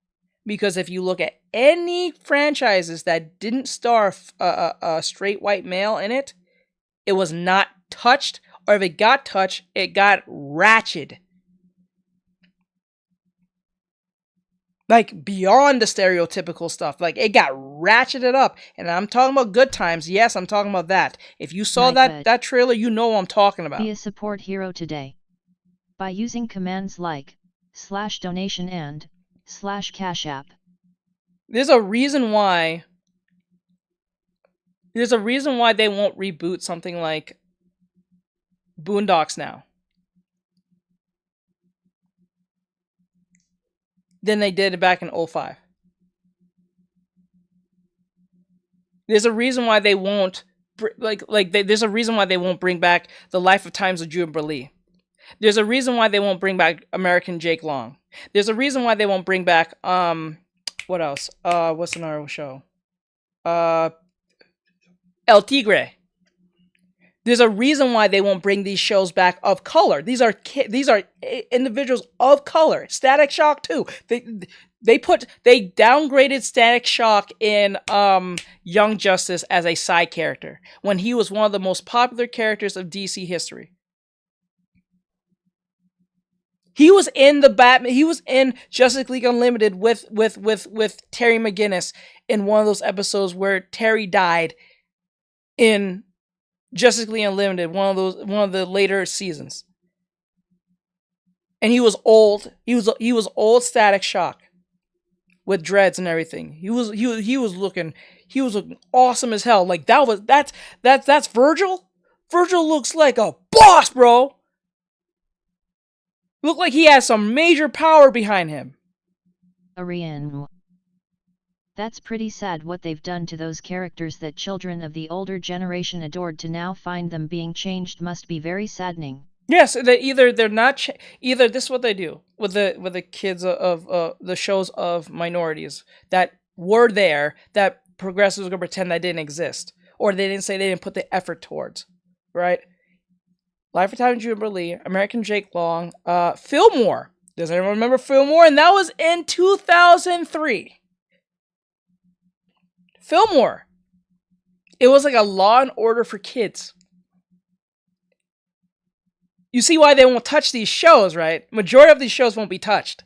Because if you look at any franchises that didn't star a straight white male in it, it was not touched, or if it got touched, it got ratcheted. Like, beyond the stereotypical stuff. Like, it got ratcheted up. And I'm talking about Good Times. Yes, I'm talking about that. If you saw that trailer, you know what I'm talking about. Be a support hero today. By using commands like /donation and /cash app. There's a reason why they won't reboot something like Boondocks now than they did back in 2005. There's a reason why they won't there's a reason why they won't bring back The Life of Times of Jubilee. There's a reason why they won't bring back American Jake Long. There's a reason why they won't bring back what else? What's another show? El Tigre. There's a reason why they won't bring these shows back of color. These are individuals of color. Static Shock too. They downgraded Static Shock in Young Justice as a side character when he was one of the most popular characters of DC history. He was in the Batman. He was in Justice League Unlimited with Terry McGinnis in one of those episodes where Terry died in Justice League Unlimited, one of the later seasons. And he was old. He was old Static Shock with dreads and everything. He was looking awesome as hell. Like that's Virgil. Virgil looks like a boss, bro. Look like he has some major power behind him. Arian. That's pretty sad what they've done to those characters that children of the older generation adored. To now find them being changed must be very saddening. Yes, either this is what they do with the kids of the shows of minorities that were there that progressives are gonna pretend that didn't exist, or they didn't put the effort towards, right? Life of Time Jubilee, American Jake Long, Fillmore. Does anyone remember Fillmore? And that was in 2003. Fillmore. It was like a Law and Order for kids. You see why they won't touch these shows, right? Majority of these shows won't be touched.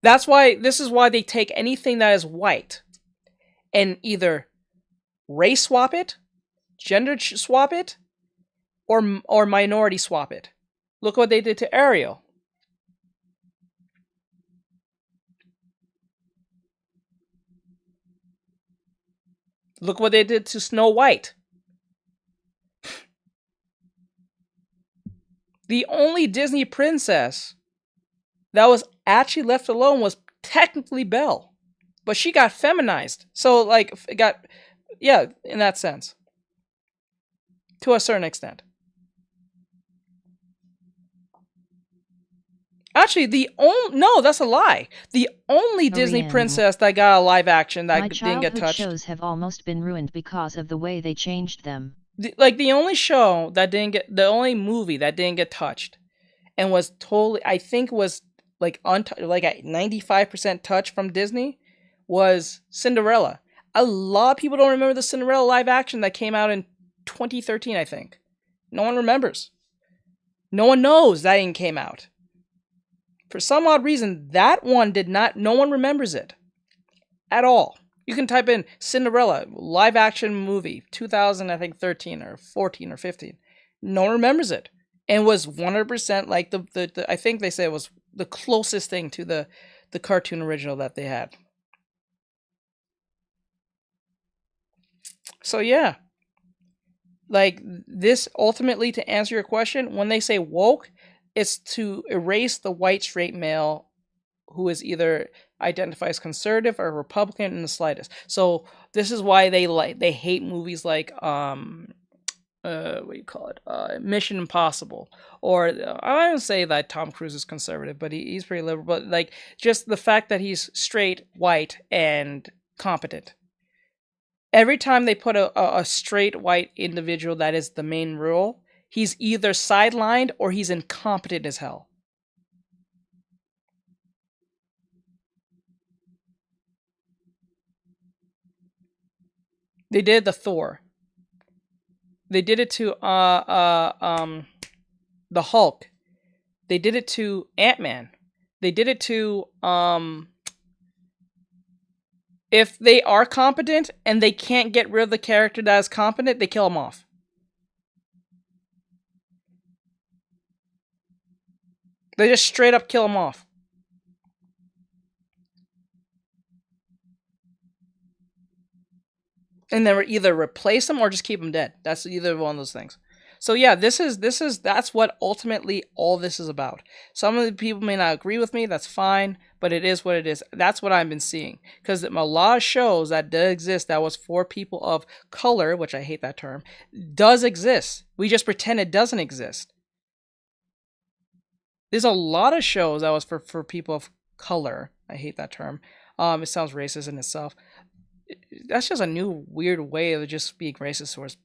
This is why they take anything that is white and either race swap it, gender swap it, or minority swap it. Look what they did to Ariel. Look what they did to Snow White. The only Disney princess that was actually left alone was technically Belle, but she got feminized. So like it got, yeah, in that sense, to a certain extent. Actually, no, that's a lie. The only Disney princess that got a live action that didn't get touched. My childhood shows have almost been ruined because of the way they changed them. The only show that the only movie that didn't get touched, and was totally, I think was like at 95% touch from Disney, was Cinderella. A lot of people don't remember the Cinderella live action that came out in 2013, I think. No one remembers. No one knows that even came out. For some odd reason, that one did not, no one remembers it at all. You can type in Cinderella live action movie 2013 or 14 or 15. No one remembers it. And was 100% like the I think they say it was the closest thing to the cartoon original that they had. So yeah. Like this, ultimately, to answer your question, when they say woke, it's to erase the white straight male who is either identifies conservative or Republican in the slightest. So this is why they hate movies like what do you call it? Mission Impossible, or I don't say that Tom Cruise is conservative, but he's pretty liberal. But like just the fact that he's straight, white, and competent. Every time they put a straight white individual that is the main role, he's either sidelined or he's incompetent as hell. They did the Thor. They did it to the Hulk. They did it to Ant-Man. They did it to if they are competent and they can't get rid of the character that is competent, they kill him off. They just straight up kill him off. And then either replace them or just keep them dead. That's either one of those things. So yeah, that's what ultimately all this is about. Some of the people may not agree with me. That's fine, but it is what it is. That's what I've been seeing. Because a lot of shows that did exist that was for people of color, which I hate that term, does exist. We just pretend it doesn't exist. There's a lot of shows that was for people of color. I hate that term. It sounds racist in itself. That's just a new weird way of just being racist towards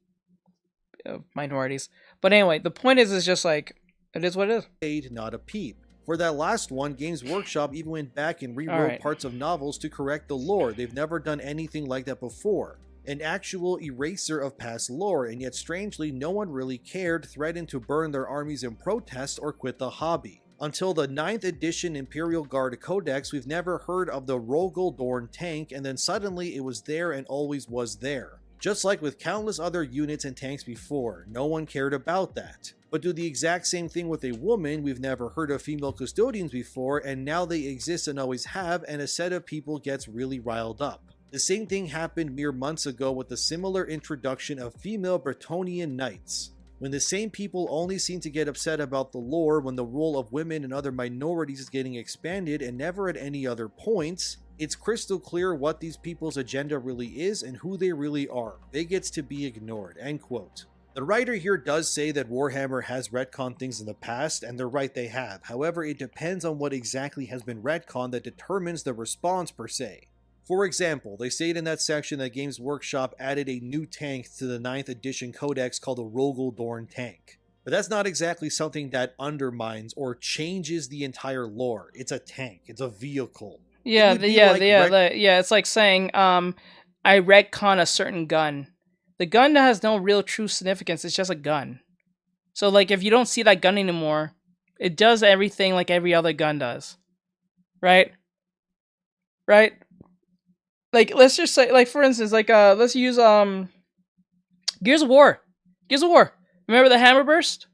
minorities. But anyway, the point is just like, it is what it is. Not a peep. For that last one, Games Workshop even went back and rewrote parts of novels to correct the lore. They've never done anything like that before. An actual eraser of past lore, and yet strangely no one really cared, threatened to burn their armies in protest or quit the hobby. Until the 9th edition Imperial Guard Codex, we've never heard of the Rogel Dorn tank, and then suddenly it was there and always was there. Just like with countless other units and tanks before, no one cared about that. But do the exact same thing with a woman. We've never heard of female custodians before, and now they exist and always have, and a set of people gets really riled up. The same thing happened mere months ago with the similar introduction of female Bretonnian knights. When the same people only seem to get upset about the lore when the role of women and other minorities is getting expanded and never at any other points, it's crystal clear what these people's agenda really is and who they really are. It gets to be ignored." End quote. The writer here does say that Warhammer has retconned things in the past, and they're right, they have. However, it depends on what exactly has been retconned that determines the response per se. For example, they state in that section that Games Workshop added a new tank to the 9th edition codex called the Rogel Dorn tank. But that's not exactly something that undermines or changes the entire lore. It's a tank. It's a vehicle. Yeah, it's like saying, I retcon a certain gun. The gun has no real true significance. It's just a gun. So, like, if you don't see that gun anymore, it does everything like every other gun does. Right? Right? Like, let's just say, like, for instance, like, let's use, Gears of War. Gears of War. Remember the hammer burst?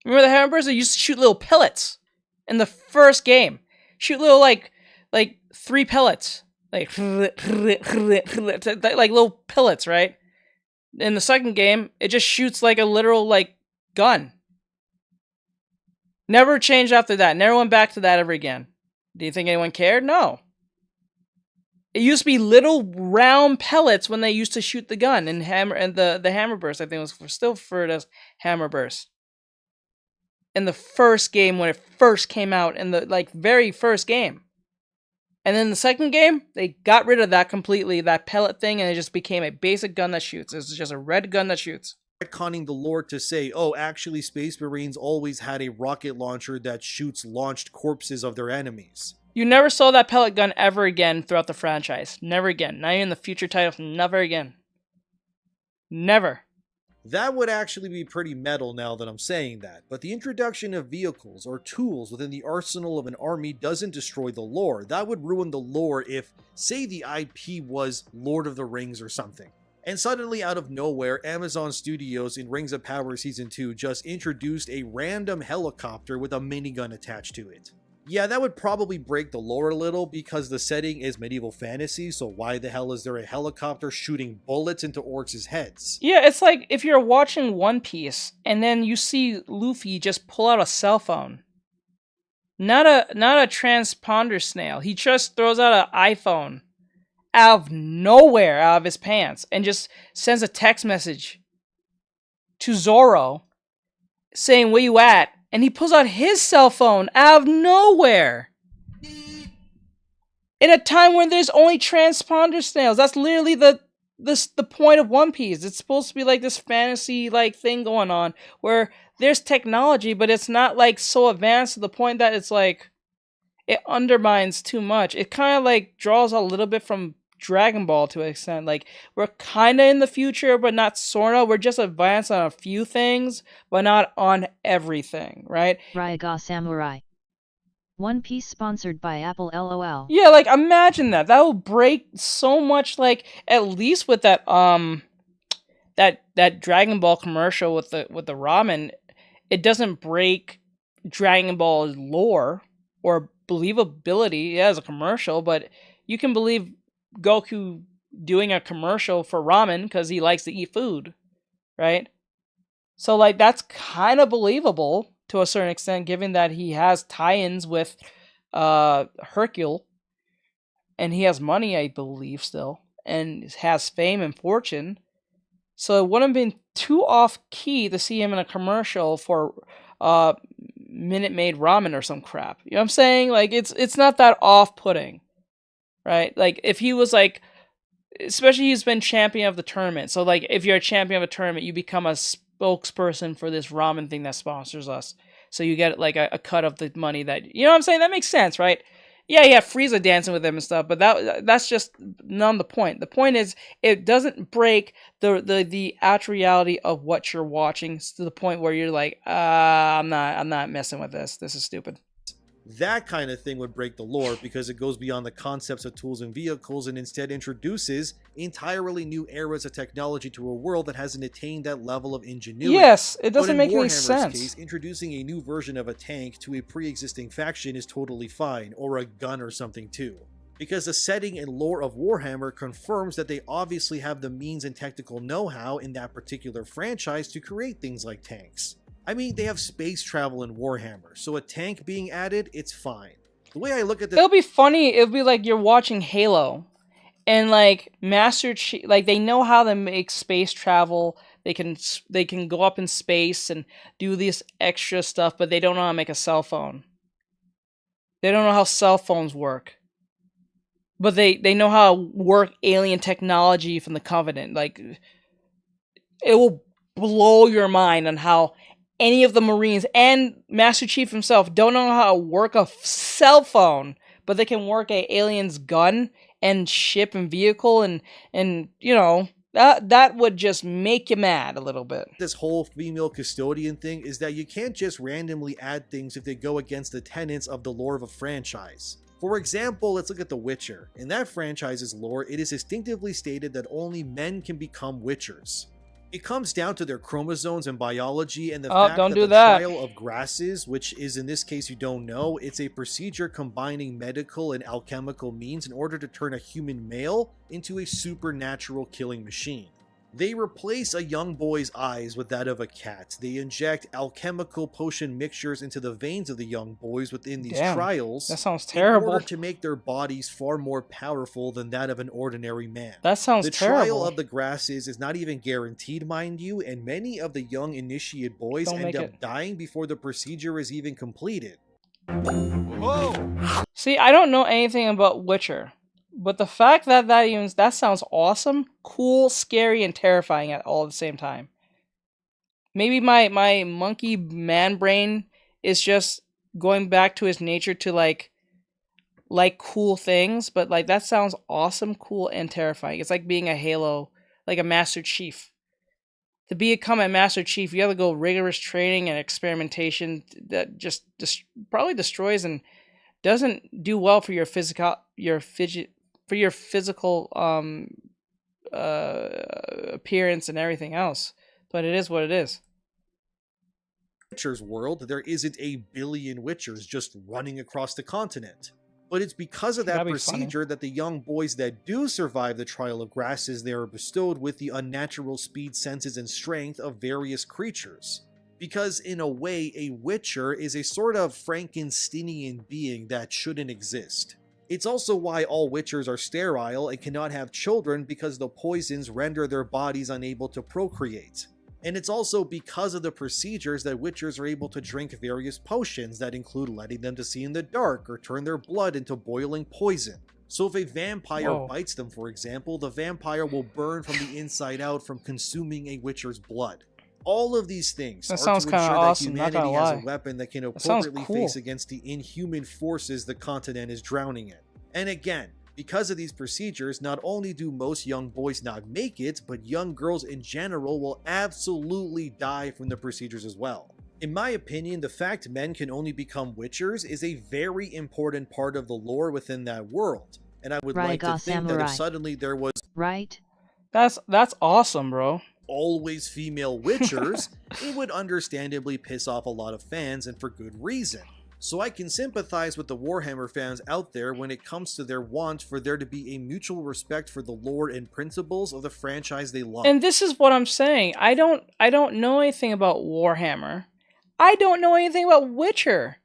Remember the hammer burst? They used to shoot little pellets in the first game. Shoot little, like 3 pellets. Like little pellets, right? In the second game, it just shoots like a literal, like, gun. Never changed after that. Never went back to that ever again. Do you think anyone cared? No. It used to be little round pellets when they used to shoot the gun and the hammer burst. I think it was still referred as hammer burst. In the first game when it first came out, in the very first game. And then the second game, they got rid of that completely, that pellet thing, and it just became a basic gun that shoots. It's just a red gun that shoots. Retconning the lore to say, oh, actually Space Marines always had a rocket launcher that shoots launched corpses of their enemies. You never saw that pellet gun ever again throughout the franchise. Never again. Not even the future titles. Never again. Never. That would actually be pretty metal now that I'm saying that, but the introduction of vehicles or tools within the arsenal of an army doesn't destroy the lore. That would ruin the lore if, say, the IP was Lord of the Rings or something. And suddenly, out of nowhere, Amazon Studios in Rings of Power Season 2 just introduced a random helicopter with a minigun attached to it. Yeah, that would probably break the lore a little because the setting is medieval fantasy, so why the hell is there a helicopter shooting bullets into orcs' heads? Yeah, it's like if you're watching One Piece and then you see Luffy just pull out a cell phone. Not a transponder snail. He just throws out an iPhone out of nowhere, out of his pants, and just sends a text message. to Zoro, saying, "Where you at?" And he pulls out his cell phone out of nowhere. In a time when there's only transponder snails. That's literally the point of One Piece. It's supposed to be like this fantasy like thing going on where there's technology, but it's not like so advanced to the point that it's like it undermines too much. It kind of like draws a little bit from Dragon Ball to an extent. Like we're kind of in the future, but not sort of. We're just advanced on a few things, but not on everything, right? Ryaga Samurai. One Piece sponsored by Apple LOL. Yeah, like imagine that. That will break so much. Like at least with that that Dragon Ball commercial with the ramen, it doesn't break Dragon Ball's lore or believability. Yeah, as a commercial, but you can believe Goku doing a commercial for ramen because he likes to eat food, right? So like that's kind of believable to a certain extent, given that he has tie-ins with Hercule, and he has money, I believe, still, and has fame and fortune. So it wouldn't have been too off-key to see him in a commercial for Minute Maid ramen or some crap. You know what I'm saying? Like it's not that off-putting, right? Like if he was like, especially he's been champion of the tournament. So like if you're a champion of a tournament, you become a spokesperson for this ramen thing that sponsors us. So you get like a cut of the money that, you know what I'm saying? That makes sense, right? Yeah, Frieza dancing with him and stuff, but that's just not the point. The point is it doesn't break the actual reality of what you're watching to the point where you're like, I'm not messing with this. This is stupid. That kind of thing would break the lore because it goes beyond the concepts of tools and vehicles and instead introduces entirely new eras of technology to a world that hasn't attained that level of ingenuity. Yes, it doesn't make any sense. sense. Case, introducing a new version of a tank to a pre-existing faction is totally fine, or a gun or something too. Because the setting and lore of Warhammer confirms that they obviously have the means and technical know-how in that particular franchise to create things like tanks. I mean, they have space travel in Warhammer, so a tank being added, it's fine. The way I look at this... It'll be funny, it'll be like you're watching Halo, and like Master Chief, like they know how to make space travel, they can go up in space and do this extra stuff, but they don't know how to make a cell phone. They don't know how cell phones work. But they know how to work alien technology from the Covenant. Like, it will blow your mind on how any of the Marines and Master Chief himself don't know how to work a cell phone, but they can work a alien's gun and ship and vehicle, and you know, that would just make you mad a little bit. This whole female custodian thing is that you can't just randomly add things if they go against the tenets of the lore of a franchise. For example, let's look at The Witcher. In that franchise's lore, it is distinctively stated that only men can become Witchers. It comes down to their chromosomes and biology, and the fact that the trial of grasses, which is in this case you don't know, it's a procedure combining medical and alchemical means in order to turn a human male into a supernatural killing machine. They replace a young boy's eyes with that of a cat. They inject alchemical potion mixtures into the veins of the young boys within these trials. That sounds terrible. In order to make their bodies far more powerful than that of an ordinary man. That sounds terrible. The trial of the grasses is not even guaranteed, mind you, and many of the young initiate boys end up dying before the procedure is even completed. Whoa. See, I don't know anything about Witcher. But the fact that sounds awesome, cool, scary, and terrifying at all at the same time. Maybe my monkey man brain is just going back to his nature to like cool things, but like that sounds awesome, cool, and terrifying. It's like being a Halo, like a Master Chief. To become a Master Chief, you have to go rigorous training and experimentation that just probably destroys and doesn't do well for your physical appearance and everything else. But it is what it is. Witcher's world, there isn't a billion Witchers just running across the continent. But it's because of that procedure that the young boys that do survive the trial of grasses, they are bestowed with the unnatural speed, senses, and strength of various creatures. Because in a way, a Witcher is a sort of Frankensteinian being that shouldn't exist. It's also why all Witchers are sterile and cannot have children, because the poisons render their bodies unable to procreate. And it's also because of the procedures that witchers are able to drink various potions that include letting them to see in the dark or turn their blood into boiling poison. So if a vampire bites them, for example, the vampire will burn from the inside out from consuming a witcher's blood. All of these things are to ensure that humanity has a weapon that can appropriately face against the inhuman forces the continent is drowning in. And again, because of these procedures, not only do most young boys not make it, but young girls in general will absolutely die from the procedures as well. In my opinion, the fact men can only become witchers is a very important part of the lore within that world. And I would like to think that if suddenly there was That's awesome, bro. always female witchers, it would understandably piss off a lot of fans, and for good reason. So I can sympathize with the Warhammer fans out there when it comes to their want for there to be a mutual respect for the lore and principles of the franchise they love. And this is what I'm saying. I don't know anything about Warhammer. I don't know anything about Witcher.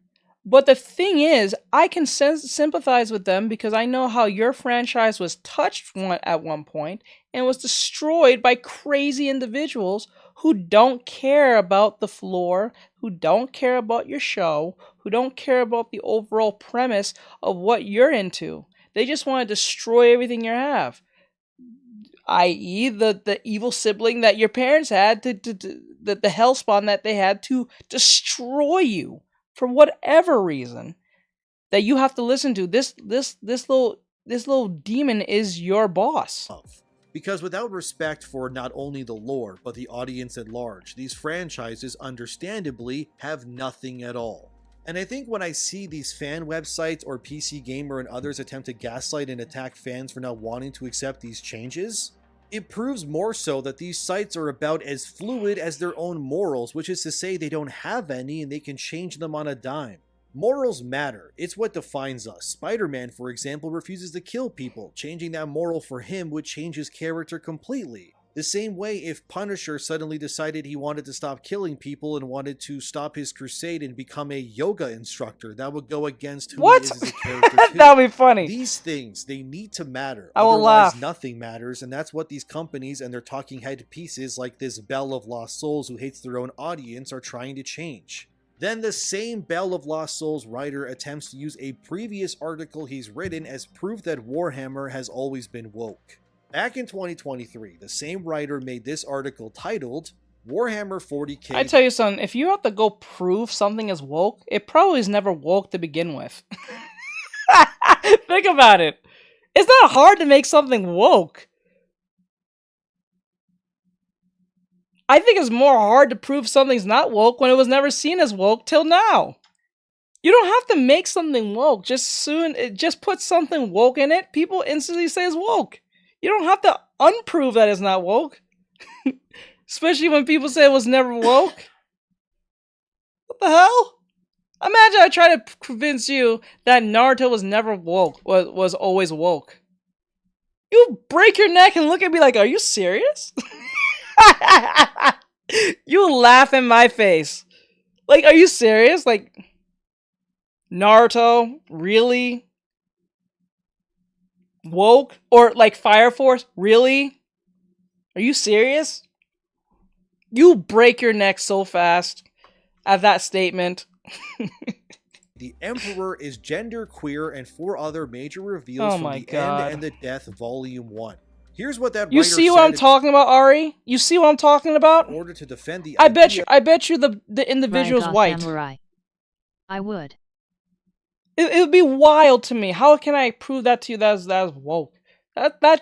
But the thing is, I can sympathize with them because I know how your franchise was touched at one point and was destroyed by crazy individuals who don't care about the lore, who don't care about your show, who don't care about the overall premise of what you're into. They just want to destroy everything you have. I.e. the evil sibling that your parents had, the hellspawn that they had to destroy you for whatever reason that you have to listen to. This little demon is your boss. Because without respect for not only the lore, but the audience at large, these franchises understandably have nothing at all. And I think when I see these fan websites or PC Gamer and others attempt to gaslight and attack fans for not wanting to accept these changes, it proves more so that these sites are about as fluid as their own morals, which is to say they don't have any and they can change them on a dime. Morals matter. It's what defines us. Spider-Man, for example, refuses to kill people. Changing that moral for him would change his character completely. The same way if Punisher suddenly decided he wanted to stop killing people and wanted to stop his crusade and become a yoga instructor, that would go against who he is as a character too. That would be funny. These things, they need to matter. I will laugh. Nothing matters, and that's what these companies and their talking head pieces like this Belle of Lost Souls who hates their own audience are trying to change. Then the same Belle of Lost Souls writer attempts to use a previous article he's written as proof that Warhammer has always been woke. Back in 2023, the same writer made this article titled Warhammer 40k. I tell you something, if you have to go prove something is woke, it probably is never woke to begin with. Think about it. It's not hard to make something woke. I think it's more hard to prove something's not woke when it was never seen as woke till now. You don't have to make something woke. Just put something woke in it, people instantly say it's woke. You don't have to unprove that it's not woke. Especially when people say it was never woke. What the hell? Imagine I try to convince you that Naruto was never woke, was always woke. You break your neck and look at me like, are you serious? You laugh in my face. Like, are you serious? Like, Naruto? Really? Woke? Or like Fire Force? Really? Are you serious? You break your neck so fast at that statement. The Emperor is genderqueer and 4 other major reveals from the End and the Death Volume 1. Here's what that you see what I'm talking about, Ari? You see what I'm talking about? In order to defend the I bet you the individual's white. Samurai. I would. It would be wild to me. How can I prove that to you that is woke? That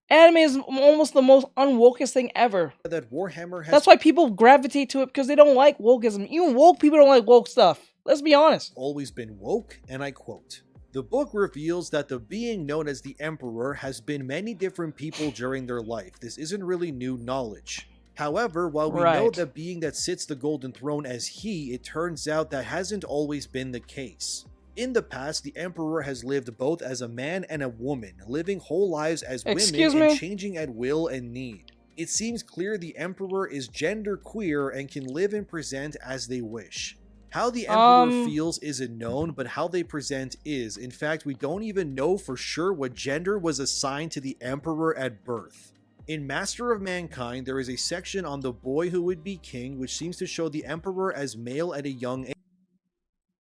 anime is almost the most unwokest thing ever. That Warhammer has. That's why people gravitate to it, because they don't like wokeism. Even woke people don't like woke stuff. Let's be honest. Always been woke, and I quote. The book reveals that the being known as the Emperor has been many different people during their life. This isn't really new knowledge. However, while we know the being that sits the Golden Throne as he, it turns out that hasn't always been the case. In the past, the Emperor has lived both as a man and a woman, living whole lives as women and changing at will and need. It seems clear the Emperor is genderqueer and can live and present as they wish. How the Emperor feels isn't known, but how they present is. In fact, we don't even know for sure what gender was assigned to the Emperor at birth. In Master of Mankind, there is a section on the boy who would be king, which seems to show the Emperor as male at a young age.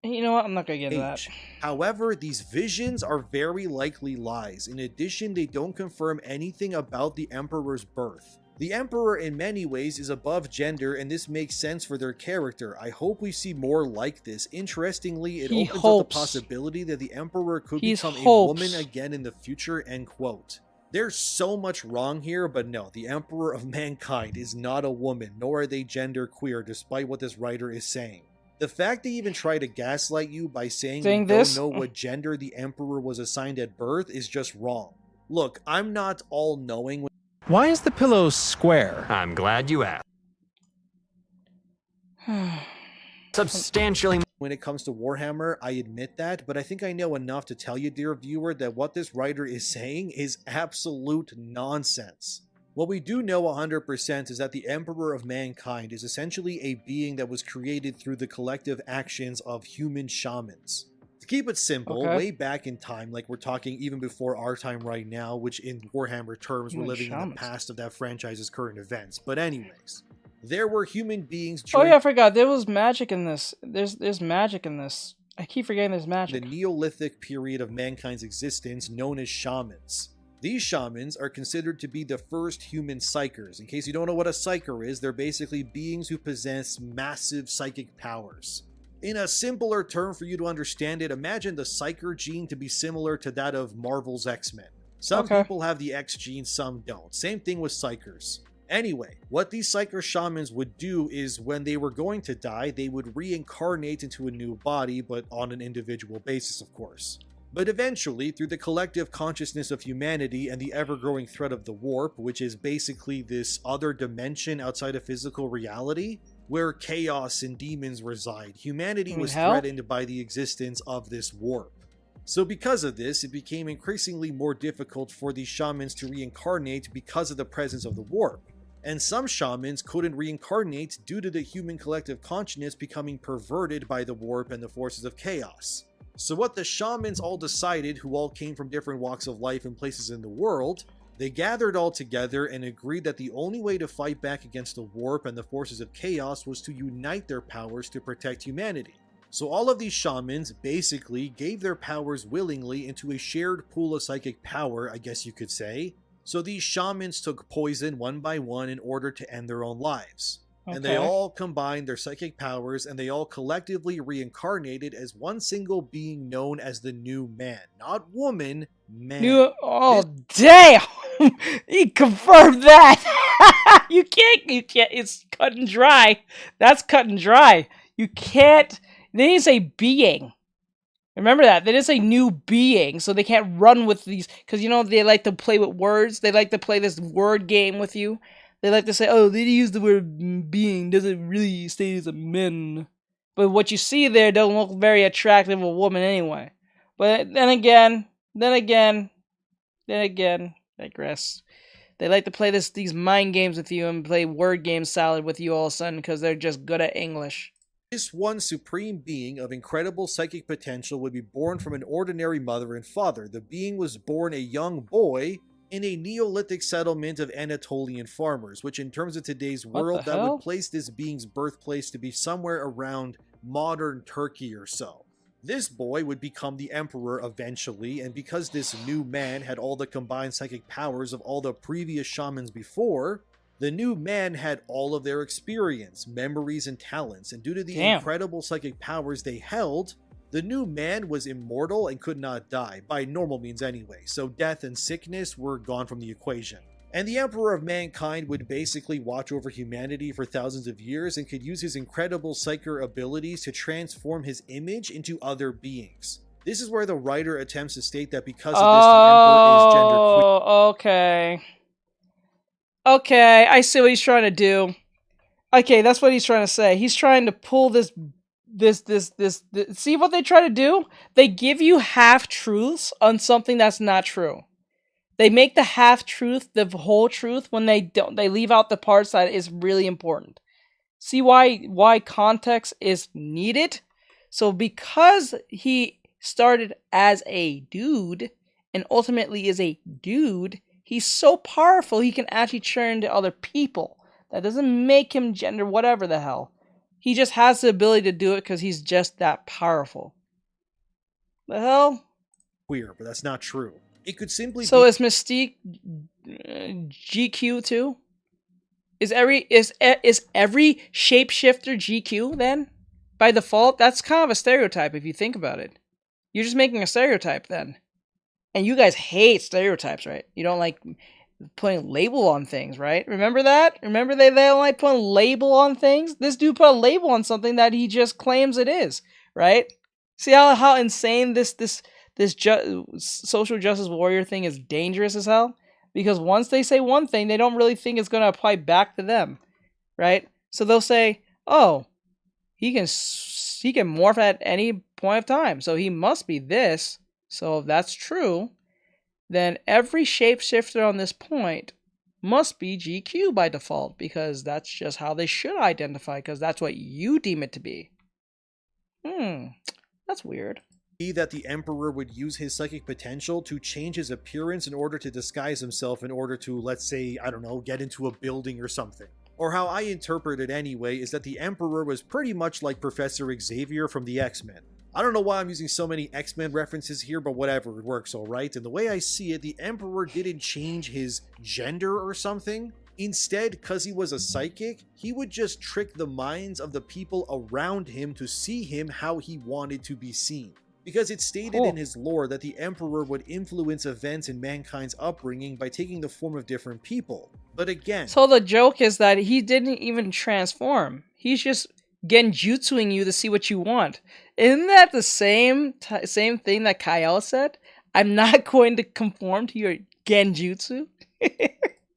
You know what? I'm not gonna get into that. However, these visions are very likely lies. In addition, they don't confirm anything about the Emperor's birth. The Emperor in many ways is above gender, and this makes sense for their character. I hope we see more like this. Interestingly, it opens up the possibility that the Emperor could become a woman again in the future, end quote. There's so much wrong here, but no, the Emperor of Mankind is not a woman, nor are they gender queer, despite what this writer is saying. The fact they even try to gaslight you by saying you don't know what gender the Emperor was assigned at birth is just wrong. Look, I'm not all-knowing. Why is the pillow square? I'm glad you asked. Substantially. When it comes to Warhammer, I admit that, but I think I know enough to tell you, dear viewer, that what this writer is saying is absolute nonsense. What we do know 100% is that the Emperor of Mankind is essentially a being that was created through the collective actions of human shamans. To keep it simple, way back in time, like we're talking even before our time right now, which in Warhammer terms we're living in the past of that franchise's current events. But anyways, there were human beings Oh yeah, I forgot. There was magic in this. There's magic in this. I keep forgetting there's magic. The Neolithic period of mankind's existence known as shamans. These shamans are considered to be the first human psychers. In case you don't know what a psyker is, they're basically beings who possess massive psychic powers. In a simpler term for you to understand it, imagine the psyker gene to be similar to that of Marvel's X-Men. Some people have the X gene, some don't. Same thing with psychers. Anyway, what these psyker shamans would do is when they were going to die, they would reincarnate into a new body, but on an individual basis, of course. But eventually, through the collective consciousness of humanity and the ever-growing threat of the warp, which is basically this other dimension outside of physical reality, where chaos and demons reside, humanity was threatened by the existence of this warp. So because of this, it became increasingly more difficult for these shamans to reincarnate because of the presence of the warp. And some shamans couldn't reincarnate due to the human collective consciousness becoming perverted by the warp and the forces of chaos. So what the shamans all decided, who all came from different walks of life and places in the world, they gathered all together and agreed that the only way to fight back against the warp and the forces of chaos was to unite their powers to protect humanity. So all of these shamans basically gave their powers willingly into a shared pool of psychic power, I guess you could say. So these shamans took poison one by one in order to end their own lives. And they all combined their psychic powers, and they all collectively reincarnated as one single being known as the New Man. Not woman, man. Oh, damn! He confirmed that! You can't, it's cut and dry. That's cut and dry. You can't, they didn't say being. Remember that. They didn't say new being, so they can't run with these, because you know, they like to play with words. They like to play this word game with you. They like to say, oh, they use the word being, doesn't really state as a man. But what you see there doesn't look very attractive of a woman anyway. But then again, digress. They like to play these mind games with you and play word game salad with you all of a sudden because they're just good at English. This one supreme being of incredible psychic potential would be born from an ordinary mother and father. The being was born a young boy in a Neolithic settlement of Anatolian farmers, which in terms of today's world, that would place this being's birthplace to be somewhere around modern Turkey or so. This boy would become the emperor eventually, and because this new man had all the combined psychic powers of all the previous shamans before, the new man had all of their experience, memories, and talents, and due to the incredible psychic powers they held, the new man was immortal and could not die, by normal means anyway, so death and sickness were gone from the equation. And the Emperor of Mankind would basically watch over humanity for thousands of years and could use his incredible psyker abilities to transform his image into other beings. This is where the writer attempts to state that because of this, the Emperor is genderqueer. Okay, I see what he's trying to do. Okay, that's what he's trying to say. He's trying to pull this. See what they try to do? They give you half-truths on something that's not true. They make the half-truth the whole truth when they leave out the parts that is really important. See why context is needed? So because he started as a dude and ultimately is a dude, He's so powerful he can actually turn into other people. That doesn't make him gender whatever the hell. He just has the ability to do it because he's just that powerful. The hell? Queer, but that's not true. It could simply So be... is Mystique GQ too? Is every shapeshifter GQ then? By default? That's kind of a stereotype if you think about it. You're just making a stereotype then. And you guys hate stereotypes, right? You don't like putting label on things, right? Remember that? Remember they don't like putting label on things? This dude put a label on something that he just claims it is, right? See how insane this social justice warrior thing is dangerous as hell? Because once they say one thing, they don't really think it's going to apply back to them, right? So they'll say, oh, he can morph at any point of time, so he must be this. So if that's true, then every shapeshifter on this point must be GQ by default, because that's just how they should identify, because that's what you deem it to be. That's weird. That the Emperor would use his psychic potential to change his appearance in order to disguise himself in order to, let's say, I don't know, get into a building or something. Or how I interpret it anyway is that the Emperor was pretty much like Professor Xavier from the X-Men. I don't know why I'm using so many X-Men references here, but whatever, it works alright. And the way I see it, the Emperor didn't change his gender or something. Instead, because he was a psychic, he would just trick the minds of the people around him to see him how he wanted to be seen. Because it's stated in his lore that the Emperor would influence events in mankind's upbringing by taking the form of different people. But again... So the joke is that he didn't even transform. He's just genjutsuing you to see what you want. Isn't that the same thing that Kyle said? I'm not going to conform to your genjutsu.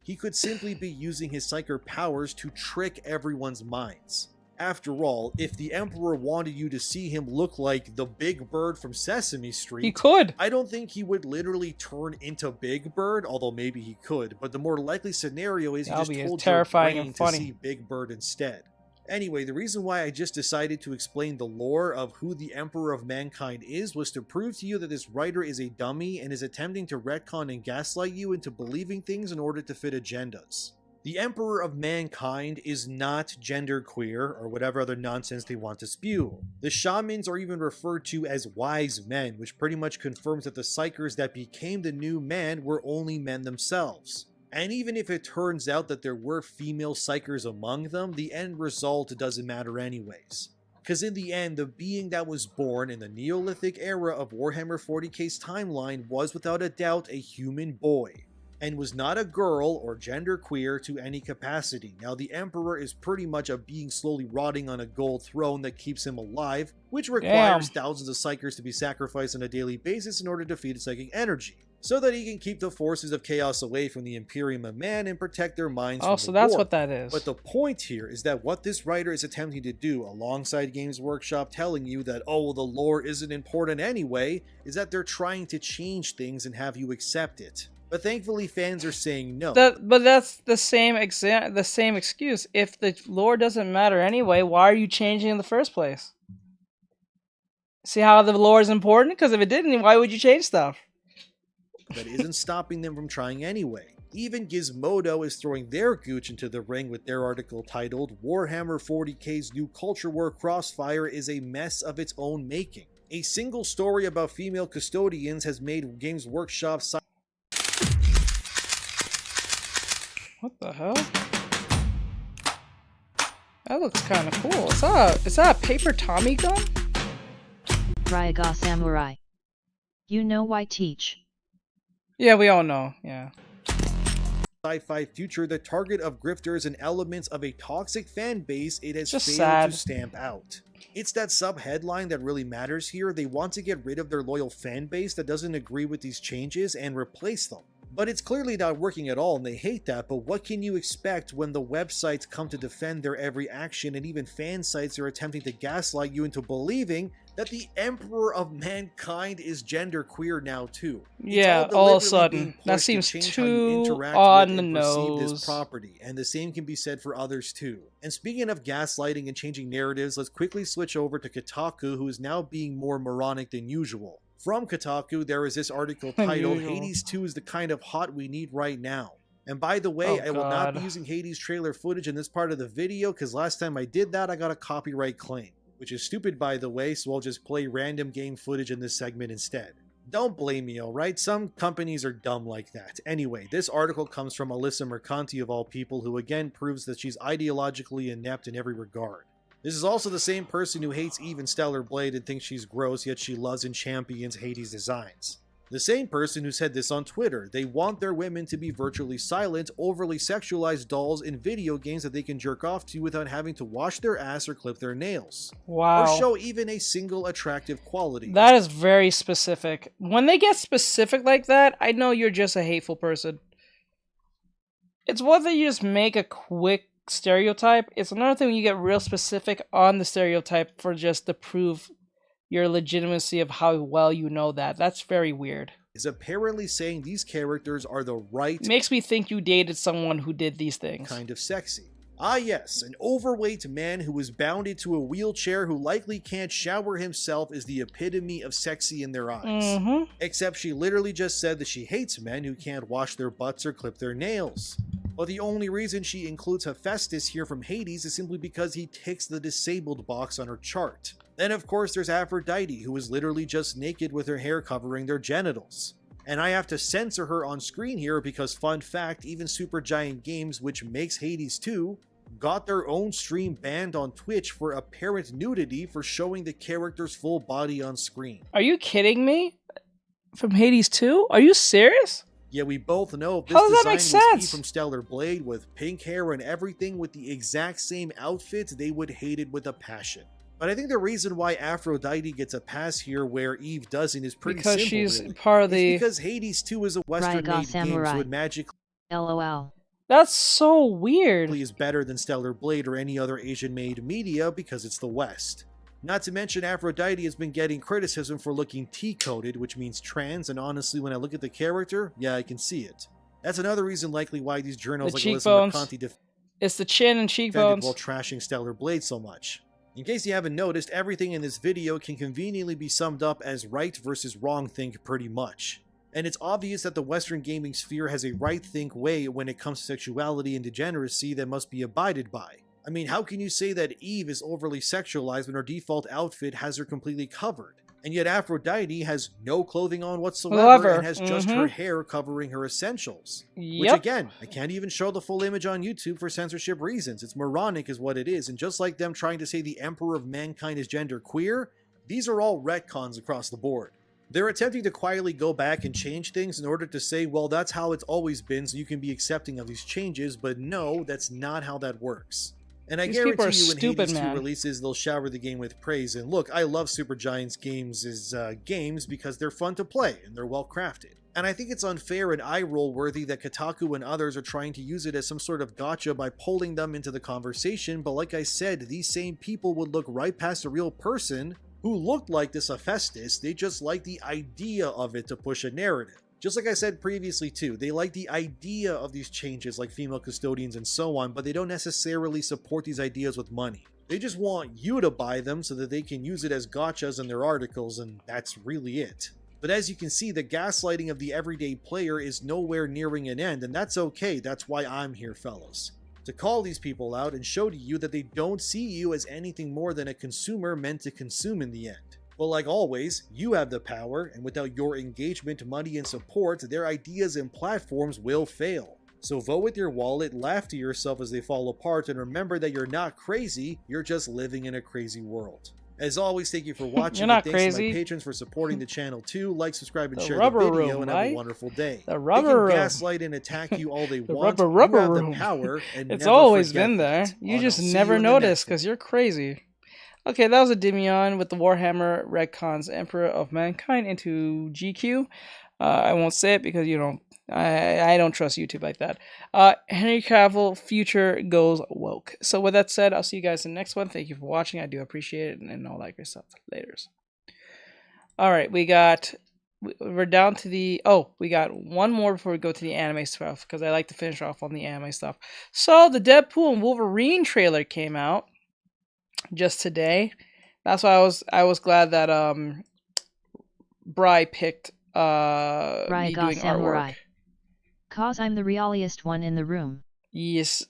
He could simply be using his psychic powers to trick everyone's minds. After all, if the Emperor wanted you to see him look like the Big Bird from Sesame Street... He could! I don't think he would literally turn into Big Bird, although maybe he could, but the more likely scenario is he just told your brain to see Big Bird instead. Anyway, the reason why I just decided to explain the lore of who the Emperor of Mankind is was to prove to you that this writer is a dummy and is attempting to retcon and gaslight you into believing things in order to fit agendas. The Emperor of Mankind is not genderqueer or whatever other nonsense they want to spew. The shamans are even referred to as wise men, which pretty much confirms that the psychers that became the new man were only men themselves. And even if it turns out that there were female psychers among them, the end result doesn't matter anyways. Because in the end, the being that was born in the Neolithic era of Warhammer 40k's timeline was without a doubt a human boy, and was not a girl or genderqueer to any capacity. Now the Emperor is pretty much a being slowly rotting on a gold throne that keeps him alive, which requires thousands of psychers to be sacrificed on a daily basis in order to feed psychic energy, so that he can keep the forces of chaos away from the Imperium of Man and protect their minds from the so that's war. what that is. But the point here is that what this writer is attempting to do, alongside Games Workshop telling you that, oh, well, the lore isn't important anyway, is that they're trying to change things and have you accept it. But thankfully, fans are saying no. But that's the same excuse. If the lore doesn't matter anyway, why are you changing in the first place? See how the lore is important? Because if it didn't, why would you change stuff? That isn't stopping them from trying anyway. Even Gizmodo is throwing their gooch into the ring with their article titled Warhammer 40k's new culture war crossfire is a mess of its own making. A single story about female custodians has made Games Workshop... What the hell? That looks kind of cool. Is that a paper Tommy gun? Ryaga Samurai. You know why teach? Yeah, we all know, yeah. Sci-fi future, the target of grifters and elements of a toxic fan base it has Just failed sad. to stamp out. It's that sub-headline that really matters here. They want to get rid of their loyal fan base that doesn't agree with these changes and replace them. But it's clearly not working at all and they hate that, but what can you expect when the websites come to defend their every action and even fan sites are attempting to gaslight you into believing that the Emperor of Mankind is genderqueer now too? Yeah, all of a sudden. That seems too on the nose. This property, and the same can be said for others too. And speaking of gaslighting and changing narratives, let's quickly switch over to Kotaku, who is now being more moronic than usual. From Kotaku, there is this article titled, Hades 2 is the kind of hot we need right now. And by the way, I will not be using Hades trailer footage in this part of the video, because last time I did that, I got a copyright claim. Which is stupid, by the way, so I'll just play random game footage in this segment instead. Don't blame me, alright? Some companies are dumb like that. Anyway, this article comes from Alyssa Mercanti of all people, who again proves that she's ideologically inept in every regard. This is also the same person who hates Eve in Stellar Blade and thinks she's gross, yet she loves and champions Hades' designs. The same person who said this on Twitter. They want their women to be virtually silent, overly sexualized dolls in video games that they can jerk off to without having to wash their ass or clip their nails. Wow. Or show even a single attractive quality. That is very specific. When they get specific like that, I know you're just a hateful person. It's one thing you just make a quick stereotype. It's another thing when you get real specific on the stereotype for just to prove your legitimacy of how well you know that. That's very weird. Is apparently saying these characters are the right... Makes me think you dated someone who did these things. ...kind of sexy. Ah yes, an overweight man who is bound into a wheelchair who likely can't shower himself is the epitome of sexy in their eyes. Except she literally just said that she hates men who can't wash their butts or clip their nails. But the only reason she includes Hephaestus here from Hades is simply because he ticks the disabled box on her chart. Then of course there's Aphrodite, who is literally just naked with her hair covering their genitals. And I have to censor her on screen here because, fun fact, even Supergiant Games, which makes Hades 2, got their own stream banned on Twitch for apparent nudity for showing the character's full body on screen. Are you kidding me? From Hades 2? Are you serious? Yeah, we both know this How does that design make sense? was Eve from Stellar Blade with pink hair and everything with the exact same outfit. They would hate it with a passion. But I think the reason why Aphrodite gets a pass here where Eve doesn't is pretty simple. Because she's really. part of the... It's because Hades 2 is a Western-made game, so it magically... LOL. That's so weird. ...is better than Stellar Blade or any other Asian-made media because it's the West. Not to mention, Aphrodite has been getting criticism for looking T-coded, which means trans, and honestly, when I look at the character, yeah, I can see it. That's another reason likely why these journals like Alyssa Mercanti it's the chin and cheekbones while trashing Stellar Blade so much. In case you haven't noticed, everything in this video can conveniently be summed up as right versus wrong think pretty much. And it's obvious that the Western gaming sphere has a right think way when it comes to sexuality and degeneracy that must be abided by. I mean, how can you say that Eve is overly sexualized when her default outfit has her completely covered? And yet Aphrodite has no clothing on whatsoever and has just her hair covering her essentials. Which again, I can't even show the full image on YouTube for censorship reasons. It's moronic is what it is, and just like them trying to say the Emperor of Mankind is genderqueer, these are all retcons across the board. They're attempting to quietly go back and change things in order to say, well, that's how it's always been, so you can be accepting of these changes, but no, that's not how that works. And I guarantee you when Hades 2 releases, they'll shower the game with praise. And look, I love Supergiant's games because they're fun to play and they're well crafted. And I think it's unfair and eye-roll worthy that Kotaku and others are trying to use it as some sort of gotcha by pulling them into the conversation, but like I said, these same people would look right past a real person who looked like this Hephaestus. They just like the idea of it to push a narrative. Just like I said previously too, they like the idea of these changes like female custodians and so on, but they don't necessarily support these ideas with money. They just want you to buy them so that they can use it as gotchas in their articles, and that's really it. But as you can see, the gaslighting of the everyday player is nowhere nearing an end, and that's okay. That's why I'm here, fellas. To call these people out and show to you that they don't see you as anything more than a consumer meant to consume in the end. But like always, you have the power, and without your engagement, money, and support, their ideas and platforms will fail. So vote with your wallet, laugh to yourself as they fall apart, and remember that you're not crazy, you're just living in a crazy world. As always, thank you for watching. You're not thanks crazy. to my patrons for supporting the channel too. Like, subscribe, and share the rubber video, room, and have right? a wonderful day. The rubber they room. can gaslight and attack you all they The want. rubber you have room. the power, and It's never always forget been there. that. You And just I'll see never you in the noticed next because you're crazy. Okay, that was a Dimion with the Warhammer Retcons Emperor of Mankind into GQ. I won't say it because you don't. I don't trust YouTube like that. Henry Cavill, future goes woke. So with that said, I'll see you guys in the next one. Thank you for watching. I do appreciate it, and all that good stuff. Laters. All right, we're down to the. Oh, we got one more before we go to the anime stuff because I like to finish off on the anime stuff. So the Deadpool and Wolverine trailer came out just today. That's why I was glad that Bri picked me Bri doing samurai. artwork. Cause I'm the realiest one in the room. Yes.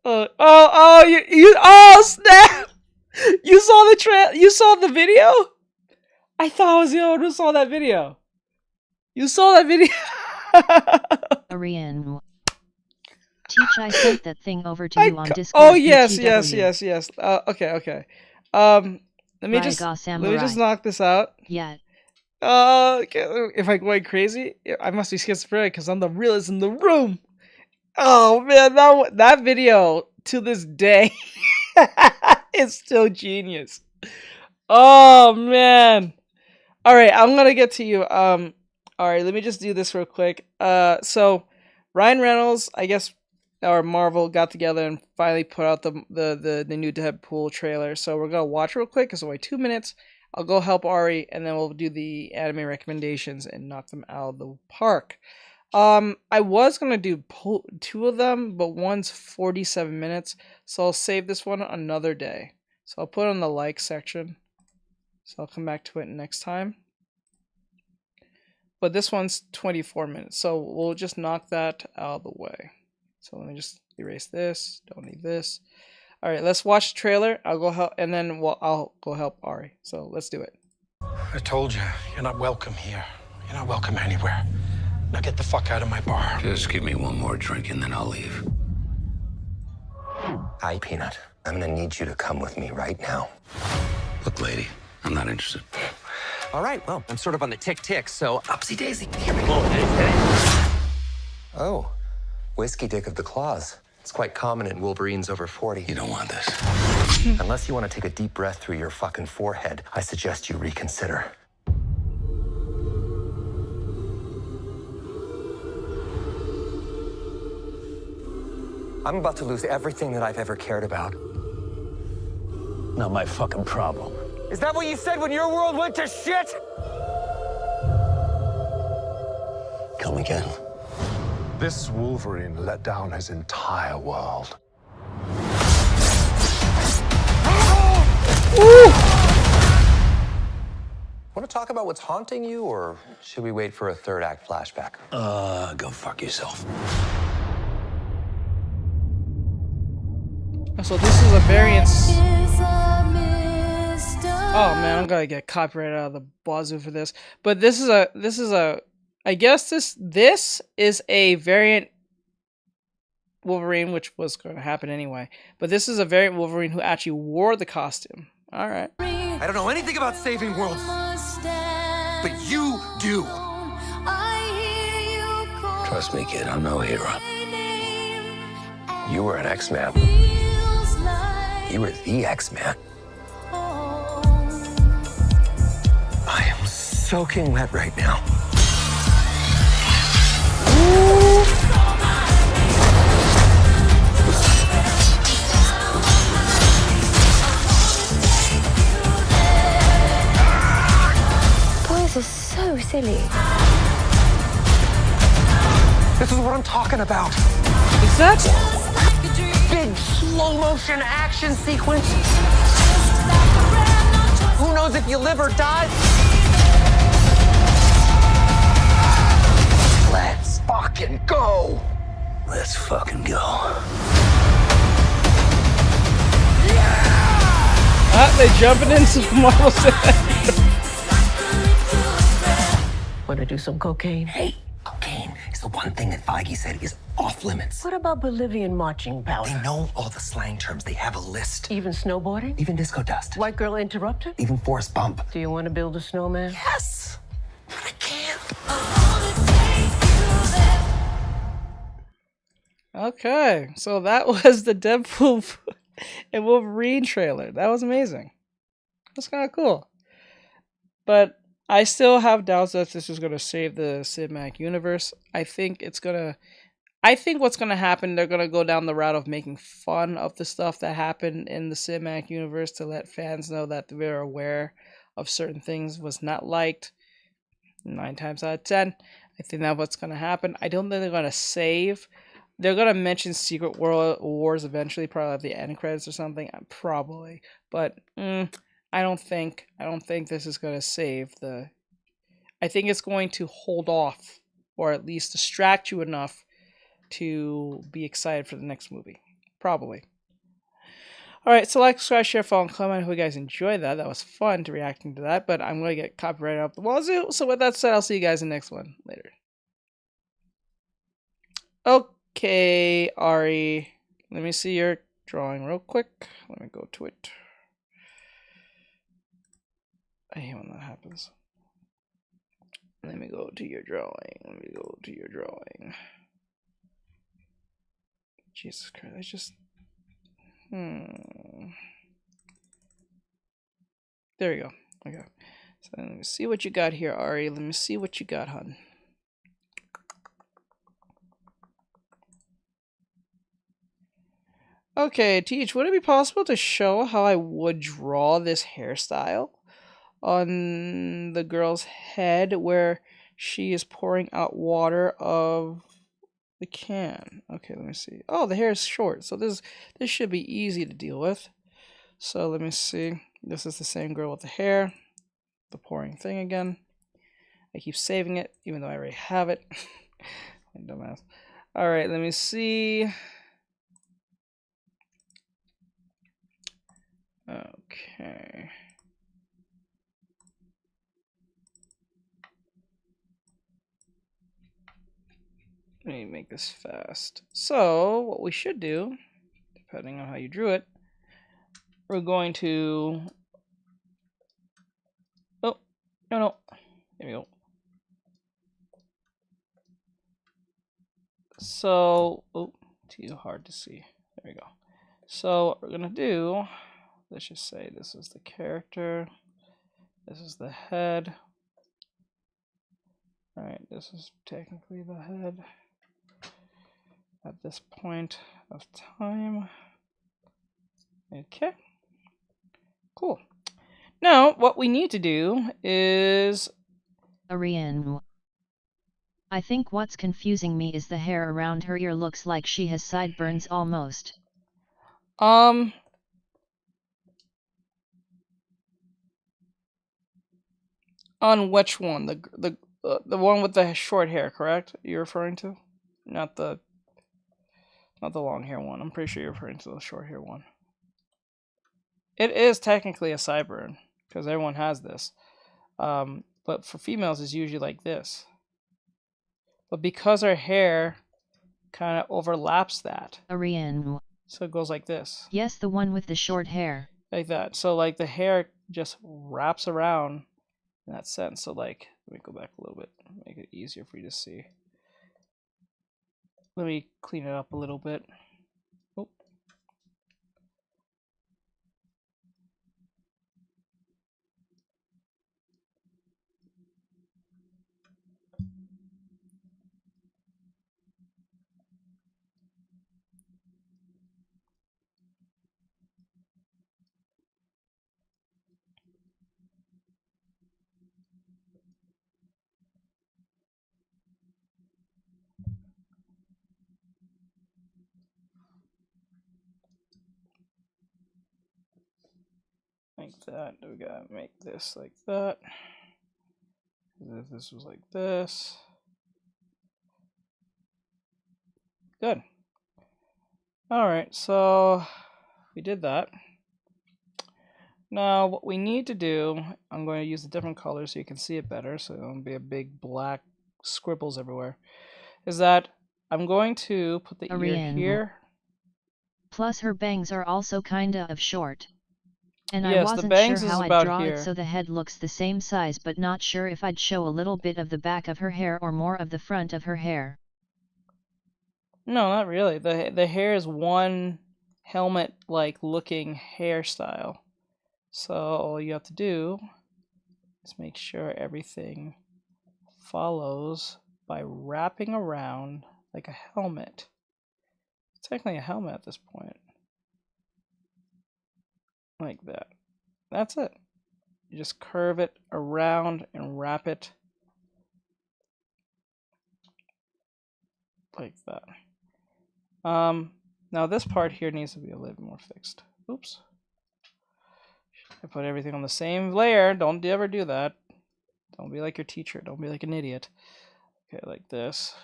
Oh snap! You saw the you saw the video? I thought I was the only one who saw that video. You saw that video? Arian. Teach, I sent that thing over to you on Discord. Oh yes. Okay. Let me just knock this out. Yeah. Okay, if I'm going crazy, I must be schizophrenic because I'm the realest in the room. Oh man, that video to this day is still genius. Oh man. All right, I'm gonna get to you. All right, let me just do this real quick. So Ryan Reynolds, I guess, or Marvel got together and finally put out the new Deadpool trailer. So we're gonna watch real quick. It's only 2 minutes. I'll go help Ari, and then we'll do the anime recommendations and knock them out of the park. I was gonna do 2 of them, but one's 47 minutes, so I'll save this one another day. So I'll put it in the like section. So I'll come back to it next time. But this one's 24 minutes, so we'll just knock that out of the way. So let me just erase this. Don't need this. All right, let's watch the trailer. I'll go help, and then I'll go help Ari. So let's do it. I told you, you're not welcome here. You're not welcome anywhere. Now get the fuck out of my bar. Just give me one more drink and then I'll leave. Hi, Peanut. I'm gonna need you to come with me right now. Look, lady, I'm not interested. All right, well, I'm sort of on the tick-tick, so upsy daisy. Here we go. Oh, whiskey dick of the claws. It's quite common in Wolverines over 40. You don't want this. Unless you want to take a deep breath through your fucking forehead, I suggest you reconsider. I'm about to lose everything that I've ever cared about. Not my fucking problem. Is that what you said when your world went to shit? Come again. This Wolverine let down his entire world. Want to talk about what's haunting you, or should we wait for a third act flashback? Go fuck yourself. So this is a variance. Oh man, I'm gonna get copyrighted out of the wazoo for this. But this is a I guess this is a variant Wolverine, which was going to happen anyway. But this is a variant Wolverine who actually wore the costume. All right. I don't know anything about saving worlds, but you do. Trust me, kid, I'm no hero. You were an X-Man. You were the X-Man. I am soaking wet right now. Boys are so silly. This is what I'm talking about. Is that big slow motion action sequence? Who knows if you live or die? Let's fucking go. Let's fucking go. Ah, they jumping into Marvel Cinematic. Wanna do some cocaine? Hey, cocaine is the one thing that Feige said is off limits. What about Bolivian marching powder? They know all the slang terms. They have a list. Even snowboarding? Even disco dust. White girl interrupted? Even forest bump. Do you want to build a snowman? Yes! But I can't. Okay, so that was the Deadpool and Wolverine trailer. That was amazing. That's kind of cool. But I still have doubts that this is going to save the cinematic universe. I think what's going to happen, they're going to go down the route of making fun of the stuff that happened in the cinematic universe to let fans know that they're aware of certain things was not liked. 9 times out of 10, I think that's what's going to happen. I don't think they're going to save. They're going to mention Secret World Wars eventually, probably at the end credits or something. Probably. But I I don't think this is going to save the... I think it's going to hold off, or at least distract you enough to be excited for the next movie. Probably. Alright, so like, subscribe, share, follow, and comment. I hope you guys enjoyed that. That was fun to reacting to that, but I'm going to get copyrighted up the wazoo. So with that said, I'll see you guys in the next one. Later. Okay, Ari. Let me see your drawing real quick. Let me go to it. I hate when that happens. Let me go to your drawing. Let me go to your drawing. Jesus Christ, I just... There we go. Okay. So let me see what you got here, Ari. Let me see what you got, hon. Okay, Teach, would it be possible to show how I would draw this hairstyle on the girl's head where she is pouring out water of the can? Okay, let me see. Oh, the hair is short, so this should be easy to deal with. So let me see. This is the same girl with the hair. The pouring thing again. I keep saving it, even though I already have it. Dumbass. Alright, let me see. Okay. Let me make this fast. So, what we should do, depending on how you drew it, we're going to... Oh, no. There we go. So, oh, too hard to see. There we go. So, what we're going to do, let's just say this is the character. This is the head. Alright, this is technically the head at this point of time. Okay. Cool. Now, what we need to do is... Ariane. I think what's confusing me is the hair around her ear looks like she has sideburns almost. On which one? The one with the short hair, correct? You're referring to? Not the long hair one. I'm pretty sure you're referring to the short hair one. It is technically a sideburn because everyone has this. But for females, it's usually like this. But because her hair kind of overlaps that, Ariane. So it goes like this. Yes, the one with the short hair. Like that. So like the hair just wraps around in that sense. So like, let me go back a little bit, make it easier for you to see. Let me clean it up a little bit. Oh. Like that. We gotta make this like that. If this was like this. Good. Alright, so we did that. Now what we need to do, I'm going to use a different color so you can see it better, so it won't be a big black scribbles everywhere, is that I'm going to put the ear here. Plus her bangs are also kinda of short. And yes, I wasn't sure how I'd draw it so the head looks the same size, but not sure if I'd show a little bit of the back of her hair or more of the front of her hair. No, not really. The hair is one helmet-like looking hairstyle. So all you have to do is make sure everything follows by wrapping around like a helmet. It's technically a helmet at this point. Like that. That's it. You just curve it around and wrap it like that. Now this part here needs to be a little bit more fixed. Oops. I put everything on the same layer. Don't ever do that. Don't be like your teacher. Don't be like an idiot. Okay, like this.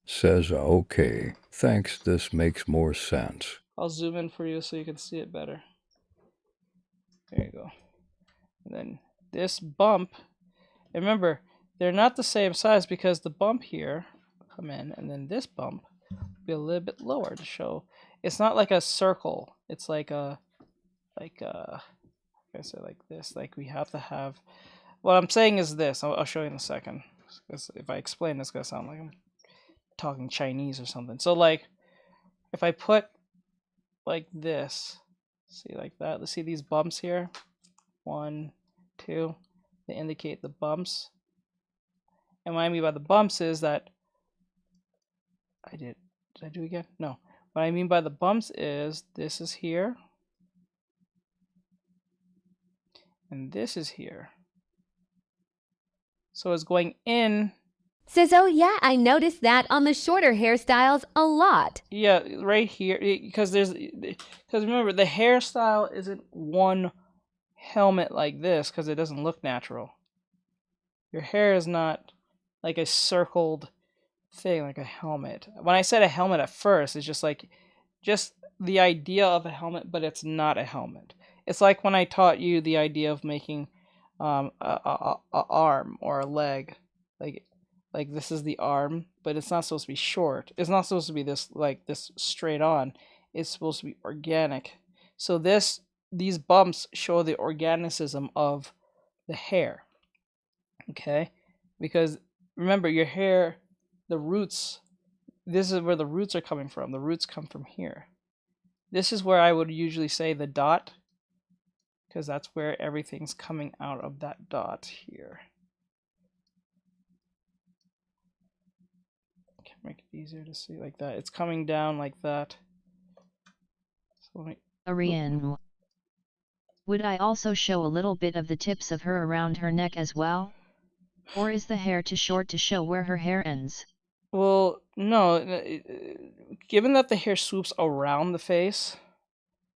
Says okay. Thanks, this makes more sense. I'll zoom in for you so you can see it better. There you go. And then this bump, and remember, they're not the same size because the bump here will come in, and then this bump will be a little bit lower to show. It's not like a circle. It's like a, I say like this. Like we have to have. What I'm saying is this. I'll show you in a second. Because if I explain this, it's gonna sound like I'm talking Chinese or something. So like, if I put like this, see like that. Let's see these bumps here. 1, 2. They indicate the bumps. And what I mean by the bumps is that did I do it again? No. What I mean by the bumps is this is here. And this is here. So it's going in. Says, oh yeah, I noticed that on the shorter hairstyles a lot. Yeah, right here. Because remember, the hairstyle isn't one helmet like this because it doesn't look natural. Your hair is not like a circled thing like a helmet. When I said a helmet at first, it's just the idea of a helmet, but it's not a helmet. It's like when I taught you the idea of making a arm or a leg, like this is the arm, but it's not supposed to be short. It's not supposed to be this straight on. It's supposed to be organic. So these bumps show the organicism of the hair. Okay, because remember your hair, the roots. This is where the roots are coming from. The roots come from here. This is where I would usually say the dot, because that's where everything's coming out of that dot here. Can make it easier to see like that. It's coming down like that. So Ariane, would I also show a little bit of the tips of her around her neck as well? Or is the hair too short to show where her hair ends? Well, no. Given that the hair swoops around the face,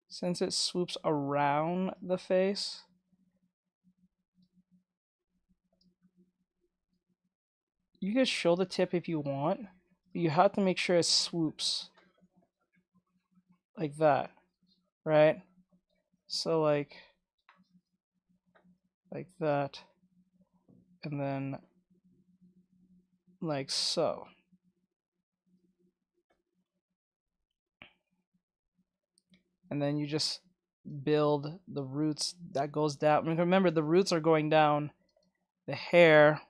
since it swoops around the face, you can show the tip if you want, but you have to make sure it swoops like that, right? So like that, and then like so. And then you just build the roots that goes down. Remember, the roots are going down the hair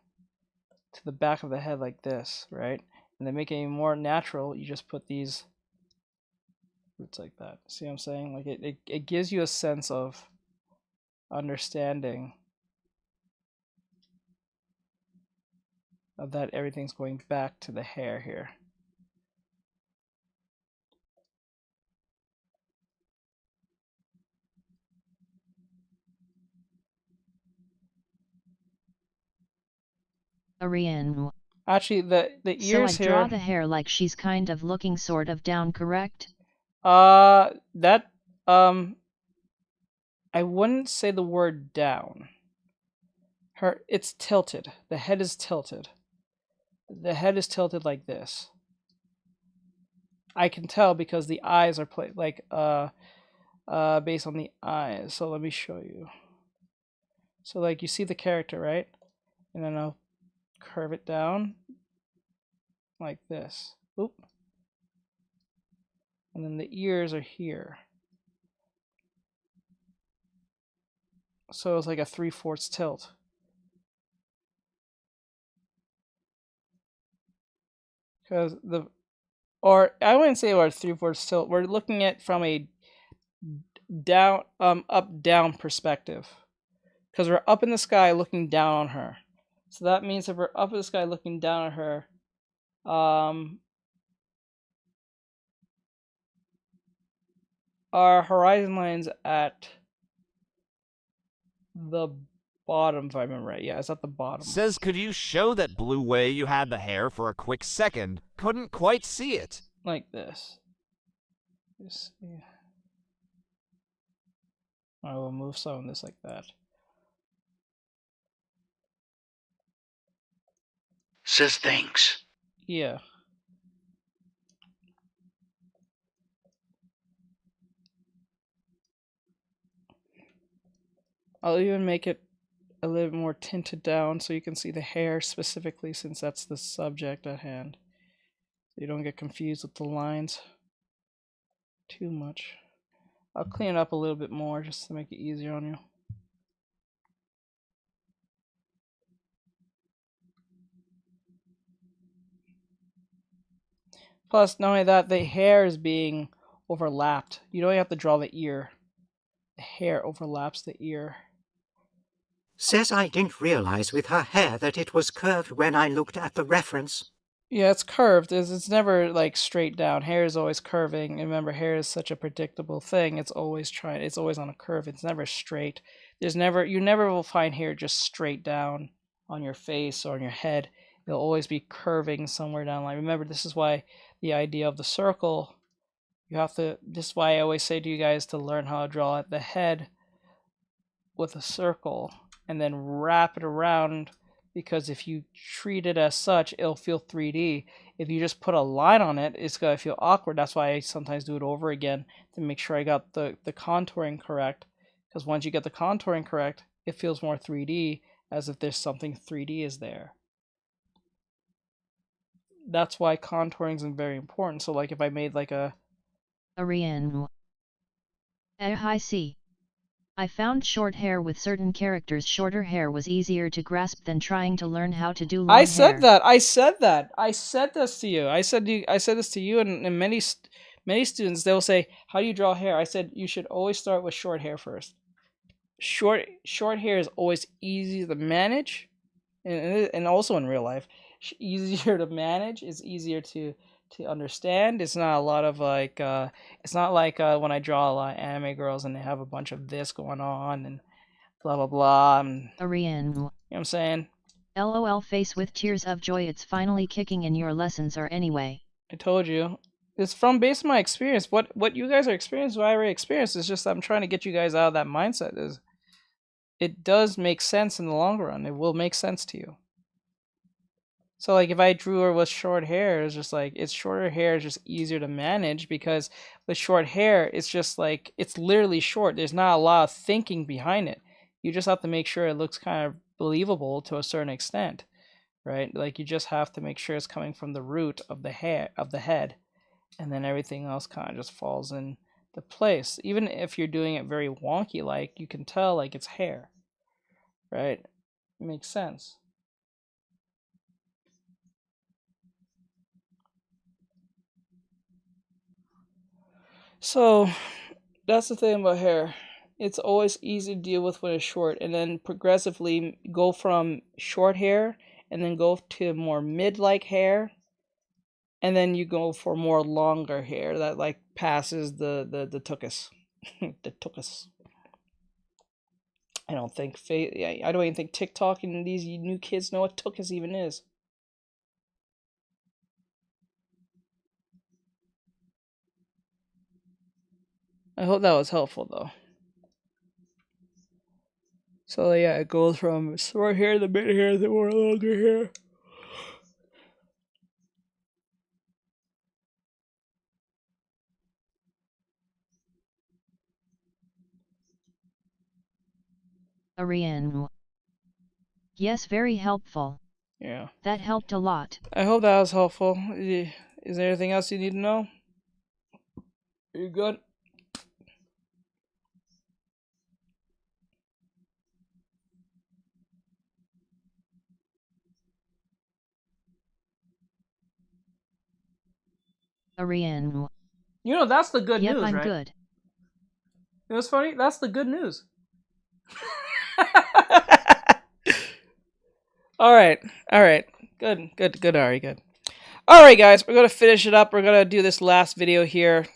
to the back of the head like this, right? And to make it even more natural, you just put these roots like that. See what I'm saying? Like it gives you a sense of understanding of that everything's going back to the hair here. Ariane. Actually, the ears so I draw the hair like she's kind of looking sort of down, correct? I wouldn't say the word down. It's tilted. The head is tilted. The head is tilted like this. I can tell because the eyes are based on the eyes. So let me show you. So like you see the character, right? And then I'll curve it down like this. Oop. And then the ears are here. So it's like a 3/4 tilt. Because I wouldn't say we're 3/4 tilt. We're looking at from a down, up down perspective. Because we're up in the sky looking down on her. So that means if we're up in the sky looking down at her, our horizon line's at the bottom, if I remember right. Yeah, it's at the bottom. Says, could you show that blue way you had the hair for a quick second? Couldn't quite see it. Like this. Just, yeah. I will move some of this like that. Says thanks. Yeah. I'll even make it a little bit more tinted down so you can see the hair specifically, since that's the subject at hand. So you don't get confused with the lines too much. I'll clean it up a little bit more just to make it easier on you. Plus, not only that, the hair is being overlapped. You don't have to draw the ear. The hair overlaps the ear. Says I didn't realize with her hair that it was curved when I looked at the reference. Yeah, it's curved. It's never like straight down. Hair is always curving. And remember, hair is such a predictable thing. It's always on a curve. It's never straight. You never will find hair just straight down on your face or on your head. It'll always be curving somewhere down the line. Remember, this is why the idea of the circle, this is why I always say to you guys to learn how to draw at the head with a circle and then wrap it around, because if you treat it as such, it'll feel 3D. If you just put a line on it, it's going to feel awkward. That's why I sometimes do it over again to make sure I got the contouring correct, because once you get the contouring correct, it feels more 3D, as if there's something 3D is there. That's why contouring is very important. So like if I made like a Arian. Hi C. I found short hair with certain characters. Shorter hair was easier to grasp than trying to learn how to do long hair. I said that. I said this to you. I said this to you, and many students, they'll say, "How do you draw hair?" I said you should always start with short hair first. Short hair is always easy to manage, and also in real life, easier to manage. It's easier to understand. It's not a lot of like it's not like when I draw a lot of anime girls and they have a bunch of this going on and blah blah blah. Arian. You know what I'm saying? LOL face with tears of joy. It's finally kicking in. Your lessons are anyway. I told you. It's from based on my experience. What you guys are experiencing, what I already experienced, is just I'm trying to get you guys out of that mindset. It does make sense in the long run. It will make sense to you. So like if I drew her with short hair, it's just like shorter hair is just easier to manage, because with short hair, it's just like it's literally short. There's not a lot of thinking behind it. You just have to make sure it looks kind of believable to a certain extent, right? Like you just have to make sure it's coming from the root of the head, and then everything else kind of just falls into place. Even if you're doing it very wonky, like you can tell like it's hair, right? It makes sense. So that's the thing about hair. It's always easy to deal with when it's short, and then progressively go from short hair and then go to more mid-like hair, and then you go for more longer hair that like passes the tuchus. The tuchus. I don't even think TikTok and these new kids know what tuchus even is. I hope that was helpful though. So yeah, it goes from short hair to mid hair to more longer hair. Arian. Yes, very helpful. Yeah. That helped a lot. I hope that was helpful. Is there anything else you need to know? Are you good? Arian. You know, that's the good news, I'm right? Good. You know what's funny? That's the good news. All right. Good, Ari, good. All right, guys, we're going to finish it up. We're going to do this last video here.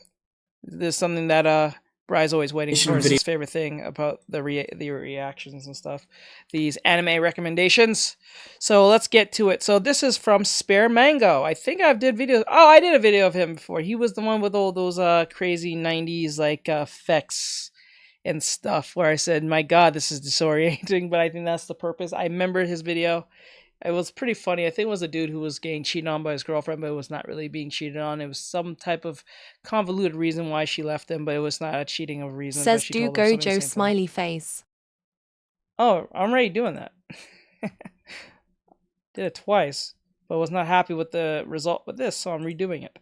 This is something that Bry's always waiting for. It's his favorite thing about the reactions and stuff. These anime recommendations. So let's get to it. So this is from Spare Mango. I think I did videos. Oh, I did a video of him before. He was the one with all those crazy 90s like effects and stuff where I said, my God, this is disorienting, but I think that's the purpose. I remember his video. It was pretty funny. I think it was a dude who was getting cheated on by his girlfriend, but it was not really being cheated on. It was some type of convoluted reason why she left him, but it was not a cheating of reason. Says do Gojo smiley face. Oh, I'm already doing that. Did it twice, but was not happy with the result with this, so I'm redoing it.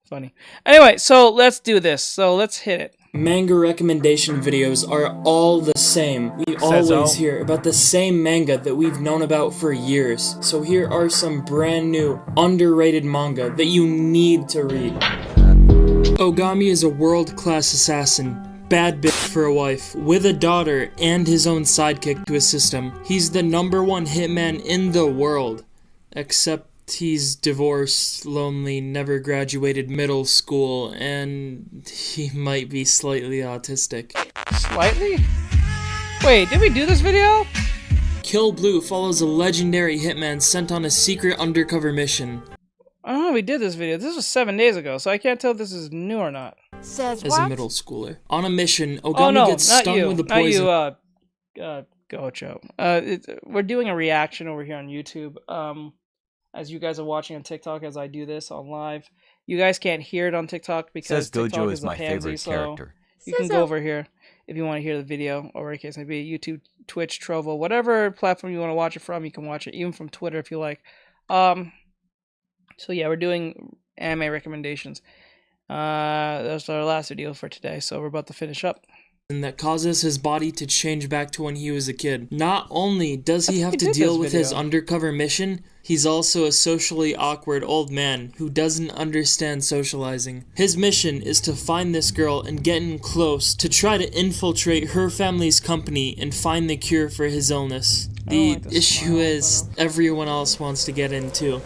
Funny. Anyway, so let's do this. So let's hit it. Manga recommendation videos are all the same. We always hear about the same manga that we've known about for years. So here are some brand new, underrated manga that you need to read. Ogami is a world-class assassin. Bad bitch for a wife, with a daughter and his own sidekick to assist him. He's the #1 hitman in the world. Except he's divorced, lonely, never graduated middle school, and he might be slightly autistic. Slightly? Wait, did we do this video? Kill Blue follows a legendary hitman sent on a secret undercover mission. I don't know if we did this video. This was 7 days ago, so I can't tell if this is new or not. Says as a middle schooler. On a mission, Ogami oh, no, gets stung with a poison. Not you, Gojo. We're doing a reaction over here on YouTube. As you guys are watching on TikTok as I do this on live. You guys can't hear it on TikTok because Says Gojo TikTok is my pansy, favorite so character. you can go over here if you want to hear the video, or in case may be YouTube, Twitch, Trovo, whatever platform you want to watch it from, you can watch it, even from Twitter if you like. So yeah, we're doing anime recommendations. That's our last video for today, so we're about to finish up. And that causes his body to change back to when he was a kid. Not only does he have to deal with his undercover mission, he's also a socially awkward old man who doesn't understand socializing. His mission is to find this girl and get in close to try to infiltrate her family's company and find the cure for his illness. The issue is, everyone else wants to get in too.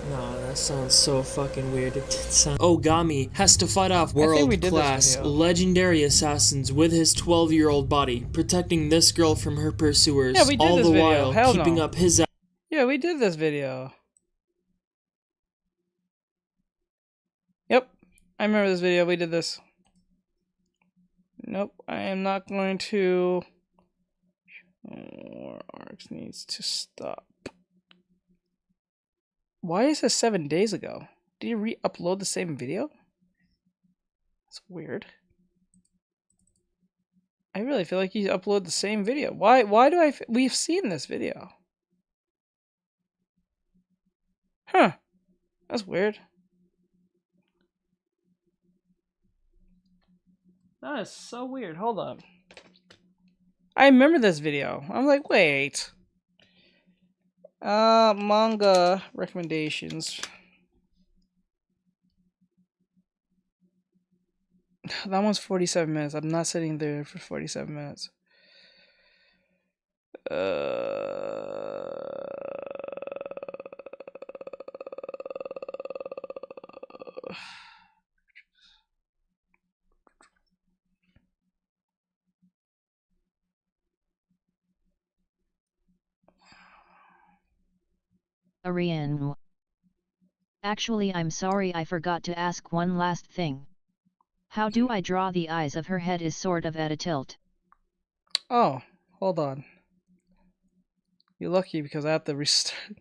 No, that sounds so fucking weird. Ogami has to fight off world-class, legendary assassins with his 12-year-old body, protecting this girl from her pursuers, all the while keeping up his... Yeah, we did this video. Yep, I remember this video. We did this. Nope, I am not going to... Arx needs to stop. Why is this 7 days ago? Did you re-upload the same video? That's weird. I really feel like you upload the same video. Why do I... We've seen this video. Huh. That's weird. That is so weird. Hold on. I remember this video. I'm like, wait. Manga recommendations. That one's 47 minutes. I'm not sitting there for 47 minutes. Ariane. Actually, I'm sorry, I forgot to ask one last thing. How do I draw the eyes of her head is sort of at a tilt. Oh, hold on. You're lucky because I have to restart.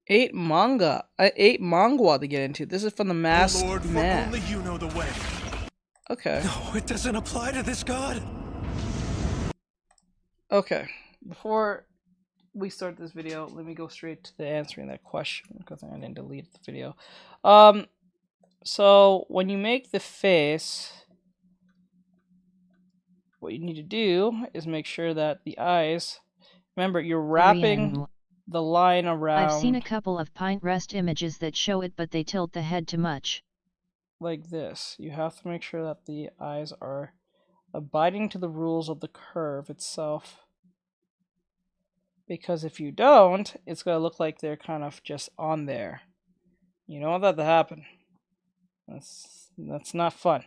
8 manga to get into. This is from the Masked Lord, Man. only you know the way. Okay. No, it doesn't apply to this god. Okay. Before we start this video, let me go straight to the answering that question because I didn't delete the video. So when you make the face, what you need to do is make sure that the eyes, remember you're wrapping the line around. I've seen a couple of Pinterest images that show it, but they tilt the head too much. Like this. You have to make sure that the eyes are abiding to the rules of the curve itself. Because if you don't, it's going to look like they're kind of just on there. You don't want that to happen. That's not fun.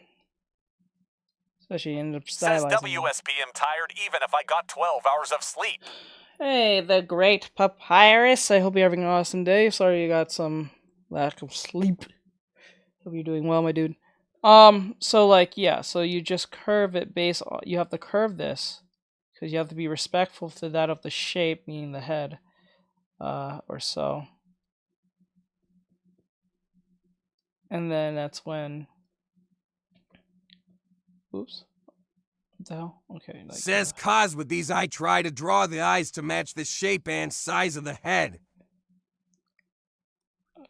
Especially in the stylizing. Says WSP, I'm tired even if I got 12 hours of sleep. Hey, the great Papyrus. I hope you're having an awesome day. Sorry you got some lack of sleep. Hope you're doing well, my dude. So like, yeah, so you just curve it based on, you have to curve this because you have to be respectful to that of the shape, meaning the head, or so. And then that's when, oops, what the hell? Okay. Like, Says cause with these I try to draw the eyes to match the shape and size of the head.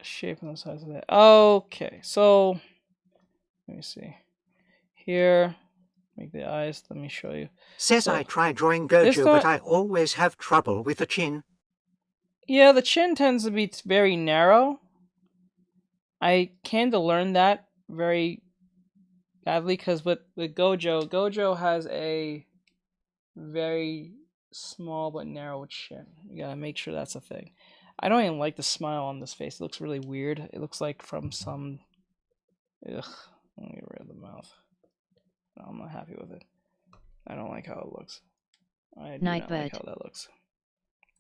Shape and the size of it. Okay, so let me see. Here, make the eyes. Let me show you. Says I try drawing Gojo, but I always have trouble with the chin. Yeah, the chin tends to be very narrow. I came to learn that very badly because with Gojo has a very small but narrow chin. You gotta make sure that's a thing. I don't even like the smile on this face. It looks really weird. It looks like from some... Ugh. Let me get rid of the mouth. No, I'm not happy with it. I don't like how it looks. I do not like how that looks.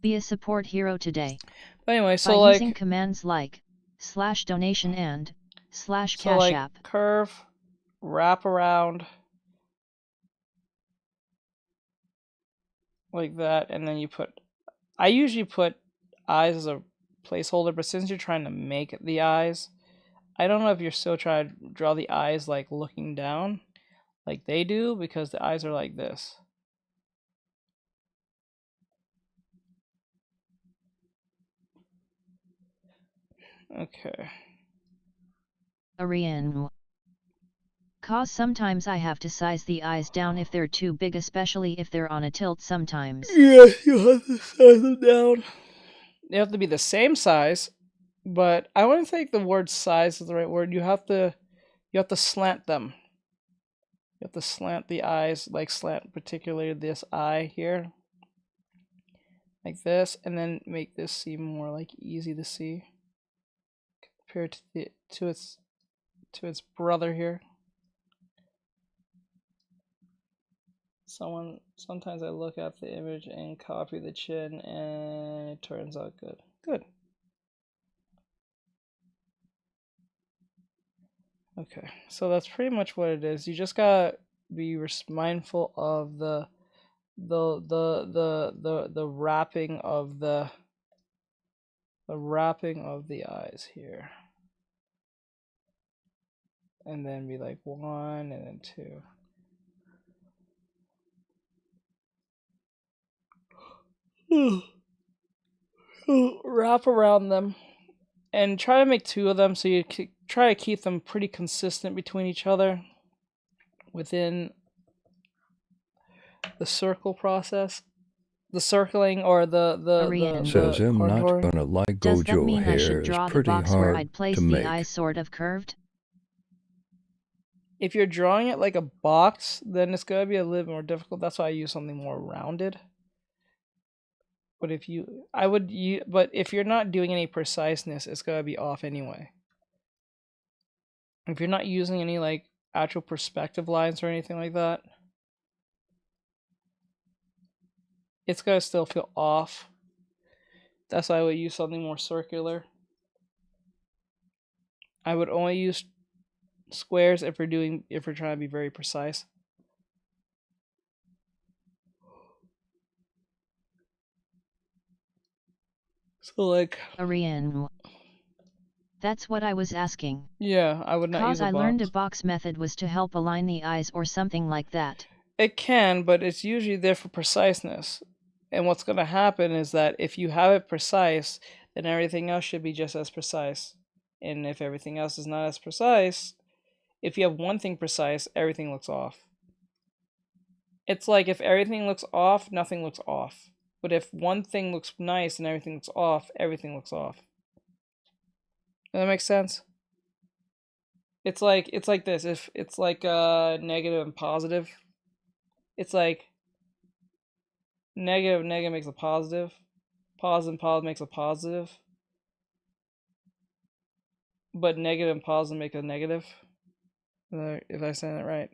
Be a support hero today. But anyway, so by like... using commands like /donation and /cash so like app. Curve, wrap around, like that, and then you put... I usually put eyes as a placeholder, but since you're trying to make the eyes, I don't know if you're still trying to draw the eyes like looking down like they do, because the eyes are like this. Okay. Arian. Cause sometimes I have to size the eyes down if they're too big, especially if they're on a tilt sometimes. Yes, you have to size them down. They have to be the same size, but I wouldn't think the word size is the right word. You have to slant them. You have to slant the eyes, like slant particularly this eye here. Like this, and then make this seem more like easy to see compared to its brother here. Sometimes I look at the image and copy the chin and it turns out good. Good. Okay, so that's pretty much what it is. You just gotta be mindful of the wrapping of the eyes here. And then be like 1 and then 2. Wrap around them and try to make 2 of them, so you try to keep them pretty consistent between each other within the circle process, the circling or the says I'm not gonna like Gojo hair is pretty hard I'd place to the make. eyes sort of curved. If you're drawing it like a box, then it's gonna be a little more difficult. That's why I use something more rounded. But if you're not doing any preciseness, it's gonna be off anyway. If you're not using any like actual perspective lines or anything like that, it's gonna still feel off. That's why I would use something more circular. I would only use squares if we're trying to be very precise. So like Arian. That's what I was asking. Yeah, I would not use a box. I learned a box method was to help align the eyes or something like that. It can, but it's usually there for preciseness. And what's going to happen is that if you have it precise, then everything else should be just as precise. And if everything else is not as precise, if you have one thing precise, everything looks off. It's like if everything looks off, nothing looks off. But if one thing looks nice and everything looks off, everything looks off. Does that make sense? It's like this. If it's like negative and positive, it's like negative makes a positive, positive and positive makes a positive, but negative and positive make a negative. If I say that right.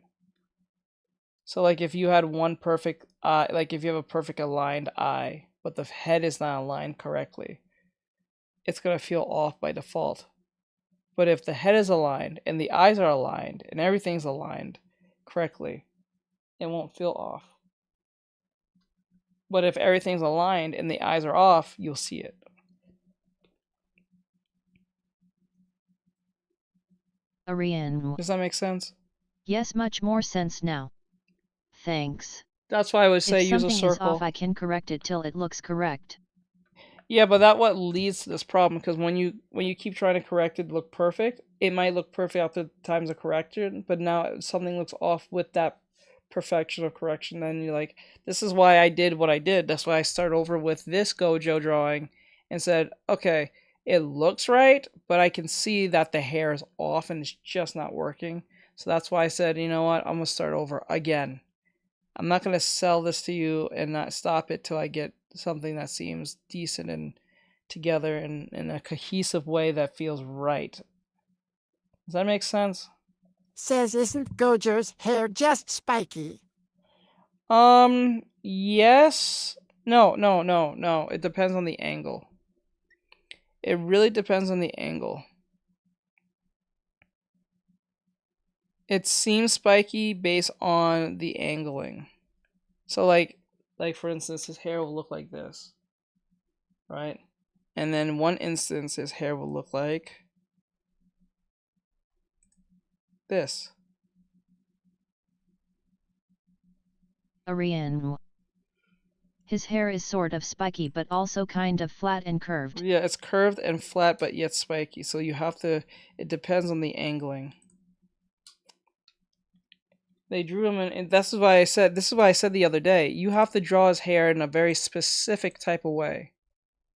So like if you had one perfect eye, like if you have a perfect aligned eye, but the head is not aligned correctly, it's gonna feel off by default. But if the head is aligned and the eyes are aligned and everything's aligned correctly, it won't feel off. But if everything's aligned and the eyes are off, you'll see it. Ariane. Does that make sense? Yes, much more sense now. Thanks. That's why I would say use a circle. If something is off, I can correct it till it looks correct. Yeah, but that's what leads to this problem, because when you keep trying to correct it to look perfect, it might look perfect after times of correction, but now something looks off with that perfection or correction, then you're like, this is why I did what I did. That's why I started over with this Gojo drawing and said, okay, it looks right, but I can see that the hair is off and it's just not working. So that's why I said, you know what, I'm going to start over again. I'm not going to sell this to you and not stop it till I get something that seems decent and together and in a cohesive way that feels right. Does that make sense? Says, isn't Gojo's hair just spiky? Yes. No. It depends on the angle. It really depends on the angle. It seems spiky based on the angling. So like for instance, his hair will look like this, right? And then one instance, his hair will look like this. Ariane. His hair is sort of spiky, but also kind of flat and curved. Yeah, it's curved and flat, but yet spiky. So you have to, it depends on the angling. They drew him in, and this is why I said the other day, you have to draw his hair in a very specific type of way.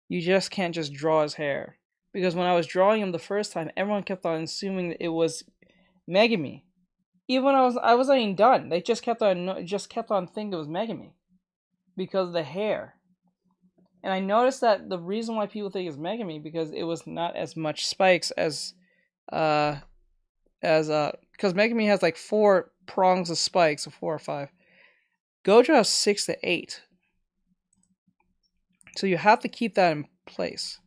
You just can't just draw his hair. Because when I was drawing him the first time, everyone kept on assuming that it was Megami. Even when I wasn't even done, they just kept on thinking it was Megami because of the hair. And I noticed that the reason why people think it's Megami because it was not as much spikes because Megami has like 4 prongs of spikes, or 4 or 5. Gojo has 6 to 8. So you have to keep that in place.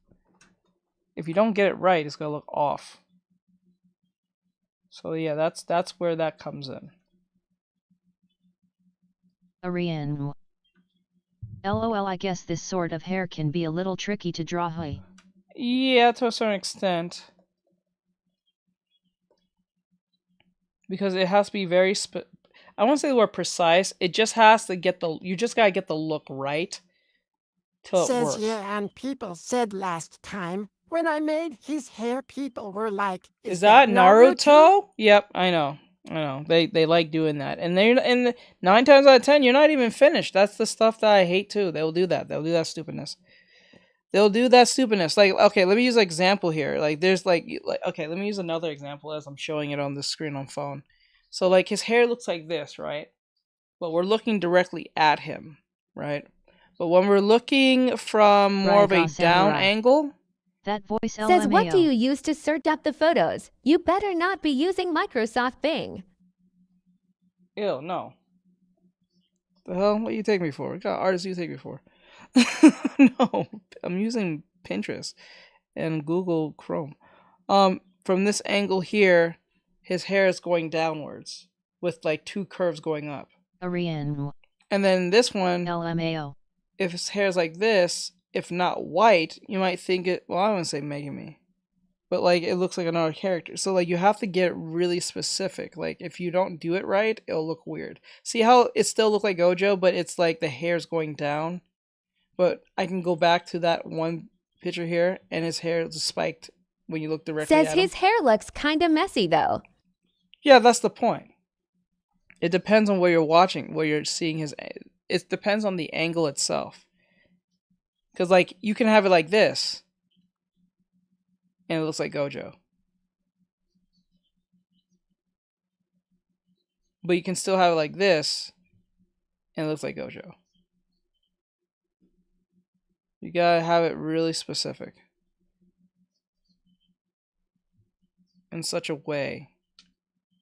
If you don't get it right, it's gonna look off. So yeah, that's where that comes in. Ariane. LOL, I guess this sort of hair can be a little tricky to draw, hey? Yeah, to a certain extent. Because it has to be very I won't say the word precise. It just has to get you just gotta get the look right till it works. Says, yeah, and people said last time when I made his hair, people were like, Is that Naruto? Yep, I know. They like doing that. And 9 times out of 10, you're not even finished. That's the stuff that I hate too. They'll do that. They'll do that stupidness. Like, okay, let me use an example here. Like, there's okay, let me use another example as I'm showing it on the screen on phone. So, like, his hair looks like this, right? But we're looking directly at him, right? But when we're looking from more of a down angle... That voice says, LMAO. what do you use to search up the photos? You better not be using Microsoft Bing. Ew, no. The hell? What do you take me for? What kind of artist do you take me for? No, I'm using Pinterest and Google Chrome. From this angle here, his hair is going downwards with like 2 curves going up. Ariane. And then this one, LMAO. If his hair is like this, if not white, you might think it, well, I wouldn't say Megami, but like it looks like another character. So like you have to get really specific. Like if you don't do it right, it'll look weird. See how it still look like Gojo, but it's like the hair's going down. But I can go back to that one picture here, and his hair is spiked when you look directly at him. Says his hair looks kind of messy though. Yeah, that's the point. It depends on where you're watching, where you're seeing his. It depends on the angle itself. Because, like, you can have it like this, and it looks like Gojo. But you can still have it like this, and it looks like Gojo. You gotta have it really specific. In such a way,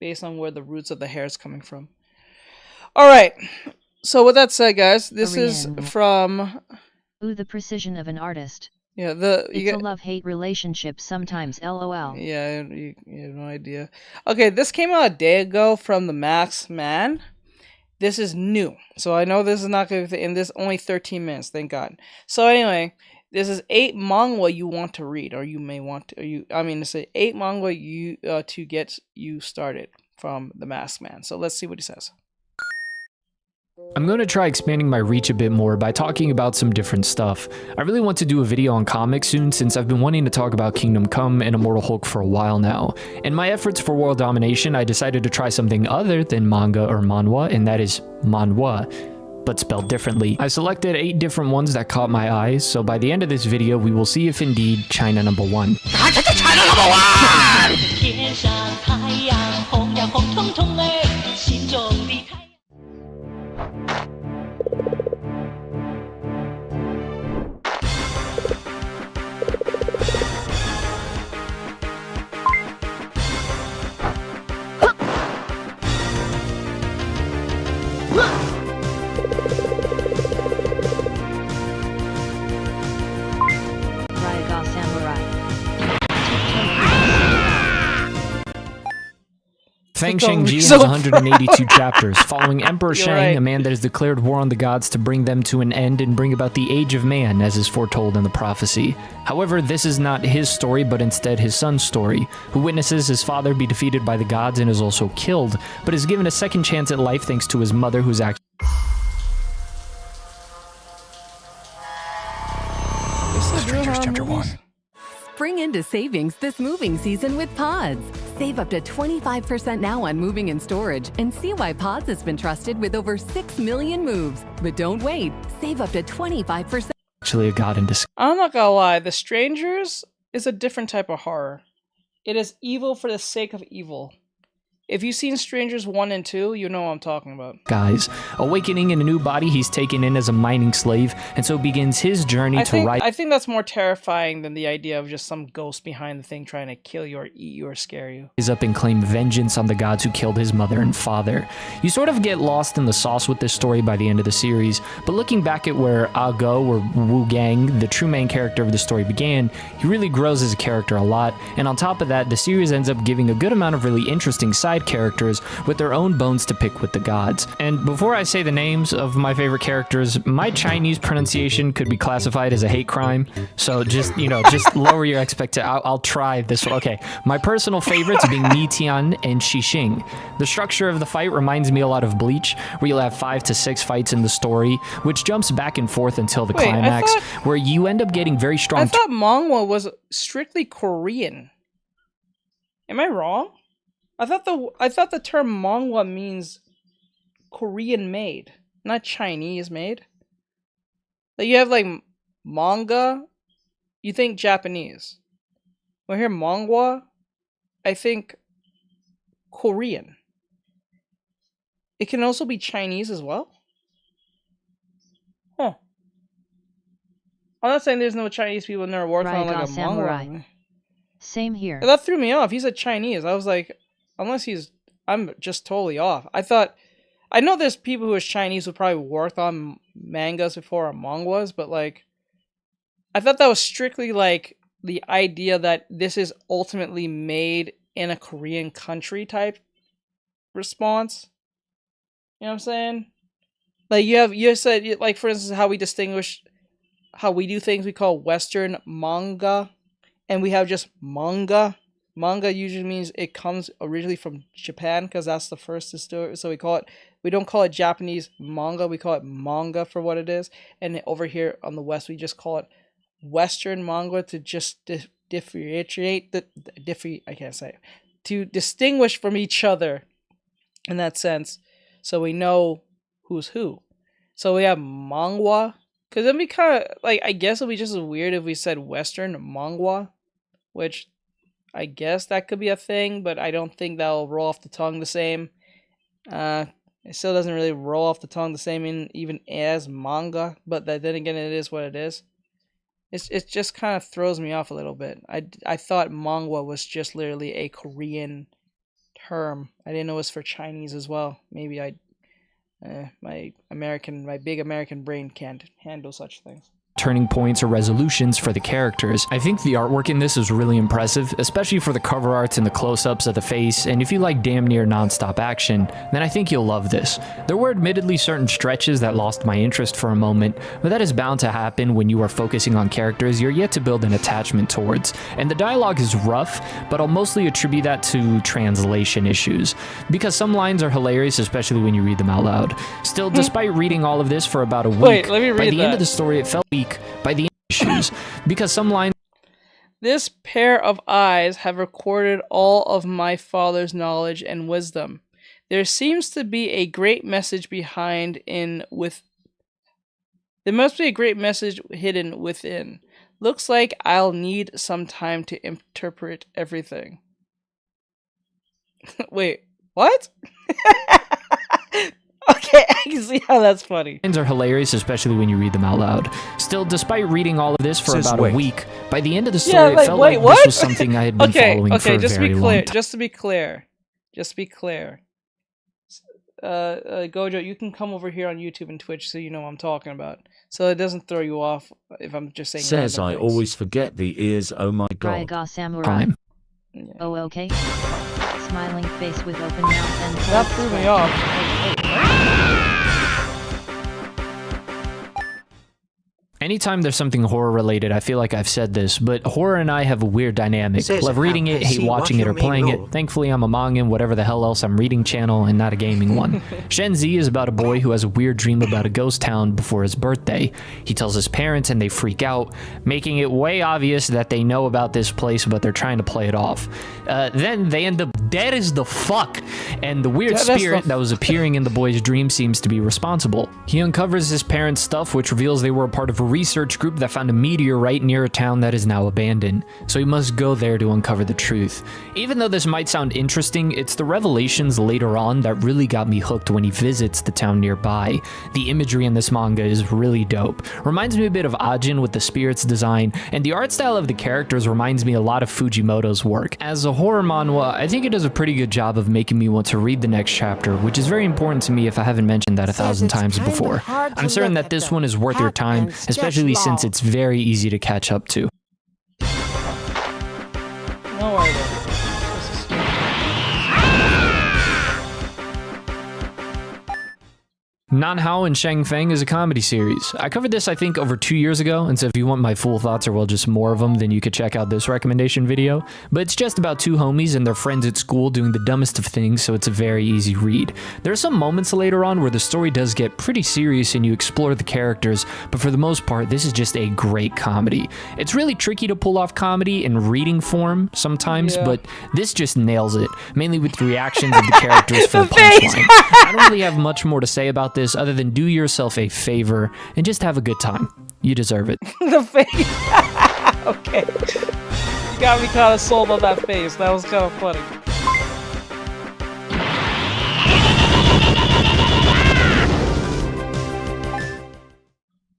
based on where the roots of the hair is coming from. Alright, so with that said, guys, this is from... Ooh, the precision of an artist. Yeah, it's a love-hate relationship sometimes, lol. Yeah, you have no idea. Okay, this came out a day ago from the Max Man. This is new, so I know this is not going to. And this only 13 minutes, thank God. So anyway, this is 8 manga you want to read, or you may want to. It's 8 manga you to get you started from the Mask Man. So let's see what he says. I'm going to try expanding my reach a bit more by talking about some different stuff. I really want to do a video on comics soon since I've been wanting to talk about Kingdom Come and Immortal Hulk for a while now. In my efforts for world domination, I decided to try something other than manga or manhwa, and that is manhwa, but spelled differently. I selected 8 different ones that caught my eye, so by the end of this video, we will see if indeed China number 1. China number 1! Feng Shangji has 182 chapters, following Emperor Shang, a man that has declared war on the gods to bring them to an end and bring about the age of man, as is foretold in the prophecy. However, this is not his story, but instead his son's story, who witnesses his father be defeated by the gods and is also killed, but is given a second chance at life thanks to his mother, who's actually... Strangers, Chapter 1. Spring into savings this moving season with Pods. Save up to 25% now on moving and storage and see why Pods has been trusted with over 6 million moves. But don't wait. Save up to 25%. Actually a god in disguise. I'm not gonna lie, The Strangers is a different type of horror. It is evil for the sake of evil. If you've seen Strangers 1 and 2, you know what I'm talking about. Guys, awakening in a new body, he's taken in as a mining slave, and so begins his journey to rise. I think that's more terrifying than the idea of just some ghost behind the thing trying to kill you or eat you or scare you. Up and claim vengeance on the gods who killed his mother and father. You sort of get lost in the sauce with this story by the end of the series, but looking back at where Go or Wu Gang, the true main character of the story, began, he really grows as a character a lot, and on top of that, the series ends up giving a good amount of really interesting side characters with their own bones to pick with the gods. And before I say the names of my favorite characters, my Chinese pronunciation could be classified as a hate crime, so just lower your expectations. I'll try this one. Okay, my personal favorites being Ni Tian and Xixing. The structure of the fight reminds me a lot of Bleach, where you'll have 5 to 6 fights in the story, which jumps back and forth until the climax, where you end up getting very strong. I thought manga was strictly Korean. Am I wrong? I thought the term manga means Korean made, not Chinese made. Like you have like manga, you think Japanese. When I hear manga, I think Korean. It can also be Chinese as well? Huh. I'm not saying there's no Chinese people in there working on like a manga. Same here. That threw me off. He said Chinese. I was like, I'm just totally off. I know there's people who are Chinese who probably worked on mangas before or manhwas, but like, I thought that was strictly like the idea that this is ultimately made in a Korean country type response. You know what I'm saying? Like you said, like for instance, how we do things, we call Western manga, and we have just manga. Manga usually means it comes originally from Japan because that's the first to do it. So we don't call it Japanese manga, we call it manga for what it is. And over here on the West, we just call it Western manga to just differentiate to distinguish from each other in that sense. So we know who's who. So we have manhwa, because it'd be kind of like, I guess it'd be just as weird if we said Western manhwa, which I guess that could be a thing, but I don't think that'll roll off the tongue the same. It still doesn't really roll off the tongue the same even as manga, but then again, it is what it is. It just kind of throws me off a little bit. I thought manga was just literally a Korean term. I didn't know it was for Chinese as well. Maybe my big American brain can't handle such things. turning points or resolutions for the characters. I think the artwork in this is really impressive, especially for the cover arts and the close-ups of the face, and if you like damn near non-stop action, then I think you'll love this. There were admittedly certain stretches that lost my interest for a moment, but that is bound to happen when you are focusing on characters you're yet to build an attachment towards. And the dialogue is rough, but I'll mostly attribute that to translation issues, because some lines are hilarious, especially when you read them out loud. Still, despite reading all of this for about a week, by the end of the story it felt weak by the issues, because some lines. This pair of eyes have recorded all of my father's knowledge and wisdom. There seems to be a great message behind there must be a great message hidden within. Looks like I'll need some time to interpret everything. Wait, what? Okay, I can see how that's funny. Lines are hilarious, especially when you read them out loud. Still, despite reading all of this for about a week, by the end of the story, it felt like this was something I had been following for a very long time. Just to be clear. Gojo, you can come over here on YouTube and Twitch so you know what I'm talking about. So it doesn't throw you off if I'm just saying. Says I always forget the ears, oh my god. Samurai. Oh, okay. Smiling face with open mouth and that threw me off. Anytime there's something horror related, I feel like I've said this, but horror and I have a weird dynamic. Love reading it, hate watching it or playing it. Thankfully, I'm a manga and whatever the hell else I'm reading channel and not a gaming one. Shenzi is about a boy who has a weird dream about a ghost town before his birthday. He tells his parents and they freak out, making it way obvious that they know about this place, but they're trying to play it off. Then they end up dead as the fuck, and the weird spirit that was appearing in the boy's dream seems to be responsible. He uncovers his parents' stuff, which reveals they were a part of a research group that found a meteorite near a town that is now abandoned, so he must go there to uncover the truth. Even though this might sound interesting, it's the revelations later on that really got me hooked when he visits the town nearby. The imagery in this manga is really dope. Reminds me a bit of Ajin with the spirits design, and the art style of the characters reminds me a lot of Fujimoto's work. As a horror manhwa, I think it does a pretty good job of making me want to read the next chapter, which is very important to me if I haven't mentioned that 1,000 times before. I'm certain that this one is worth your time, especially since it's very easy to catch up to. No worry. Nanhao and Sheng Feng is a comedy series. I covered this I think over 2 years ago, and so if you want my full thoughts or well just more of them, then you could check out this recommendation video. But it's just about two homies and their friends at school doing the dumbest of things, so it's a very easy read. There are some moments later on where the story does get pretty serious and you explore the characters, but for the most part this is just a great comedy. It's really tricky to pull off comedy in reading form sometimes, but this just nails it, mainly with the reactions of the characters for the punchline. I don't really have much more to say about this other than do yourself a favor and just have a good time. You deserve it. The face. Okay. You got me kind of sold on that face. That was kind of funny.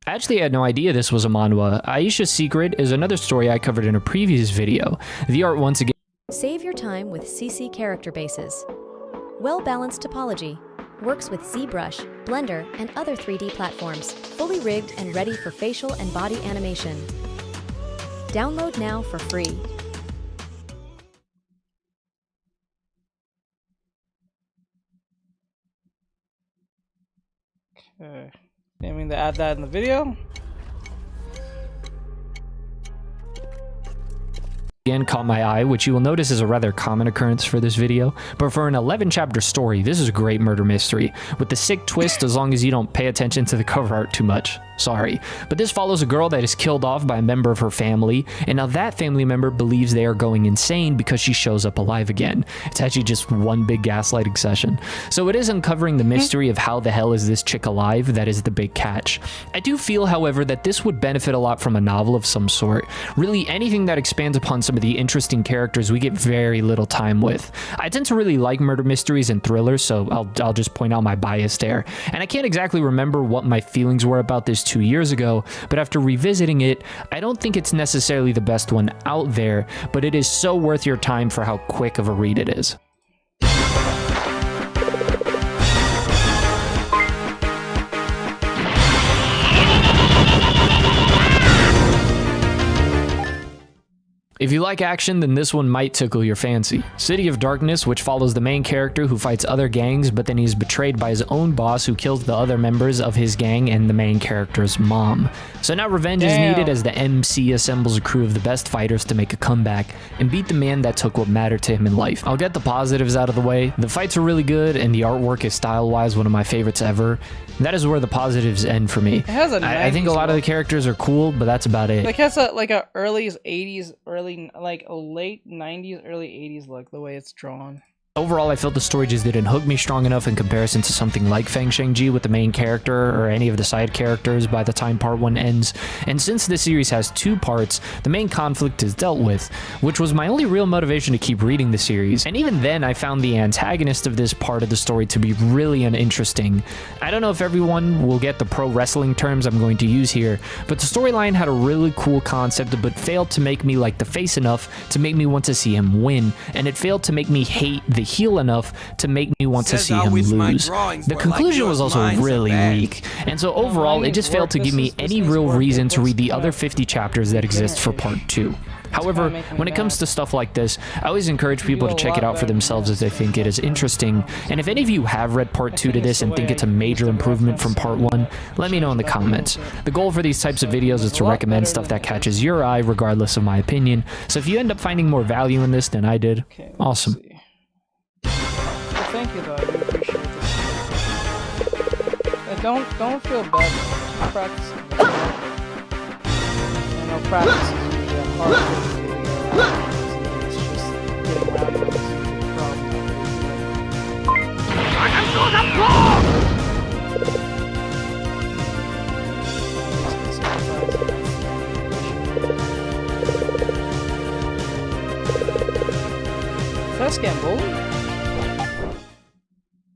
I actually had no idea this was a manhwa. Aisha's Secret is another story I covered in a previous video. The art once again. Save your time with CC character bases. Well-balanced topology. Works with ZBrush, Blender, and other 3D platforms. Fully rigged and ready for facial and body animation. Download now for free. Okay. Aiming to add that in the video. Again caught my eye, which you will notice is a rather common occurrence for this video, but for an 11-chapter story, this is a great murder mystery, with the sick twist as long as you don't pay attention to the cover art too much. Sorry. But this follows a girl that is killed off by a member of her family, and now that family member believes they are going insane because she shows up alive again. It's actually just one big gaslighting session. So it is uncovering the mystery of how the hell is this chick alive that is the big catch. I do feel, however, that this would benefit a lot from a novel of some sort. Really, anything that expands upon some of the interesting characters we get very little time with. I tend to really like murder mysteries and thrillers, so I'll just point out my bias there. And I can't exactly remember what my feelings were about this 2 years ago, but after revisiting it, I don't think it's necessarily the best one out there, but it is so worth your time for how quick of a read it is. If you like action, then this one might tickle your fancy. City of Darkness, which follows the main character who fights other gangs, but then he's betrayed by his own boss who kills the other members of his gang and the main character's mom. So now revenge is needed as the MC assembles a crew of the best fighters to make a comeback and beat the man that took what mattered to him in life. I'll get the positives out of the way. The fights are really good and the artwork is style-wise one of my favorites ever. That is where the positives end for me. It has a I think a lot of the characters are cool, but that's about it. Like has a early 80s, like a late 90s, early 80s look, the way it's drawn. Overall, I felt the story just didn't hook me strong enough in comparison to something like Feng Shengji with the main character or any of the side characters by the time part 1 ends. And since this series has 2 parts, the main conflict is dealt with, which was my only real motivation to keep reading the series. And even then, I found the antagonist of this part of the story to be really uninteresting. I don't know if everyone will get the pro wrestling terms I'm going to use here, but the storyline had a really cool concept but failed to make me like the face enough to make me want to see him win, and it failed to make me hate the heel enough to make me want to see him lose. The conclusion was also really weak, and so overall it just failed to give me any real reason to read the other 50 chapters that exist for part 2. However, when it comes to stuff like this, I always encourage people to check it out for themselves if they think it is interesting, and if any of you have read part 2 to this and think it's a major improvement from part 1, let me know in the comments. The goal for these types of videos is to recommend stuff that catches your eye regardless of my opinion, so if you end up finding more value in this than I did, awesome. Thank you though, I do appreciate this. Don't feel bad. Keep practicing. I know practice is usually a hard thing to do. It's just getting around this problem. That's getting bullied.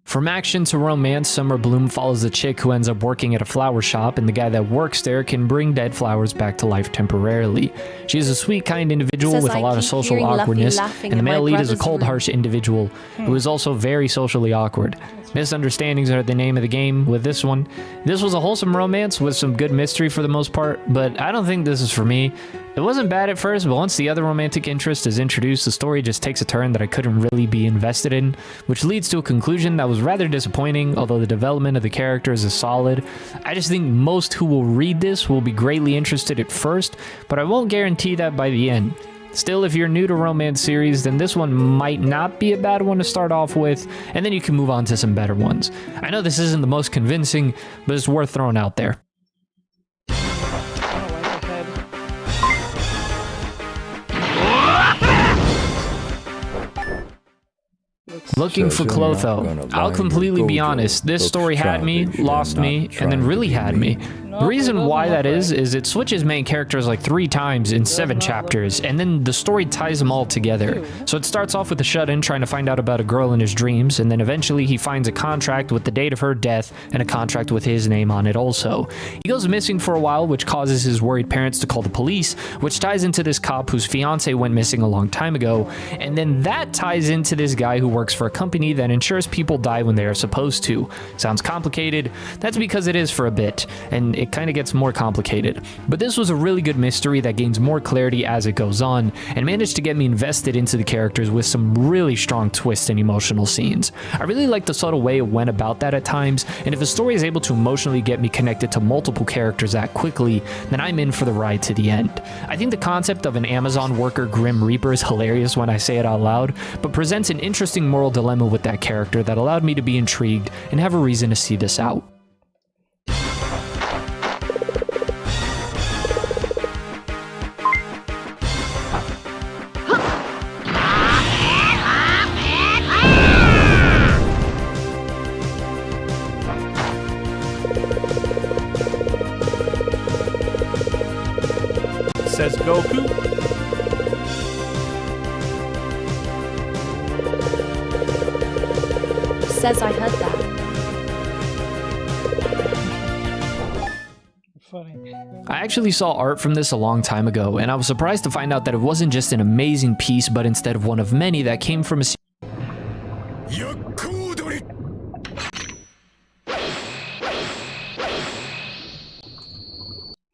From action to romance, Summer Bloom follows a chick who ends up working at a flower shop, and the guy that works there can bring dead flowers back to life temporarily. She is a sweet, kind individual with a lot of social awkwardness, and the male lead is a cold, harsh individual who is also very socially awkward. Misunderstandings are the name of the game with this one. This was a wholesome romance with some good mystery for the most part, but I don't think this is for me. It wasn't bad at first, but once the other romantic interest is introduced, the story just takes a turn that I couldn't really be invested in, which leads to a conclusion that was rather disappointing, although the development of the characters is solid. I just think most who will read this will be greatly interested at first, but I won't guarantee that by the end. Still, if you're new to romance series, then this one might not be a bad one to start off with, and then you can move on to some better ones. I know this isn't the most convincing, but it's worth throwing out there. Looking for Clotho. I'll completely be honest, this story had me, lost me, and then really had me. The reason why that is it switches main characters like 3 times in 7 chapters, and then the story ties them all together. So it starts off with the shut-in trying to find out about a girl in his dreams, and then eventually he finds a contract with the date of her death and a contract with his name on it also. He goes missing for a while, which causes his worried parents to call the police, which ties into this cop whose fiance went missing a long time ago, and then that ties into this guy who works for a company that ensures people die when they are supposed to. Sounds complicated? That's because it is for a bit, and it kind of gets more complicated. But this was a really good mystery that gains more clarity as it goes on, and managed to get me invested into the characters with some really strong twists and emotional scenes. I really like the subtle way it went about that at times, and if a story is able to emotionally get me connected to multiple characters that quickly, then I'm in for the ride to the end. I think the concept of an Amazon worker Grim Reaper is hilarious when I say it out loud, but presents an interesting moral dilemma with that character that allowed me to be intrigued and have a reason to see this out. Says Goku. Says I heard that. Funny. I actually saw art from this a long time ago, and I was surprised to find out that it wasn't just an amazing piece, but instead of one of many that came from a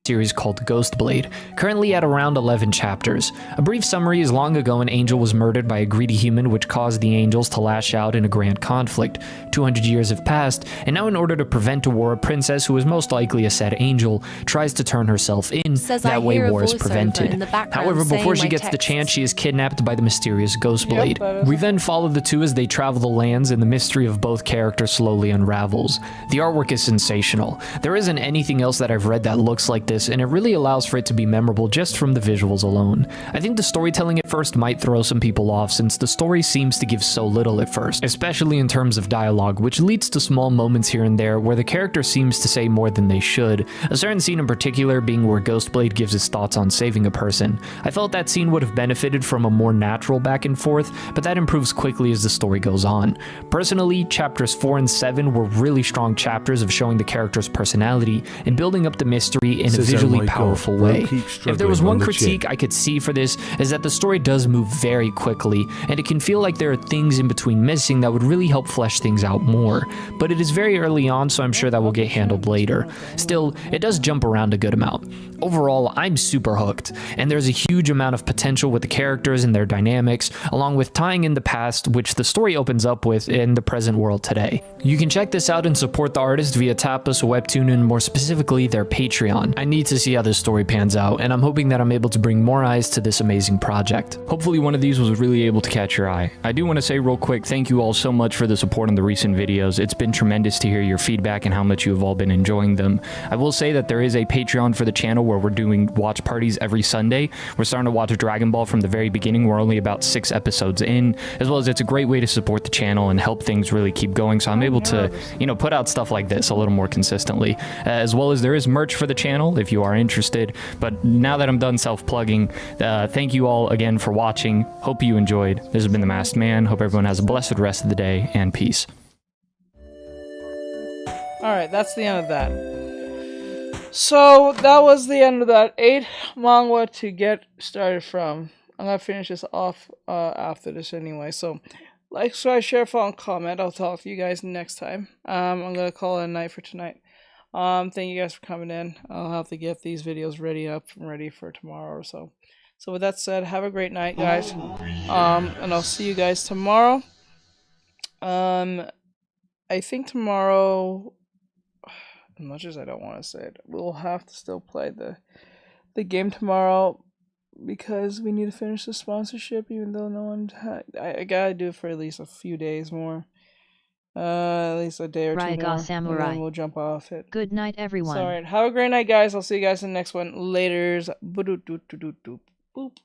series called Ghostblade, currently at around 11 chapters. A brief summary is long ago an angel was murdered by a greedy human, which caused the angels to lash out in a grand conflict. 200 years have passed, and now in order to prevent a war, a princess who is most likely a said angel tries to turn herself in. That way war is prevented. However, before she gets the chance, she is kidnapped by the mysterious Ghostblade. We then follow the two as they travel the lands, and the mystery of both characters slowly unravels. The artwork is sensational. There isn't anything else that I've read that looks like this, and it really allows for it to be memorable just from the visuals alone. I think the storytelling at first might throw some people off, since the story seems to give so little at first, especially in terms of dialogue, which leads to small moments here and there where the character seems to say more than they should. A certain scene in particular being where Ghostblade gives his thoughts on saving a person. I felt that scene would have benefited from a more natural back and forth, but that improves quickly as the story goes on. Personally, chapters 4 and 7 were really strong chapters of showing the character's personality and building up the mystery in a visually powerful way. If there was one critique I could see for this, is that the story does move very quickly, and it can feel like there are things in between missing that would really help flesh things out more. But it is very early on, so I'm sure that will get handled later. Still, it does jump around a good amount. Overall, I'm super hooked, and there's a huge amount of potential with the characters and their dynamics, along with tying in the past, which the story opens up with in the present world today. You can check this out and support the artist via Tapas, Webtoon, and more specifically their Patreon. I need to see how this story pans out, and I'm hoping that I'm able to bring more eyes to this amazing project. Hopefully one of these was really able to catch your eye. I do want to say real quick, thank you all so much for the support on the recent videos. It's been tremendous to hear your feedback and how much you have all been enjoying them. I will say that there is a Patreon for the channel where we're doing watch parties every Sunday. We're starting to watch Dragon Ball from the very beginning. We're only about 6 episodes in, as well as it's a great way to support the channel and help things really keep going, so I'm able to, put out stuff like this a little more consistently. As well as there is merch for the channel if you are interested. But now that I'm done self-plugging, thank you all again for watching. Hope you enjoyed. This has been The Masked Man. Hope everyone has a blessed rest of the day, and peace. Alright, that's the end of that. So, that was the end of that 8 manga to get started from. I'm gonna finish this off after this anyway, so like, subscribe, share, follow, and comment. I'll talk to you guys next time. I'm gonna call it a night for tonight. Thank you guys for coming in. I'll have to get these videos ready for tomorrow or so. So with that said, have a great night, guys. And I'll see you guys tomorrow. I think tomorrow, as much as I don't want to say it, we'll have to still play the game tomorrow, because we need to finish the sponsorship, even though no one I gotta do it for at least a few days more. At least a day or two more. Samurai. And then we'll jump off it. Good night, everyone. Alright, have a great night, guys. I'll see you guys in the next one. Laters. Boop.